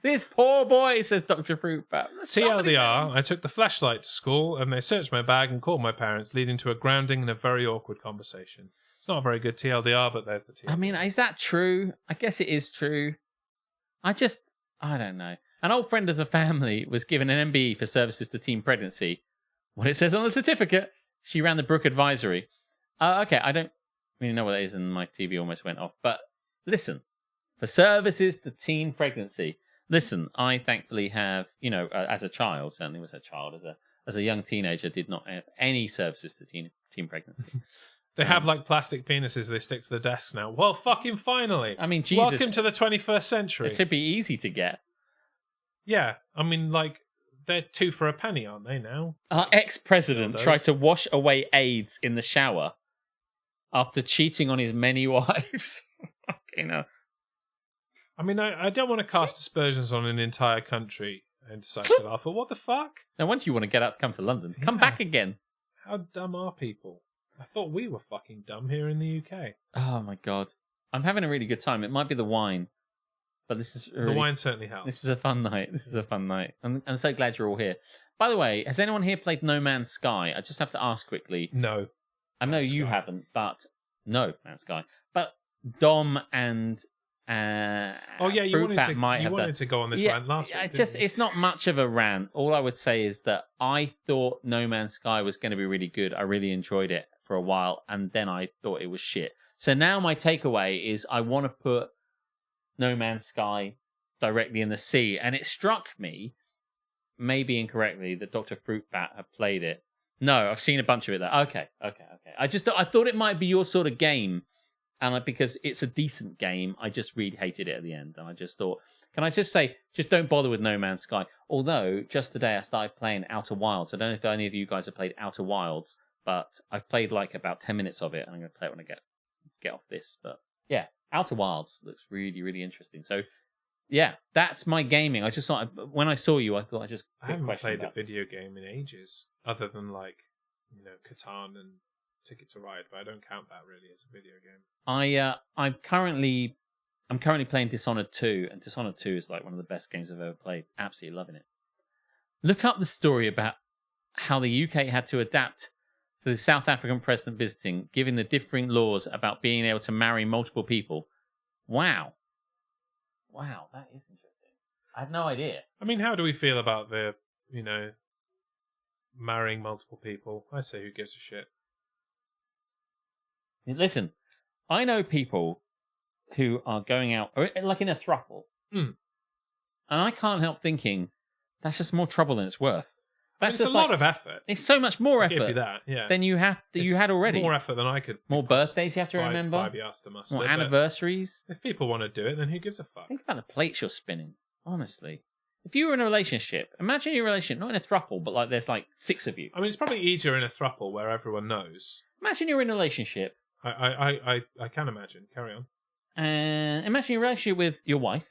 This poor boy, says Dr. Fruitbat. TLDR, I took the flashlight to school and they searched my bag and called my parents, leading to a grounding and a very awkward conversation. It's not a very good TLDR, but there's the TLDR. I mean, is that true? I guess it is true. I don't know. An old friend of the family was given an MBE for services to teen pregnancy. What it says on the certificate, she ran the Brook Advisory. Okay, I don't really know what that is, and my TV almost went off. But listen, for services to teen pregnancy. Listen, I thankfully have, as a child, certainly was a child, as a young teenager, did not have any services to teen pregnancy. They have like plastic penises they stick to the desks now. Well, fucking finally. I mean, Jesus. Welcome to the 21st century. It should be easy to get. Yeah, I mean, like, they're 2 for a penny, aren't they now? Our ex-president Those. tried to wash away AIDS in the shower after cheating on his many wives. I mean, I don't want to cast aspersions on an entire country and decisive alpha. What the fuck? Now, once you want to get out to come to London, come back again. How dumb are people? I thought we were fucking dumb here in the UK. Oh my god, I'm having a really good time. It might be the wine, but this is really, The wine certainly helps. This is a fun night. I'm so glad you're all here. By the way, has anyone here played No Man's Sky? I just have to ask quickly. No. I know you haven't, but No Man's Sky. But Dom and Oh yeah, you Fruitbat wanted to go on this rant last week. It's not much of a rant. All I would say is that I thought No Man's Sky was going to be really good. I really enjoyed it for a while, and then I thought it was shit. So now my takeaway is I want to put No Man's Sky directly in the sea, and it struck me, maybe incorrectly, that Dr. Fruitbat had played it. No, I've seen a bunch of it. Okay. I thought it might be your sort of game. And because it's a decent game, I just really hated it at the end. And I just thought, can I just say, just don't bother with No Man's Sky. Although, just today I started playing Outer Wilds. I don't know if any of you guys have played Outer Wilds, but I've played like about 10 minutes of it, and I'm going to play it when I get off this. But yeah, Outer Wilds looks really, really interesting. So yeah, that's my gaming. I just thought, when I saw you, I thought I haven't played a video game in ages, other than like, Catan and Ticket to Ride, but I don't count that really as a video game. I'm currently playing Dishonored 2, and Dishonored 2 is like one of the best games I've ever played. Absolutely loving it. Look up the story about how the UK had to adapt to the South African president visiting, given the differing laws about being able to marry multiple people. Wow, that is interesting. I had no idea. I mean, how do we feel about the, marrying multiple people? I say, who gives a shit? Listen, I know people who are going out, or like in a throuple, and I can't help thinking that's just more trouble than it's worth. That's it's a lot of effort. It's so much more effort. Give you that, yeah. Than you had already. More effort than I could. More birthdays you have to remember. More anniversaries. If people want to do it, then who gives a fuck? Think about the plates you're spinning. Honestly, if you were in a relationship, imagine your relationship not in a throuple, but like there's like 6 of you. I mean, it's probably easier in a throuple where everyone knows. Imagine you're in a relationship. I can imagine. Carry on. And imagine your relationship with your wife,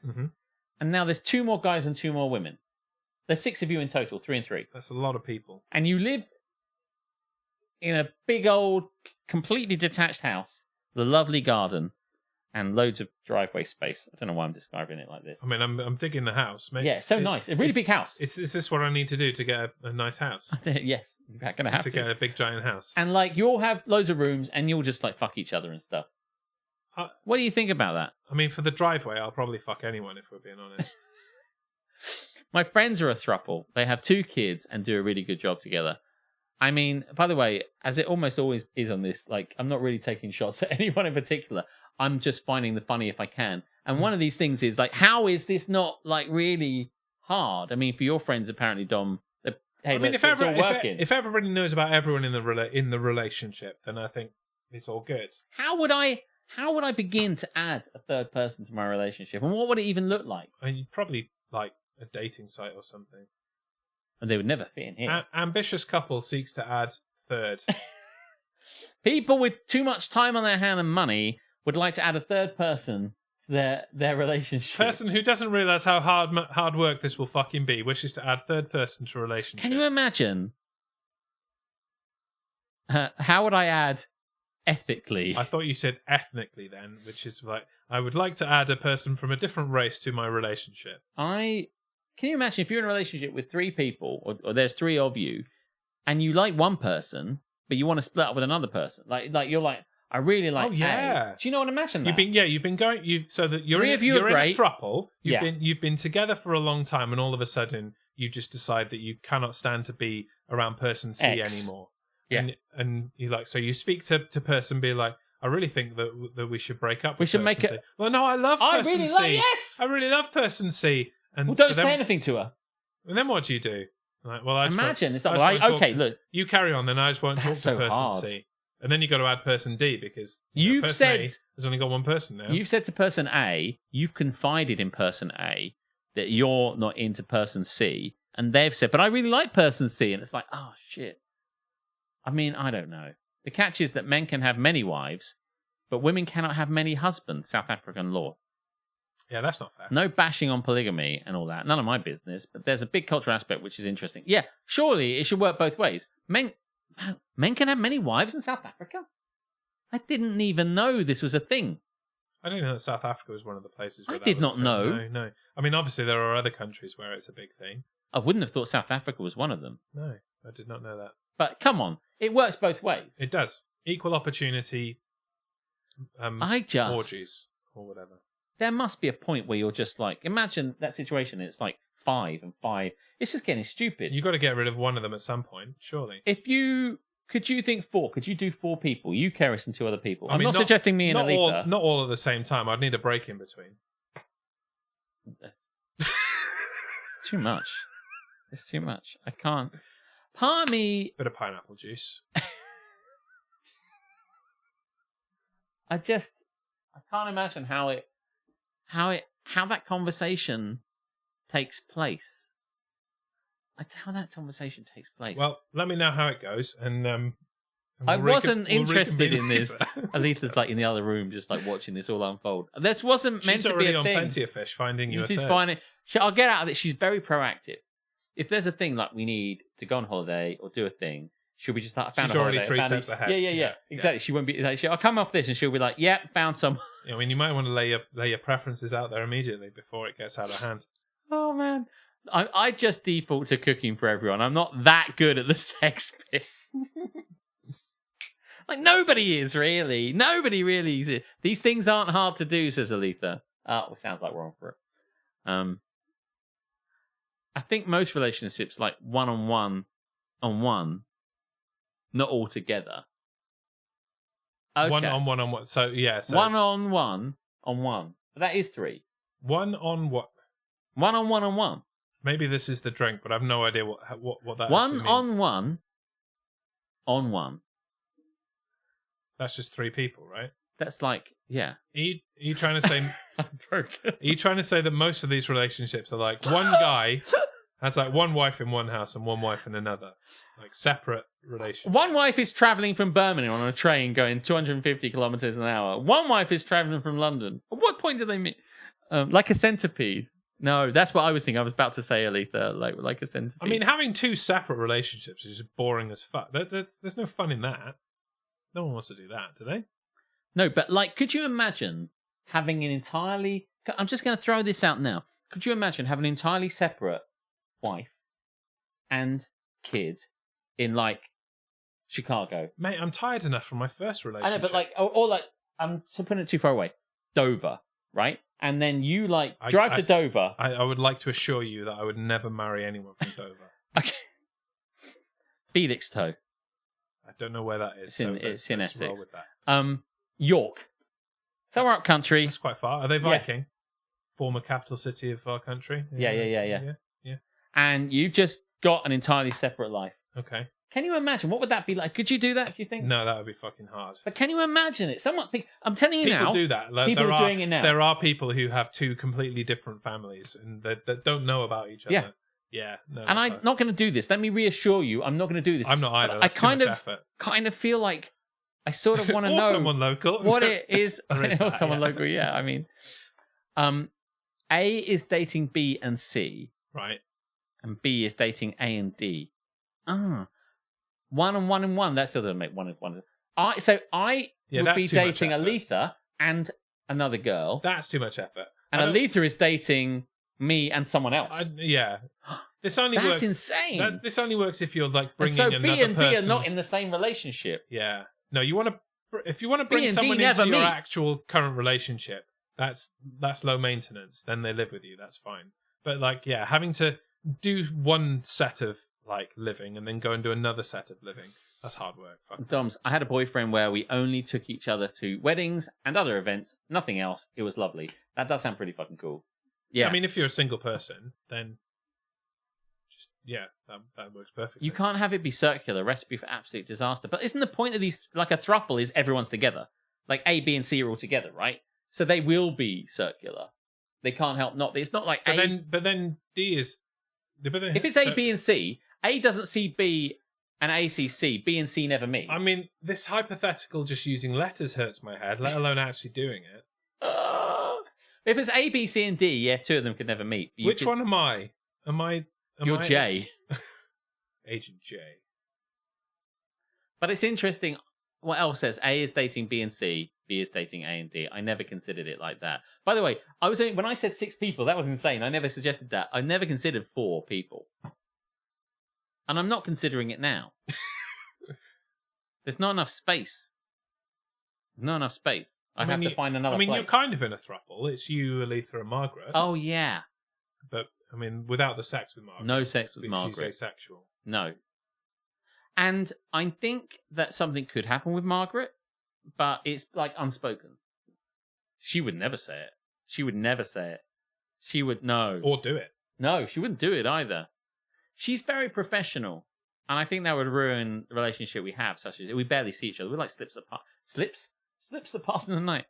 and now there's 2 more guys and 2 more women. There's 6 of you in total, 3 and 3. That's a lot of people. And you live in a big old, completely detached house, with a lovely garden, and loads of driveway space. I don't know why I'm describing it like this. I mean, I'm digging the house. Mate. Yeah, it's so nice. A really big house. Is this what I need to do to get a nice house? Yes, you're going to have to. To get a big giant house. And like, you'll have loads of rooms, and you'll just like fuck each other and stuff. What do you think about that? I mean, for the driveway, I'll probably fuck anyone, if we're being honest. My friends are a throuple. They have 2 kids and do a really good job together. I mean, by the way, as it almost always is on this, like, I'm not really taking shots at anyone in particular. I'm just finding the funny if I can. And one of these things is, like, how is this not, like, really hard? I mean, for your friends, apparently, Dom, hey, I mean, it's all working. If everybody knows about everyone in the relationship, then I think it's all good. How would I begin to add a third person to my relationship? And what would it even look like? I mean, probably, like, a dating site or something. And they would never fit in here. Ambitious couple seeks to add third. People with too much time on their hand and money would like to add a third person to their relationship. Person who doesn't realise how hard work this will fucking be wishes to add third person to relationship. Can you imagine? How would I add ethically? I thought you said ethnically then, which is like, I would like to add a person from a different race to my relationship. Can you imagine if you're in a relationship with 3 people, or there's 3 of you, and you like one person, but you want to split up with another person? Like you're like, I really like. Oh yeah. A. Do you know what I imagine? That? You've been going. So that you're 3 of you you're are in great. A throuple. Yeah. You've been together for a long time, and all of a sudden you just decide that you cannot stand to be around person C X. anymore. Yeah. And you like, so you speak to person B like, I really think that we should break up. We should make it. Well, no, I love person C. Yes. I really love person C. And well, don't say anything to her. And then what do you do? Like, well, Imagine it's like, okay, look, you carry on. Then I just won't talk to so person hard. C. And then you got to add person D because you've person said A has only got one person now. You've said to person A, you've confided in person A that you're not into person C, and they've said, but I really like person C, and it's like, oh shit. I mean, I don't know. The catch is that men can have many wives, but women cannot have many husbands. South African law. Yeah, that's not fair. No bashing on polygamy and all that. None of my business. But there's a big cultural aspect which is interesting. Yeah, surely it should work both ways. Men can have many wives in South Africa? I didn't even know this was a thing. I didn't know that South Africa was one of the places where I that did was not a thing. know. No. I mean, obviously there are other countries where it's a big thing. I wouldn't have thought South Africa was one of them. No, I did not know that. But come on, it works both ways. It does. Equal opportunity orgies or whatever. There must be a point where you're just like, imagine that situation. It's like 5 and 5. It's just getting stupid. You've got to get rid of one of them at some point, surely. Could you think 4? Could you do 4 people? You, Keris, and 2 other people. I'm not suggesting me and Alita. Not all at the same time. I'd need a break in between. It's too much. It's too much. I can't. Part of me. Bit of pineapple juice. I can't imagine how that conversation takes place. How that conversation takes place. Well, let me know how it goes, and I wasn't We'll interested in reconvene this. later. Aletha's like in the other room, just like watching this all unfold. This wasn't meant She's to be already a on thing. Plenty of Fish, finding you a She's third. finding. I'll get out of it. She's very proactive. If there's a thing like we need to go on holiday or do a thing, she'll be just like, I found She's a already holiday. 3 I found steps it. ahead. Yeah, Yeah. exactly. She won't be like, I'll come off this, and she'll be like, yeah, found some. I mean, you might want to lay your preferences out there immediately before it gets out of hand. Oh man, I just default to cooking for everyone. I'm not that good at the sex bit. Like nobody is really. Nobody really is. These things aren't hard to do, says Aletha. Oh, sounds like we're on for it. I think most relationships like one on one, not all together. Okay. One on one. So yeah. So One on one. That is 3. one on what? One on one. Maybe this is the drink, but I have no idea what that One actually on means. one. On one. That's just 3 people, right? That's like, yeah. Are you trying to say? I'm broken. Are you trying to say that most of these relationships are like one guy has like one wife in one house and one wife in another, like separate relationships? One wife is travelling from Birmingham on a train going 250 kilometres an hour. One wife is travelling from London. At what point do they meet? Like a centipede. No, that's what I was thinking. I was about to say, Aletha, like a centipede. I mean, having 2 separate relationships is just boring as fuck. There's no fun in that. No one wants to do that, do they? No, but like, could you imagine having an entirely... I'm just going to throw this out now. Could you imagine having an entirely separate wife and kid in, like, Chicago? Mate, I'm tired enough from my first relationship. I know, but like, or like, I'm putting it too far away. Dover, right? And then you, like, drive to Dover. I would like to assure you that I would never marry anyone from Dover. Okay. Felixstowe. I don't know where that is. It's in let's roll Essex. with that. York. Somewhere up country. That's quite far. Are they Viking? Former capital city of our country? Yeah. And you've just got an entirely separate life. Okay. Can you imagine? What would that be like? Could you do that, do you think? No, that would be fucking hard. But can you imagine it? I'm telling you People now. do that. Like, People are doing it now. There are people who have 2 completely different families and that don't know about each other. Yeah. Yeah. No, And I'm not going to do this. Let me reassure you, I'm not going to do this. I'm not either. But That's I kind too of, much effort. kind of feel like I sort of want to Or know someone local. what it is. There is Or that, someone yeah. local, yeah. I mean, A is dating B and C, Right. and B is dating A and D. One and one and one. That still doesn't make one and one. I Yeah, would that's be too much dating effort. Aletha and another girl, That's too much effort. and I don't- Aletha is dating me and someone else. Yeah. This only That's works. insane. This only works if you're like And bringing so another B and person. D are not in the same relationship. Yeah. No, you want to. If you want to B bring and D someone never into your meet. actual current relationship, that's low maintenance. Then they live with you. That's fine. But like, yeah, having to do one set of like living and then go and do another set of living, that's hard work. Fuck. Doms, I had a boyfriend where we only took each other to weddings and other events, nothing else. It was lovely. That does sound pretty fucking cool. Yeah. I mean, if you're a single person, then just that works perfectly. You can't have it be circular, recipe for absolute disaster. But isn't the point of these, like a throuple is everyone's together? Like A, B, and C are all together, right? So they will be circular. They can't help not. It's not like But then D is. if it's A, B, and C, A doesn't see B and A sees C. B and C never meet. I mean, this hypothetical just using letters hurts my head, let alone actually doing it. If it's A, B, C, and D, yeah, 2 of them could never meet. But Which one am I? You're J. Agent J. But it's interesting. What else says A is dating B and C, B is dating A and D. I never considered it like that. By the way, when I said 6 people, that was insane. I never suggested that. I never considered 4 people. And I'm not considering it now. There's not enough space. Not enough space. I have to find another place. you're kind of in a throuple. It's you, Aletha, and Margaret. Oh, yeah. But, I mean, without the sex with Margaret. No sex with because Margaret. she's asexual. No. And I think that something could happen with Margaret, but it's like unspoken. She would never say it. She would never say it. She would no. Or do it. No, she wouldn't do it either. She's very professional, and I think that would ruin the relationship we have, such as we barely see each other. We're like slips apart. Slips that pass in the night.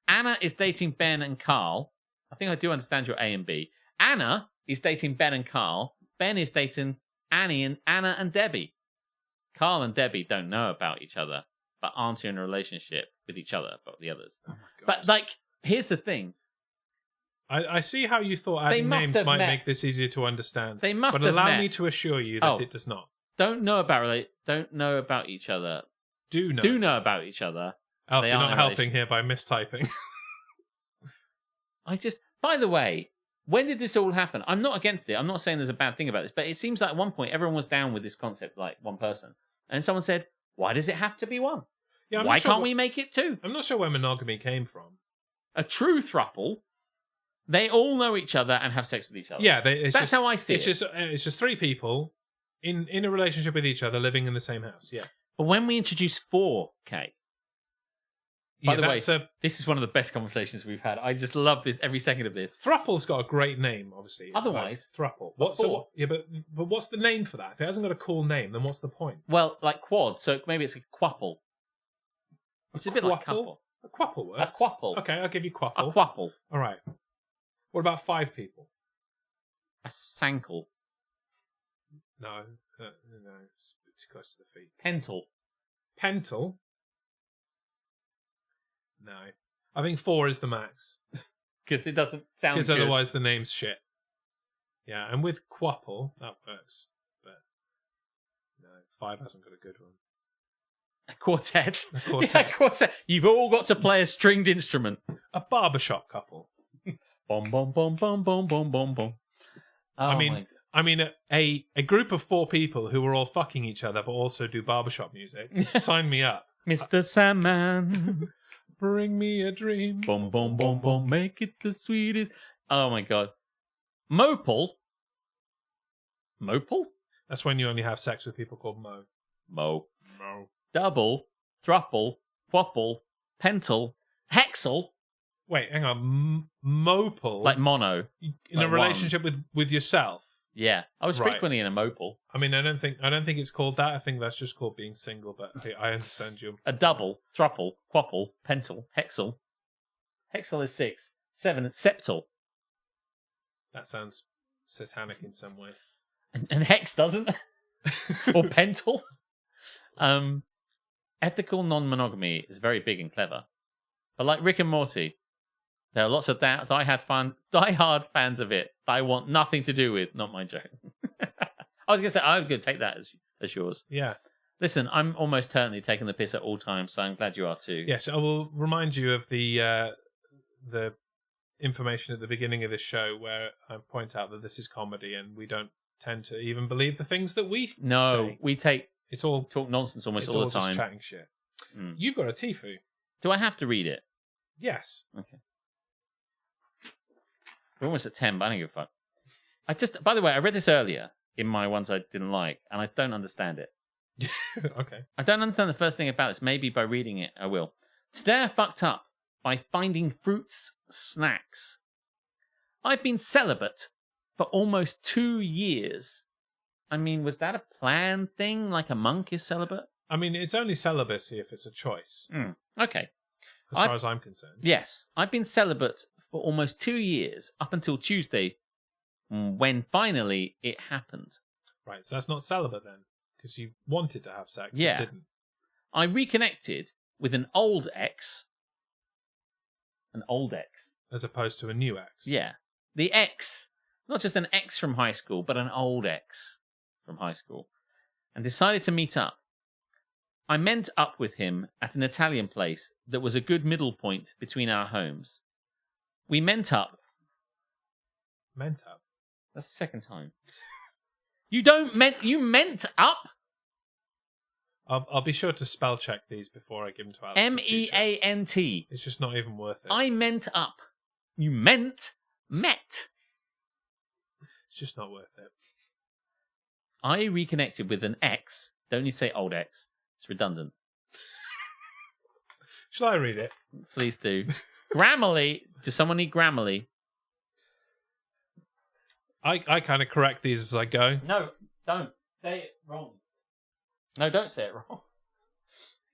Anna is dating Ben and Carl. I think I do understand your A and B. Anna is dating Ben and Carl. Ben is dating Anna and Debbie. Carl and Debbie don't know about each other, but aren't in a relationship with each other, but the others. Oh my God. But, like, here's the thing. I see how you thought adding must names have might met. make this easier to understand. They must but have allow met. me to assure you that Oh. it does not. Don't know about each other. Do know about each other. Alf, They you're are not in a helping here by mistyping. By the way, when did this all happen? I'm not against it. I'm not saying there's a bad thing about this, but it seems like at one point everyone was down with this concept, like one person. And someone said, why does it have to be one? Yeah, I'm Why not sure can't we make it two? I'm not sure where monogamy came from. A true throuple, they all know each other and have sex with each other. Yeah, That's how I see it. It's just three people in a relationship with each other, living in the same house. Yeah. But when we introduce 4K, by the way, that's a this is one of the best conversations we've had. I just love this, every second of this. Thruple's got a great name, obviously. Otherwise, like, thruple. but four. But what's the name for that? If it hasn't got a cool name, then what's the point? Well, like quad, so maybe it's a quapple. It's a bit like couple. A quapple works. A quapple. Okay, I'll give you quapple. A quapple. All right. What about 5 people? A sankle. No, it's too close to the feet. Pental. Pental? No. I think 4 is the max. Because it doesn't sound Because good. otherwise the name's shit. Yeah, and with quapple, that works. But no, 5 hasn't got a good one. A quartet. A quartet. Yeah, quartet. You've all got to play a stringed instrument. A barbershop couple. Bom, bom, bom, bom, bom, bom, bom, bom. Oh, I mean, a group of 4 people who are all fucking each other but also do barbershop music. Sign me up. Mr. Sandman. Bring me a dream. Boom, boom, boom, boom. Make it the sweetest. Oh my god. Mopal. Mopal? That's when you only have sex with people called Mo. Mo. Mo. Double. Thruple. Quapple. Pental. Hexal. Wait, hang on. Mopal? Like mono. in like a relationship with yourself? Yeah. I was Right. frequently in a mopal. I mean, I don't think it's called that. I think that's just called being single. But I understand you. A double. Thruple. Quapple. Pental. Hexal. Hexal is 6. 7. Septal. That sounds satanic in some way. And hex doesn't. Or pental. Ethical non-monogamy is very big and clever. But like Rick and Morty, there are lots of die-hard fans of it that I want nothing to do with. Not my joke. I was going to say, I'm going to take that as yours. Yeah. Listen, I'm almost certainly taking the piss at all times, so I'm glad you are too. Yes, I will remind you of the information at the beginning of this show where I point out that this is comedy and we don't tend to even believe the things that we say. We It's all talk nonsense almost it's all all the time. just chatting shit. Mm. You've got a Tifu. Do I have to read it? Yes. Okay. We're almost at 10, but I don't give a fuck. By the way, I read this earlier in my ones I didn't like, and I don't understand it. Okay. I don't understand the first thing about this. Maybe by reading it, I will. Today I fucked up by finding fruits snacks. I've been celibate for almost 2 years. I mean, was that a planned thing, like a monk is celibate? I mean, it's only celibacy if it's a choice, Okay. as far as I'm concerned. Yes, I've been celibate for almost 2 years, up until Tuesday, when finally it happened. Right, so that's not celibate then, because you wanted to have sex, Yeah. but didn't. I reconnected with an old ex. An old ex. As opposed to a new ex. Yeah. The ex, not just an ex from high school, but an old ex from high school, and decided to meet up. I met up with him at an Italian place that was a good middle point between our homes. We meant up. Meant up. That's the second time. You meant up? I'll be sure to spell check these before I give them to Alex. in future. MEANT. It's just not even worth it. I meant up. You met. It's just not worth it. I reconnected with an ex. Don't need to say old ex. It's redundant. Shall I read it? Please do. Grammarly. Does someone need Grammarly? I kind of correct these as I go. No, don't. Say it wrong. No, don't say it wrong.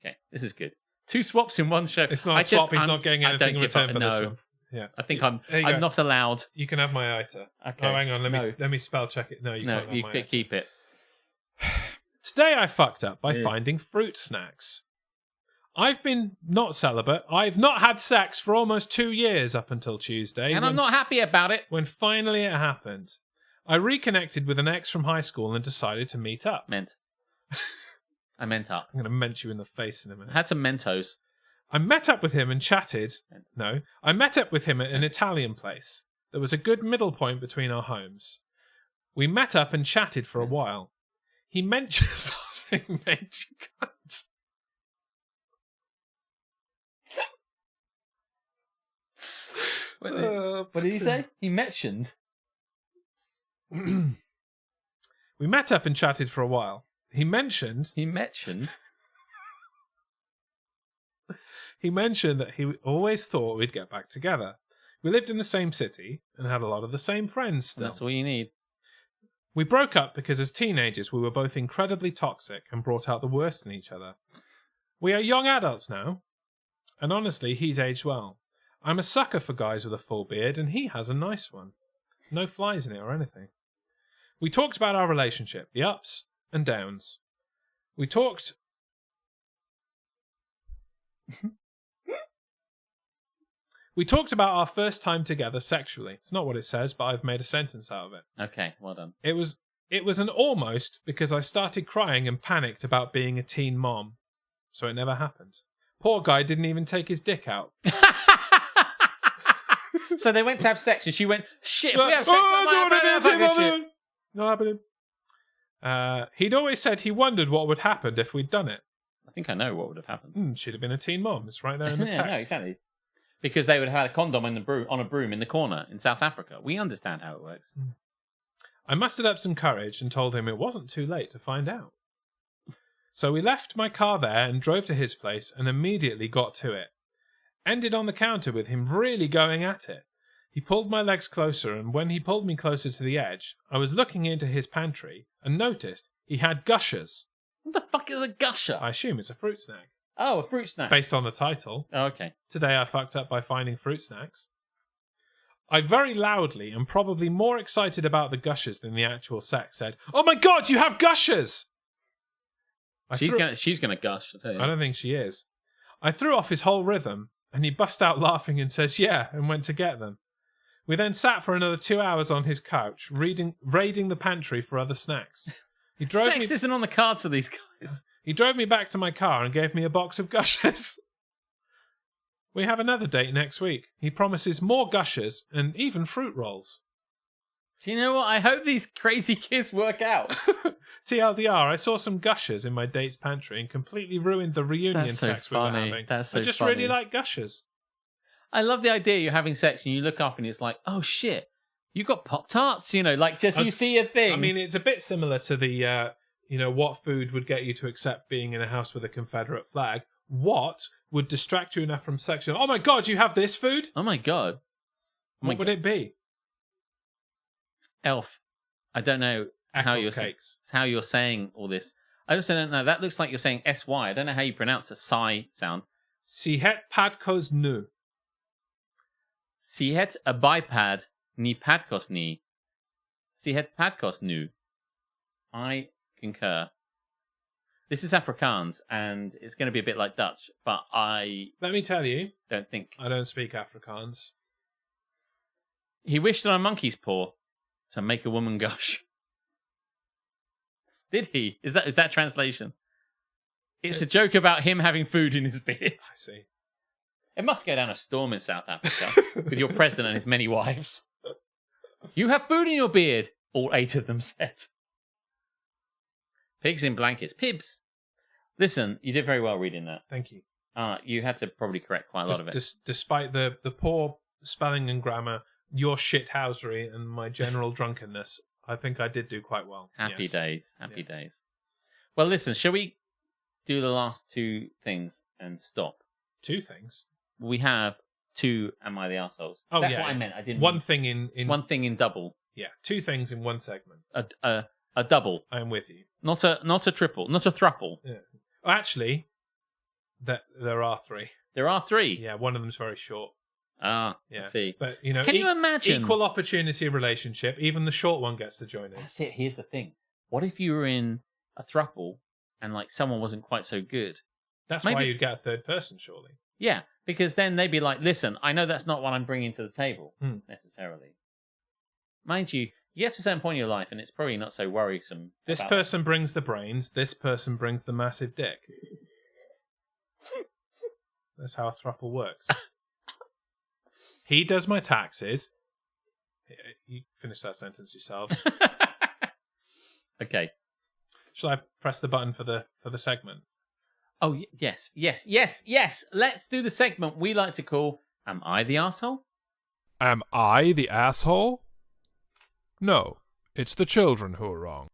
Okay, this is good. 2 swaps in one show. It's not a swap. He's not getting anything in return for this one. Yeah. I think I'm There you go. not allowed. You can have my ITA. Okay. Oh, hang on. No. Let me spell check it. No, you No, can't have you my could ITA. keep it. Today I fucked up by finding fruit snacks. I've been not celibate. I've not had sex for almost 2 years up until Tuesday. And I'm not happy about it. When finally it happened. I reconnected with an ex from high school and decided to meet up. I meant up. I'm going to ment you in the face in a minute. I had some Mentos. I met up with him and chatted. No, I met up with him at an Italian place. There was a good middle point between our homes. We met up and chatted for a while. He mentioned... Stop saying meant, you cunt. What did he say? He mentioned. We met up and chatted for a while. He mentioned He mentioned. He mentioned that he always thought we'd get back together. We lived in the same city and had a lot of the same friends still. That's all you need. We broke up because as teenagers we were both incredibly toxic and brought out the worst in each other. We are young adults now, and honestly, he's aged well. I'm a sucker for guys with a full beard, and he has a nice one. No flies in it or anything. We talked about our relationship, the ups and downs. We talked... We talked about our first time together sexually. It's not what it says, but I've made a sentence out of it. Okay, well done. It was an almost because I started crying and panicked about being a teen mom. So it never happened. Poor guy didn't even take his dick out. So they went to have sex and she went, shit, if we have sex, Not happening. He'd always said he wondered what would happen if we'd done it. I think I know what would have happened. She'd have been a teen mom. It's right there in the text. Yeah, no, exactly. Because they would have had a condom on a broom in the corner in South Africa. We understand how it works. I mustered up some courage and told him it wasn't too late to find out. So we left my car there and drove to his place and immediately got to it. Ended on the counter with him really going at it. He pulled my legs closer, and when he pulled me closer to the edge, I was looking into his pantry and noticed he had gushers. What the fuck is a gusher? I assume it's a fruit snack. Oh, a fruit snack. Based on the title. Oh, okay. Today I fucked up by finding fruit snacks. I very loudly and probably more excited about the gushers than the actual sex said, "Oh my god, you have gushers!" She's gonna gush, I tell you. I don't think she is. I threw off his whole rhythm, and he bust out laughing and says, "Yeah," and went to get them. We then sat for another 2 hours on his couch, raiding the pantry for other snacks. Sex isn't on the cards for these guys. He drove me back to my car and gave me a box of gushers. We have another date next week. He promises more gushers and even fruit rolls. Do you know what? I hope these crazy kids work out. TLDR, I saw some gushers in my date's pantry and completely ruined the reunion That's so sex we were funny. having. That's so I just funny. really like gushers. I love the idea you're having sex and you look up and it's like, oh shit, you've got Pop-Tarts, like just you see a thing. I mean, it's a bit similar to the, what food would get you to accept being in a house with a Confederate flag? What would distract you enough from sex? Oh my god, you have this food? Oh my god. What would it be? Elf. I don't know how you're saying all this. I also don't know. That looks like you're saying SY. I don't know how you pronounce the sigh sound. Sihet padkos nu. Sihet a bipad ni padkos ni. Sihet padkos nu. I concur. This is Afrikaans, and it's going to be a bit like Dutch, but I Let me tell you, don't think. I don't speak Afrikaans. He wished on a monkey's paw to make a woman gush. Did he? Is that translation? It's a joke about him having food in his beard. I see. It must go down a storm in South Africa with your president and his many wives. You have food in your beard, all 8 of them said. Pigs in blankets. Pibs. Listen, you did very well reading that. Thank you. You had to probably correct quite a lot of it. Despite the poor spelling and grammar, your shithousery, and my general drunkenness, I think I did do quite well. Happy days. Happy days. Well, listen, shall we do the last 2 things and stop? 2 things? We have 2 Am I the Arseholes? Oh, That's yeah. what I meant. I didn't One mean thing in... one thing in double. Yeah, 2 things in one segment. A double. I am with you. Not a triple. Not a thruple. Yeah. Actually, there are 3. There are 3. Yeah, one of them's very short. Ah, Yeah. I see. But, Can you imagine? Equal opportunity relationship. Even the short one gets to join in. That's it. Here's the thing. What if you were in a thruple and like someone wasn't quite so good. That's Maybe- why you'd get a third person, surely. Yeah, because then they'd be like, listen, I know that's not what I'm bringing to the table, necessarily. Mind you, you get to a certain point in your life, and it's probably not so worrisome. This about person brings the brains, this person brings the massive dick. That's how a throuple works. He does my taxes. You finish that sentence yourselves. Okay. Shall I press the button for the segment? Oh, yes. Let's do the segment we like to call Am I the Arsehole? Am I the asshole? No, it's the children who are wrong.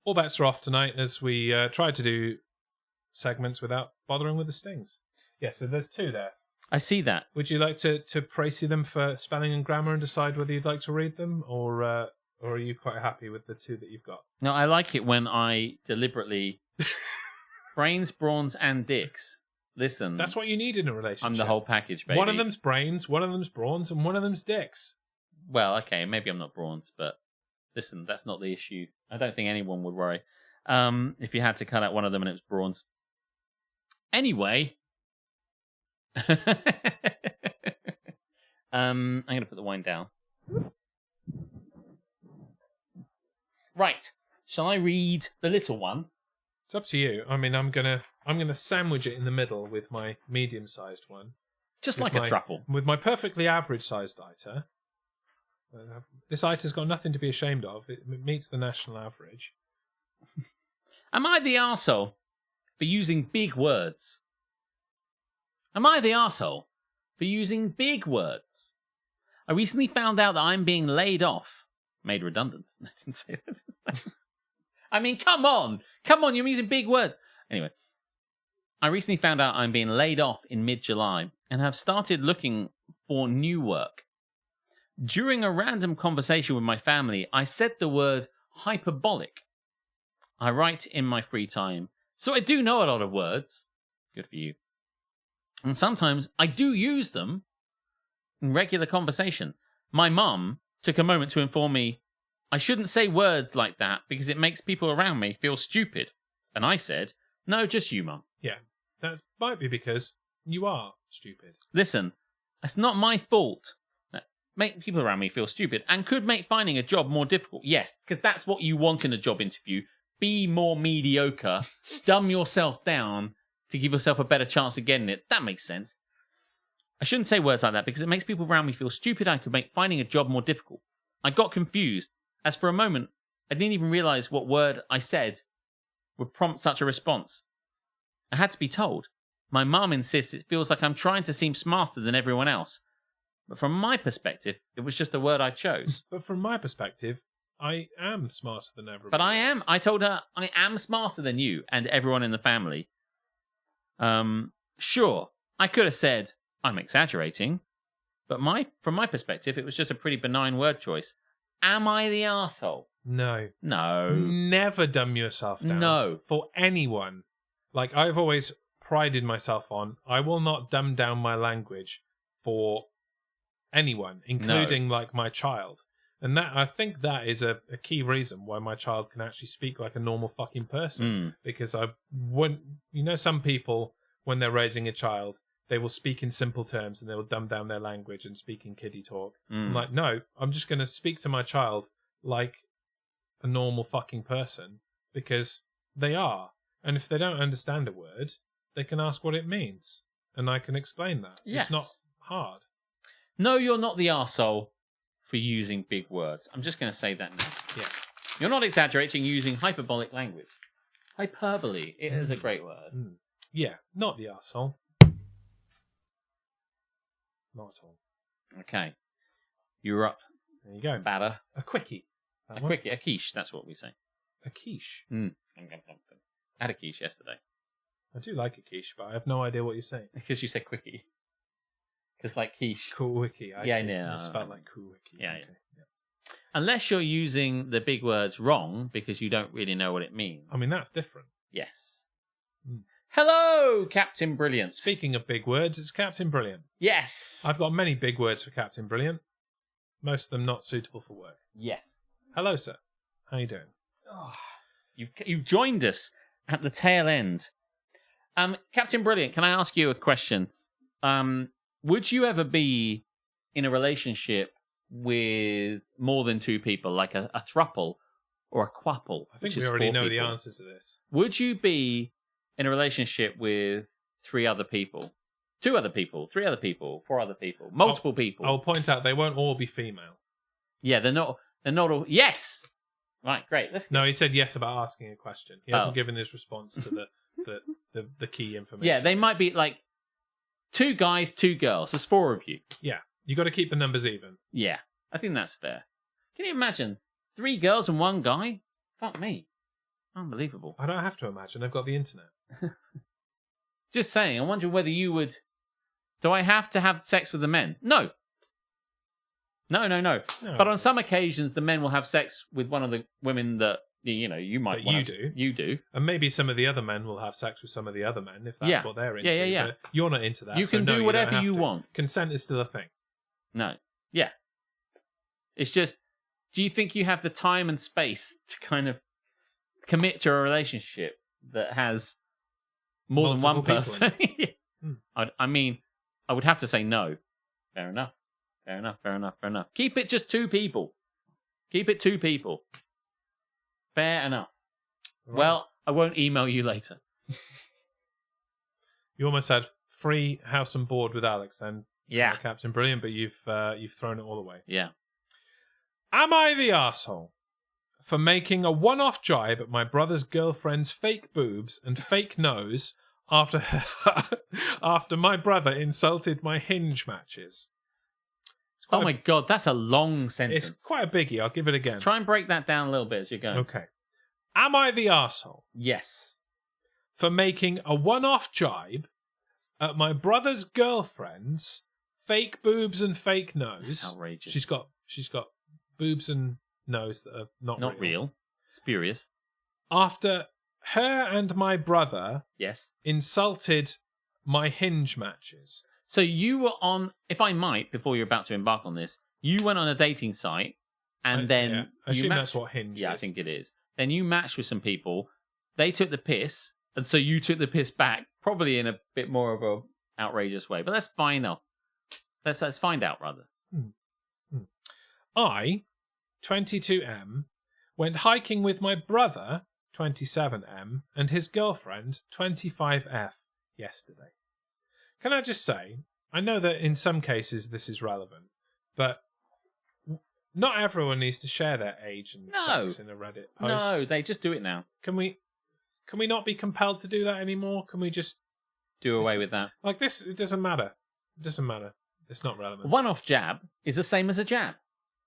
All bets are off tonight as we try to do segments without bothering with the stings. Yes, so there's two there. I see that. Would you like to praise them for spelling and grammar and decide whether you'd like to read them, or are you quite happy with the two that you've got? No, I like it when I deliberately... brains, brawns, and dicks. Listen. That's what you need in a relationship. I'm the whole package, baby. One of them's brains, one of them's brawns, and one of them's dicks. Well, okay, maybe I'm not brawns, but listen, that's not the issue. I don't think anyone would worry if you had to cut out one of them and it was brawns. Anyway, I'm going to put the wine down. Right. Shall I read the little one? It's up to you. I mean, I'm gonna sandwich it in the middle with my medium-sized one. Just With like a thruple. With my perfectly average-sized ITA. This ITA's got nothing to be ashamed of. It meets the national average. Am I the arsehole for using big words? Am I the arsehole for using big words? I recently found out that I'm being laid off. Made redundant. I didn't say that. I mean, come on, you're using big words. Anyway, I recently found out I'm being laid off in mid-July and have started looking for new work. During a random conversation with my family, I said the word hyperbolic. I write in my free time, so I do know a lot of words. Good for you. And sometimes I do use them in regular conversation. My mum took a moment to inform me I shouldn't say words like that because it makes people around me feel stupid. And I said, no, just you, Mum. Yeah, that might be because you are stupid. Listen, it's not my fault that make people around me feel stupid and could make finding a job more difficult. Yes, because that's what you want in a job interview. Be more mediocre, dumb yourself down to give yourself a better chance of getting it. That makes sense. I shouldn't say words like that because it makes people around me feel stupid and could make finding a job more difficult. I got confused, as for a moment, I didn't even realize what word I said would prompt such a response. I had to be told. My mum insists it feels like I'm trying to seem smarter than everyone else. But from my perspective, it was just a word I chose. But from my perspective, I am smarter than everyone But I else. am. I told her I am smarter than you and everyone in the family. Sure, I could have said I'm exaggerating, but from my perspective, it was just a pretty benign word choice. Am I the arsehole? No. No. Never dumb yourself down. No. For anyone. Like I've always prided myself on, I will not dumb down my language for anyone, including like my child. And that I think that is a key reason why my child can actually speak like a normal fucking person. Because I wouldn't, some people, when they're raising a child, they will speak in simple terms and they will dumb down their language and speak in kiddie talk. I'm like, no, I'm just going to speak to my child like a normal fucking person because they are. And if they don't understand a word, they can ask what it means. And I can explain that. Yes. It's not hard. No, you're not the arsehole for using big words. I'm just going to say that now. Yeah. You're not exaggerating using hyperbolic language. Hyperbole. It is a great word. Yeah, not the arsehole. Not at all. Okay. You're up. There you go. Batter. A quickie. A quickie. A quiche. That's what we say. A quiche. I had a quiche yesterday. I do like a quiche, but I have no idea what you're saying. Because you said quickie. Because like quiche. Cool wiki. Yeah, no. It's spelled like cool wiki. Yeah, Okay. yeah. Unless you're using the big words wrong because you don't really know what it means. I mean, that's different. Yes. Hello, Captain Brilliant. Speaking of big words, it's Captain Brilliant. Yes. I've got many big words for Captain Brilliant. Most of them not suitable for work. Yes. Hello, sir. How you doing? You've joined us at the tail end. Captain Brilliant, can I ask you a question? Would you ever be in a relationship with more than two people, like a throuple or a quapple? I think we already know the people? answer to this. Would you be in a relationship with 3 other people? 2 other people, 3 other people, 4 other people, multiple people? I'll point out they won't all be female. Yeah, they're not all... Yes! Right, great. Let's No, he said yes about asking a question. He hasn't given his response to the key information. Yeah, they might be like 2 guys, 2 girls. There's 4 of you. Yeah, you got to keep the numbers even. Yeah, I think that's fair. Can you imagine 3 girls and 1 guy? Fuck me. Unbelievable. I don't have to imagine. I've got the internet. Just saying, I wonder whether you would... Do I have to have sex with the men? No. No. But on some occasions, the men will have sex with one of the women that, you might want to... You do. And maybe some of the other men will have sex with some of the other men if that's what they're into. Yeah. But you're not into that. You can do whatever you want. Consent is still a thing. No. Yeah. It's just, do you think you have the time and space to kind of commit to a relationship that has more than one person? I mean, I would have to say no. Fair enough. Keep it just 2 people. Keep it 2 people. Fair enough. Right. Well, I won't email you later. You almost had free house and board with Alex then. Yeah. Captain Brilliant, but you've thrown it all away. Yeah. Am I the arsehole for making a one-off jibe at my brother's girlfriend's fake boobs and fake nose after my brother insulted my hinge matches? Oh my God, that's a long sentence. It's quite a biggie. I'll give it again. Try and break that down a little bit as you go. Okay. Am I the arsehole Yes. for making a one-off jibe at my brother's girlfriend's fake boobs and fake nose? That's outrageous. She's got boobs and nose that are not real. Spurious. After her and my brother Yes. insulted my hinge matches. So you were on, if I might, before you're about to embark on this, you went on a dating site and then Yeah. I you assume matched... that's what hinge is. Yeah, I think it is. Then you matched with some people. They took the piss, and so you took the piss back, probably in a bit more of a outrageous way. But let's find out. Let's find out, rather. I, 22M, went hiking with my brother, 27M, and his girlfriend, 25F, yesterday. Can I just say, I know that in some cases this is relevant, but not everyone needs to share their age and sex in a Reddit post. No, they just do it now. Can we not be compelled to do that anymore? Can we just Do away with that. like this? It doesn't matter. It doesn't matter. It's not relevant. One-off jab is the same as a jab.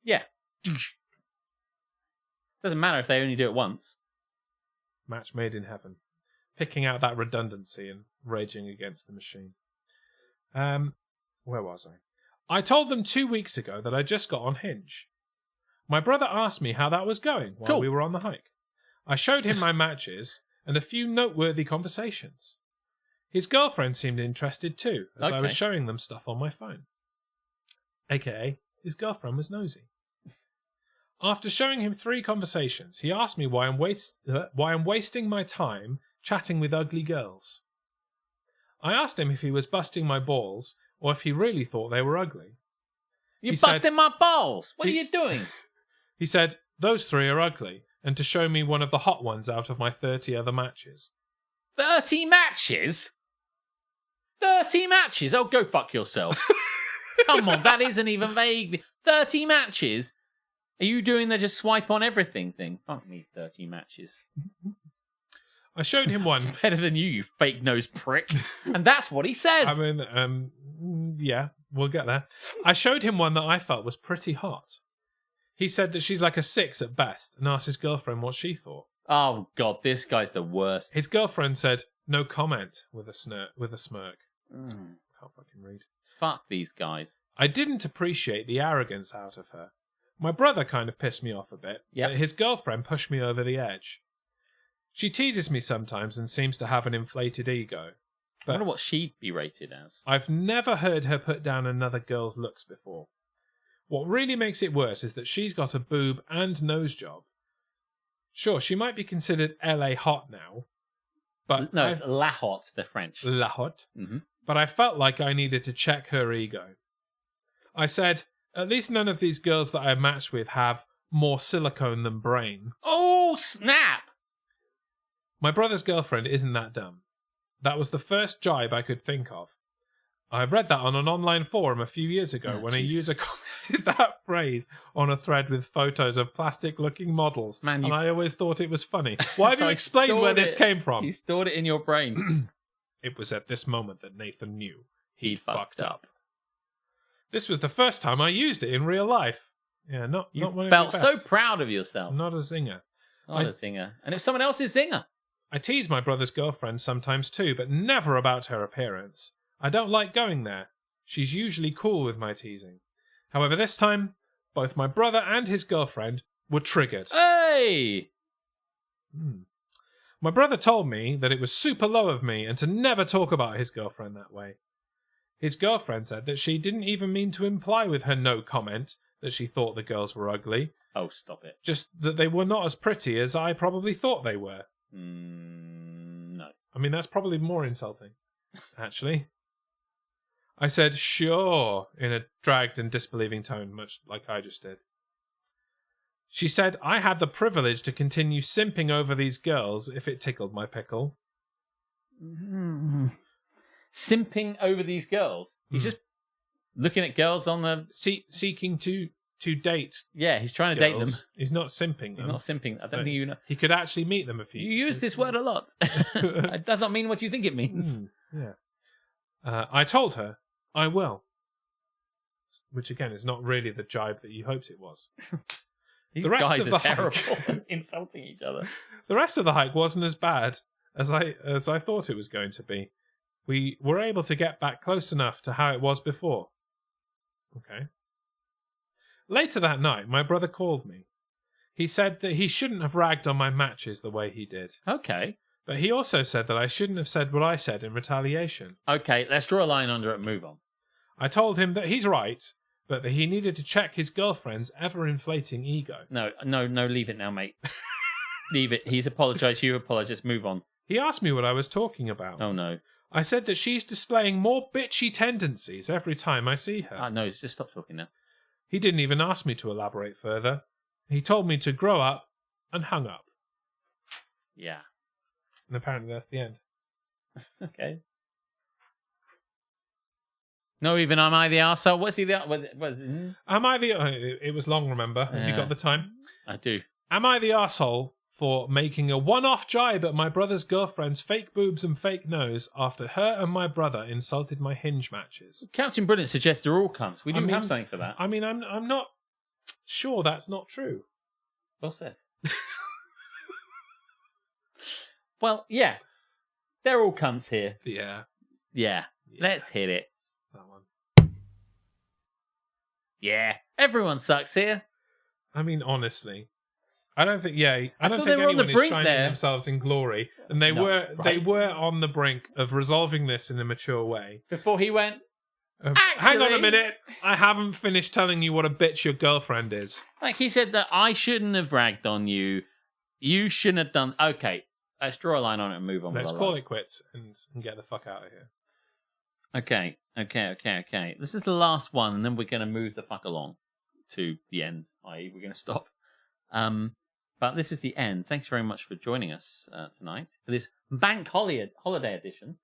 Yeah. Doesn't matter if they only do it once. Match made in heaven. Picking out that redundancy and raging against the machine. Where was I? I told them 2 weeks ago that I just got on Hinge. My brother asked me how that was going while we were on the hike. I showed him my matches and a few noteworthy conversations. His girlfriend seemed interested too, as I was showing them stuff on my phone. AKA, his girlfriend was nosy. After showing him 3 conversations, he asked me why I'm wasting my time chatting with ugly girls. I asked him if he was busting my balls or if he really thought they were ugly. You're busting my balls! What are you doing? He said, those 3 are ugly, and to show me one of the hot ones out of my 30 other matches. 30 matches? 30 matches? Oh, go fuck yourself. Come on, that isn't even vague. 30 matches? Are you doing the just swipe on everything thing? Fuck me, 30 matches. I showed him one. Better than you fake nose prick. And that's what he says. I mean, yeah, we'll get there. I showed him one that I felt was pretty hot. He said that she's like a 6 at best and asked his girlfriend what she thought. Oh, God, this guy's the worst. His girlfriend said, no comment, with a smirk. Can't fucking read. Fuck these guys. I didn't appreciate the arrogance out of her. My brother kind of pissed me off a bit, but his girlfriend pushed me over the edge. She teases me sometimes and seems to have an inflated ego. But I wonder what she'd be rated as. I've never heard her put down another girl's looks before. What really makes it worse is that she's got a boob and nose job. Sure, she might be considered LA hot now, But No, it's La Hot, the French. La Hot. Mm-hmm. But I felt like I needed to check her ego. I said, at least none of these girls that I matched with have more silicone than brain. Oh, snap! My brother's girlfriend isn't that dumb. That was the first jibe I could think of. I read that on an online forum a few years ago when Jesus. a user commented that phrase on a thread with photos of plastic-looking models, Man, and I always thought it was funny. Why have So you I explained where stored this it. came from? You stored it in your brain. It was at this moment that Nathan knew he'd fucked fucked up. This was the first time I used it in real life. Yeah, not You one felt of the so best. proud of yourself. Not a zinger. Not a zinger. And if someone else's zinger. I tease my brother's girlfriend sometimes too, but never about her appearance. I don't like going there. She's usually cool with my teasing. However, this time, both my brother and his girlfriend were triggered. Hey! My brother told me that it was super low of me and to never talk about his girlfriend that way. His girlfriend said that she didn't even mean to imply with her no comment that she thought the girls were ugly, Oh, stop it. just that they were not as pretty as I probably thought they were. No. I mean, that's probably more insulting, actually. I said, sure, in a dragged and disbelieving tone, much like I just did. She said I had the privilege to continue simping over these girls if it tickled my pickle. Simping over these girls. He's just looking at girls on the... Seeking to date Yeah, he's trying to date them. girls. He's not simping He's them. not simping. I don't But think you know. He could actually meet them if You use this word a lot. It does not mean what you think it means. Yeah. I told her I will. Which, again, is not really the jibe that you hoped it was. These The rest guys of are the terrible hike- at insulting each other. The rest of the hike wasn't as bad as I thought it was going to be. We were able to get back close enough to how it was before. Okay. Later that night, my brother called me. He said that he shouldn't have ragged on my matches the way he did. Okay. But he also said that I shouldn't have said what I said in retaliation. Okay, let's draw a line under it and move on. I told him that he's right, but that he needed to check his girlfriend's ever-inflating ego. No, leave it now, mate. Leave it. He's apologised, you apologise, move on. He asked me what I was talking about. Oh, no. I said that she's displaying more bitchy tendencies every time I see her. No, just stop talking now. He didn't even ask me to elaborate further. He told me to grow up and hung up. Yeah. And apparently that's the end. Okay. No, even am I the arsehole? What's he the... Am I the... It was long, remember? Have you got the time? I do. Am I the arsehole for making a one-off jibe at my brother's girlfriend's fake boobs and fake nose after her and my brother insulted my hinge matches? Captain Brilliant suggests they're all cunts. We didn't have something for that. I mean, I'm not sure that's not true. Well said. Well, yeah. They're all cunts here. Yeah. Yeah. Let's hit it. That one. Yeah. Everyone sucks here. I mean, honestly, I don't think. Yeah, I don't thought think they were on the anyone is brink shining there. themselves in glory, and they No, were. right. They were on the brink of resolving this in a mature way. Before he went, Hang on a Actually- minute. I haven't finished telling you what a bitch your girlfriend is. like he said that I shouldn't have ragged on you. You shouldn't have done... Okay, let's draw a line on it and move on. Let's with our call lives. it quits and get the fuck out of here. Okay. This is the last one, and then we're going to move the fuck along to the end, i.e. we're going to stop. But this is the end. Thanks very much for joining us tonight for this bank holiday edition.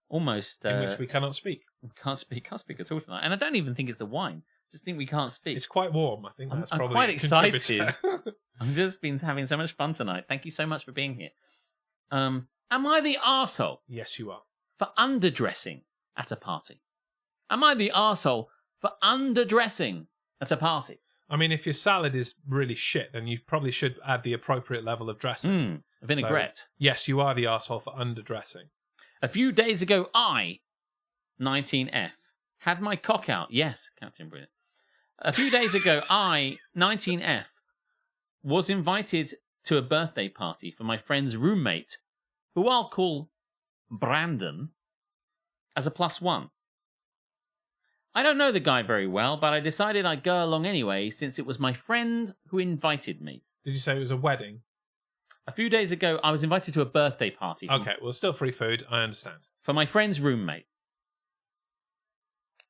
Almost... In which we cannot speak. Can't speak at all tonight. And I don't even think it's the wine. Just think we can't speak. It's quite warm. I think that's I'm probably quite a excited. contributor. I've just been having so much fun tonight. Thank you so much for being here. Am I the arsehole Yes, you are. for underdressing at a party? Am I the arsehole for underdressing at a party? I mean, if your salad is really shit, then you probably should add the appropriate level of dressing. Vinaigrette. So, yes, you are the arsehole for underdressing. A few days ago, I, 19F, had my cock out. Yes, Captain Brilliant. A few days ago, I, 19F, was invited to a birthday party for my friend's roommate, who I'll call Brandon, as a +1. I don't know the guy very well, but I decided I'd go along anyway since it was my friend who invited me. Did you say it was a wedding? A few days ago, I was invited to a birthday party Okay, well, still free food. I understand. for my friend's roommate.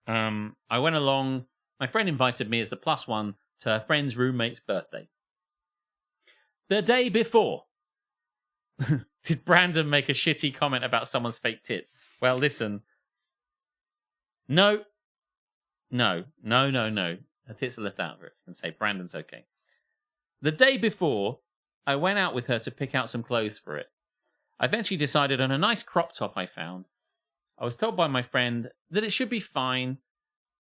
I went along. My friend invited me as the plus one to her friend's roommate's birthday. The day before, did Brandon make a shitty comment about someone's fake tits? Well, listen. No. Her tits are left out of it. And say, Brandon's okay. The day before, I went out with her to pick out some clothes for it. I eventually decided on a nice crop top I found. I was told by my friend that it should be fine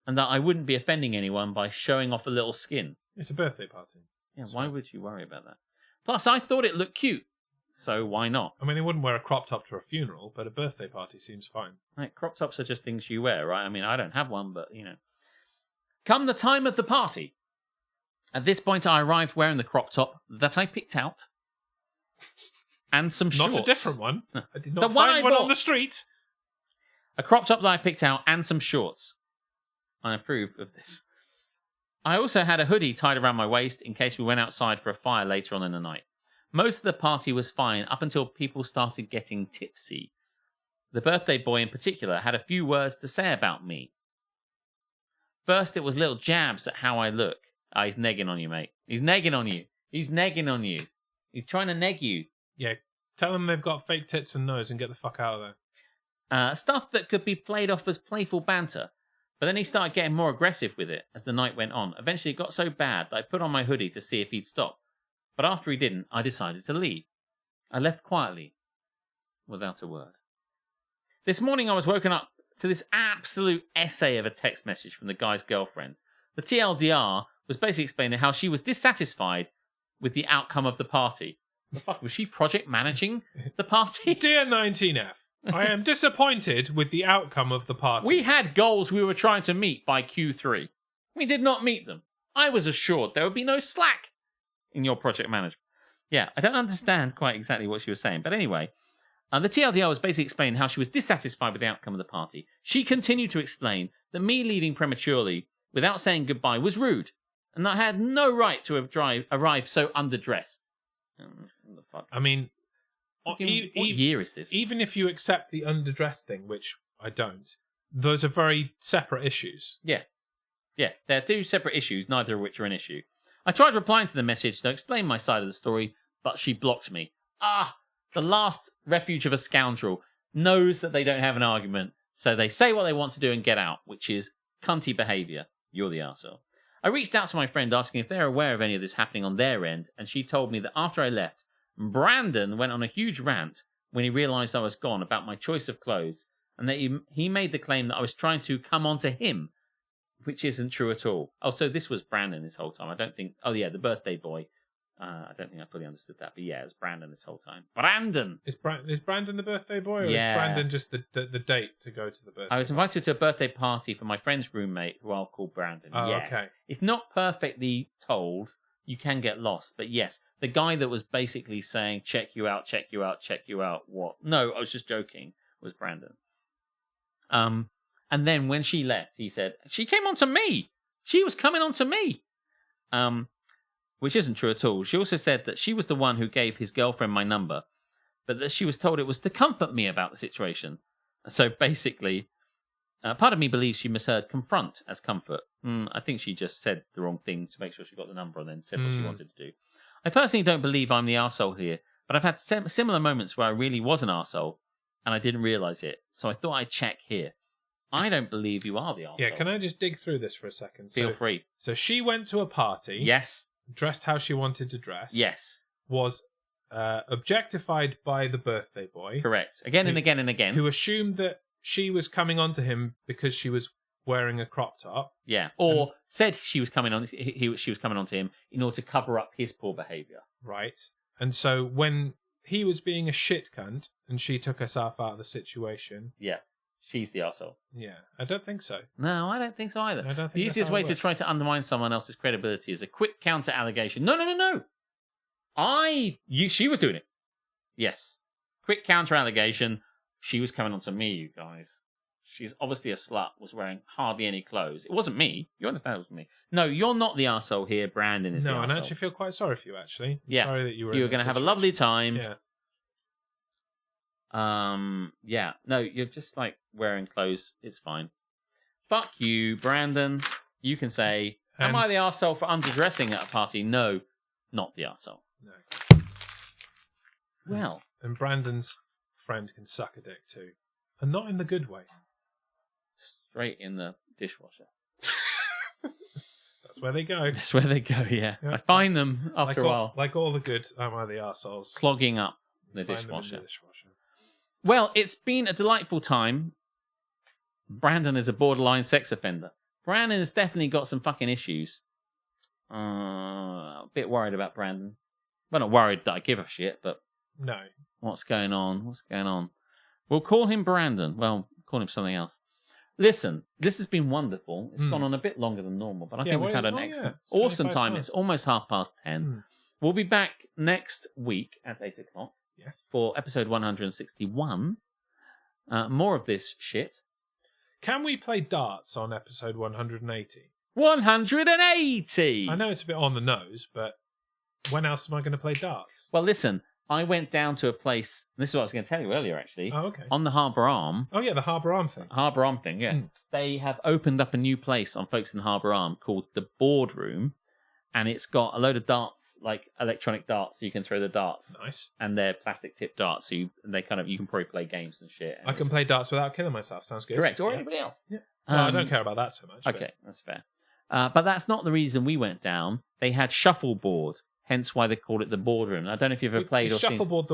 and that I wouldn't be offending anyone by showing off a little skin. It's a birthday party. Yeah, why would you worry about that? Plus, I thought it looked cute, so why not? I mean, they wouldn't wear a crop top to a funeral, but a birthday party seems fine. Right, crop tops are just things you wear, right? I mean, I don't have one, but, you know. Come the time of the party. At this point, I arrived wearing the crop top that I picked out. And some shorts. Not a different one. I did not The one find I one bought. on the street. A crop top that I picked out and some shorts. I approve of this. I also had a hoodie tied around my waist in case we went outside for a fire later on in the night. Most of the party was fine up until people started getting tipsy. The birthday boy in particular had a few words to say about me. First, it was little jabs at how I look. Ah, he's negging on you, mate. He's negging on you. He's negging on you. He's trying to neg you. Yeah, tell them they've got fake tits and nose and get the fuck out of there. Stuff that could be played off as playful banter. But then he started getting more aggressive with it as the night went on. Eventually it got so bad that I put on my hoodie to see if he'd stop. But after he didn't, I decided to leave. I left quietly, without a word. This morning I was woken up to this absolute essay of a text message from the guy's girlfriend. The TLDR was basically explaining how she was dissatisfied with the outcome of the party. The fuck, was she project managing the party? Dear 19F, I am disappointed with the outcome of the party. We had goals we were trying to meet by Q3. We did not meet them. I was assured there would be no slack in your project management. Yeah, I don't understand quite exactly what she was saying. But anyway, the TLDR was basically explaining how she was dissatisfied with the outcome of the party. She continued to explain that me leaving prematurely without saying goodbye was rude, and that I had no right to have arrived so underdressed. What the fuck? I mean, What year is this? even if you accept the underdress thing, which I don't, those are very separate issues. Yeah, they're two separate issues, neither of which are an issue. I tried replying to the message to explain my side of the story, but she blocked me. The last refuge of a scoundrel knows that they don't have an argument, so they say what they want to do and get out, which is cunty behaviour. You're the arsehole. I reached out to my friend asking if they're aware of any of this happening on their end, and she told me that after I left, Brandon went on a huge rant when he realised I was gone about my choice of clothes, and that he made the claim that I was trying to come on to him, which isn't true at all. Oh, so this was Brandon this whole time. I don't think... Oh, yeah, the birthday boy. I don't think I fully understood that, but yeah, it was Brandon this whole time. Brandon! Is Brandon the birthday boy, or Yeah. is Brandon just the date to go to the birthday? I was invited to a birthday party for my friend's roommate, who I'll call Brandon. Oh, yes. okay. It's not perfectly told. You can get lost. But yes, the guy that was basically saying, check you out, check you out, check you out, what? No, I was just joking, was Brandon. And then when she left, he said, she came on to me. She was coming on to me. Which isn't true at all. She also said that she was the one who gave his girlfriend my number, but that she was told it was to comfort me about the situation. So basically, part of me believes she misheard confront as comfort. I think she just said the wrong thing to make sure she got the number and then said what she wanted to do. I personally don't believe I'm the arsehole here, but I've had similar moments where I really was an arsehole and I didn't realise it. So I thought I'd check here. I don't believe you are the arsehole. Yeah, can I just dig through this for a second? Feel free. So she went to a party. Yes. Dressed how she wanted to dress. Yes. Was objectified by the birthday boy. Correct. Again and again and again. Who assumed that she was coming on to him because she was wearing a crop top. Yeah. Or said she was coming on. She was coming on to him in order to cover up his poor behaviour. Right. And so when he was being a shit cunt and she took herself out of the situation. Yeah. She's the arsehole. Yeah, I don't think so. No, I don't think so either. I don't think the that's easiest how it way to works. try to undermine someone else's credibility is a quick counter allegation. No. She was doing it. Yes. Quick counter allegation. She was coming on to me, you guys. she's obviously a slut, was wearing hardly any clothes. It wasn't me. You understand it wasn't me. No, you're not the arsehole here. Brandon is the No, arsehole. and I actually feel quite sorry for you, actually. I'm Yeah. sorry that you were going to have a lovely time. Yeah. Yeah. No, you're just like wearing clothes. It's fine. Fuck you, Brandon. You can say, am I the arsehole for underdressing at a party? No, not the arsehole. No. Well. And Brandon's friend can suck a dick too. And not in the good way. Straight in the dishwasher. That's where they go. That's where they go, yeah. Yeah. I find them after a while. Like all the good am I the arseholes. Clogging up the Find them in dishwasher. the dishwasher. Well, it's been a delightful time. Brandon is a borderline sex offender. Brandon has definitely got some fucking issues. A bit worried about Brandon. Well, not worried that I give a shit, but No. what's going on? What's going on? We'll call him Brandon. Well, call him something else. Listen, this has been wonderful. It's gone on a bit longer than normal, but I think we've had an excellent, awesome time. It's almost 10:30. We'll be back next week at 8 o'clock. Yes. For episode 161. More of this shit. Can we play darts on episode 180? 180! I know it's a bit on the nose, but when else am I going to play darts? Well, listen, I went down to a place, this is what I was going to tell you earlier, actually. Oh, okay. On the Harbour Arm. Oh, yeah, the Harbour Arm thing. Harbour Arm thing, yeah. They have opened up a new place on Folkestone Harbour Arm called the Boardroom. And it's got a load of darts, like electronic darts, so you can throw the darts. Nice. And they're plastic tip darts, so you can probably play games and shit. And I can play darts without killing myself. Sounds good. Correct, or anybody else. Yeah. Well, I don't care about that so much. Okay, that's fair. But that's not the reason we went down. They had shuffleboard, hence why they called it the Boardroom. I don't know if you've ever played or seen. Shuffleboard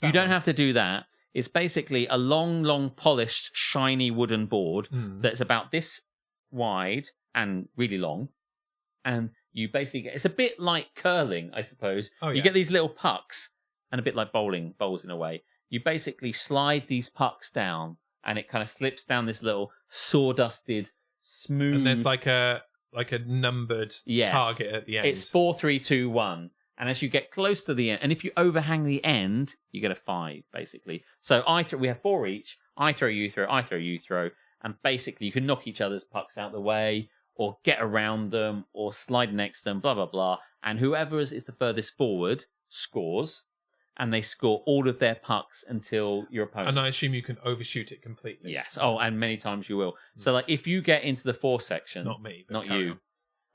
You don't have to do that. It's basically a long, polished, shiny wooden board that's about this wide and really long. And you basically get, it's a bit like curling, I suppose. Oh, yeah. You get these little pucks, and a bit like bowls in a way. You basically slide these pucks down, and it kind of slips down this little sawdusted, smooth. And there's like a numbered target at the end. It's 4, 3, 2, 1. And as you get close to the end, and if you overhang the end, you get a 5, basically. So we have 4 each. I throw, you throw, I throw, you throw. And basically, you can knock each other's pucks out the way, or get around them, or slide next to them, blah, blah, blah. And whoever is the furthest forward scores, and they score all of their pucks until your opponent. And I assume you can overshoot it completely. Yes. Oh, and many times you will. So, like, if you get into the 4 section... Not me, but not carry you.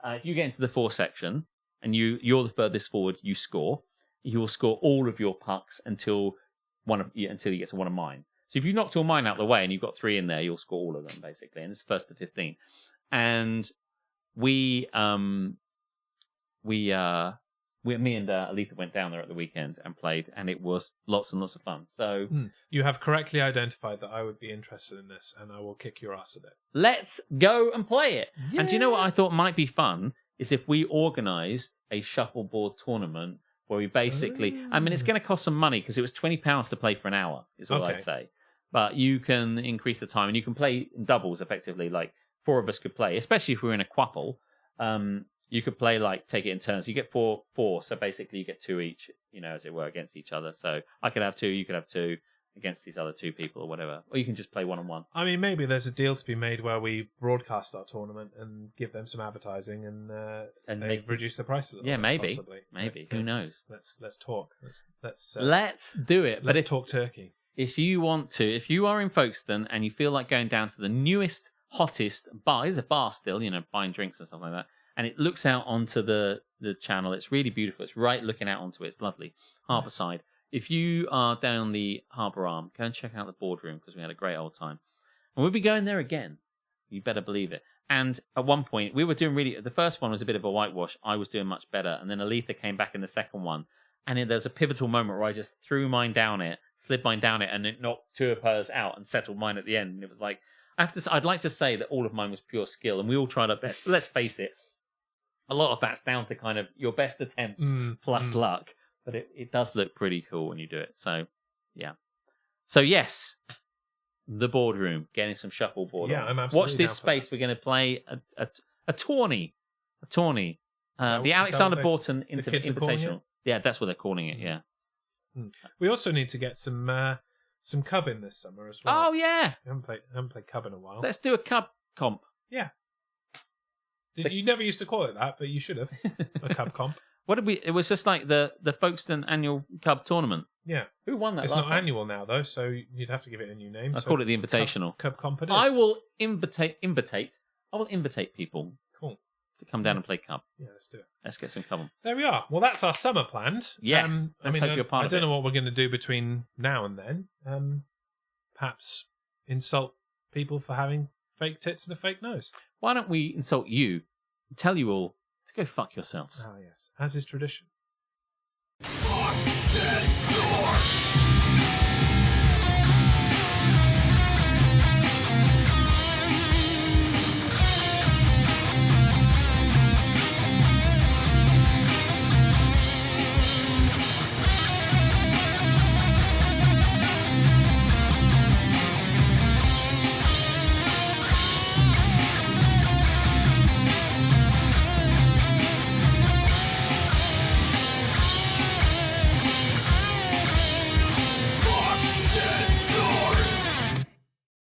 If you get into the 4 section, and you're the furthest forward, you score. You will score all of your pucks until you get to one of mine. So if you've knocked all mine out of the way, and you've got 3 in there, you'll score all of them, basically. And it's first to 15. And me and Aletha went down there at the weekend and played, and it was lots and lots of fun. So you have correctly identified that I would be interested in this, and I will kick your ass at it. Let's go and play it. Yeah. And do you know what I thought might be fun is if we organised a shuffleboard tournament where we basically, I mean, it's going to cost some money because it was £20 to play for an hour, is all I'd say. But you can increase the time, and you can play in doubles effectively, like 4 of us could play, especially if we were in a quapple. You could play, like, take it in turns. You get four, so basically you get 2 each, as it were, against each other. So I could have 2, you could have 2 against these other 2 people or whatever. Or you can just play 1-on-1. I mean, maybe there's a deal to be made where we broadcast our tournament and give them some advertising and reduce the price a little Yeah, bit, maybe. possibly. Maybe. Who knows? Let's talk. Let's do it. Let's talk turkey. If you want to, if you are in Folkestone and you feel like going down to the newest, hottest bar, there's a bar still, buying drinks and stuff like that, and it looks out onto the channel. It's really beautiful. It's right looking out onto it. It's lovely. Harbourside. If you are down the Harbour Arm, go and check out the Boardroom because we had a great old time. And we'll be going there again. You better believe it. And at one point, we were doing the first one was a bit of a whitewash. I was doing much better. And then Aletha came back in the second one. And then there was a pivotal moment where I just threw mine down it, slid mine down it, and it knocked 2 of hers out and settled mine at the end. And it was like, I'd like to say that all of mine was pure skill, and we all tried our best. But let's face it, a lot of that's down to kind of your best attempts plus luck. But it does look pretty cool when you do it. So, yeah. So, yes, the Boardroom, getting some shuffleboard on. I'm absolutely Watch this down for space. that. We're going to play a tourney. The Alexander Borton kids are calling it? Invitational. Yeah, that's what they're calling it, yeah. We also need to get some some cubbing this summer as well. Oh yeah, I haven't played cub in a while. let's do a cub comp. Yeah. You never used to call it that, but you should have. A cub comp. What did we? It was just like the Folkestone annual cub tournament. Yeah. Who won that? It's last not time? annual now, though, so you'd have to give it a new name. I so call it the Invitational. Cub comp it is. I will invitate. I will invitate people Cool. to come down and play cub. Yeah, let's do it. Let's get some cub on. There we are. Well, that's our summer plans. Yes, let's hope you're part I of don't it. know what we're going to do between now and then. Perhaps insult people for having fake tits and a fake nose. Why don't we insult you and tell you all to go fuck yourselves? Ah, yes. As is tradition. Fuck, shit, snore.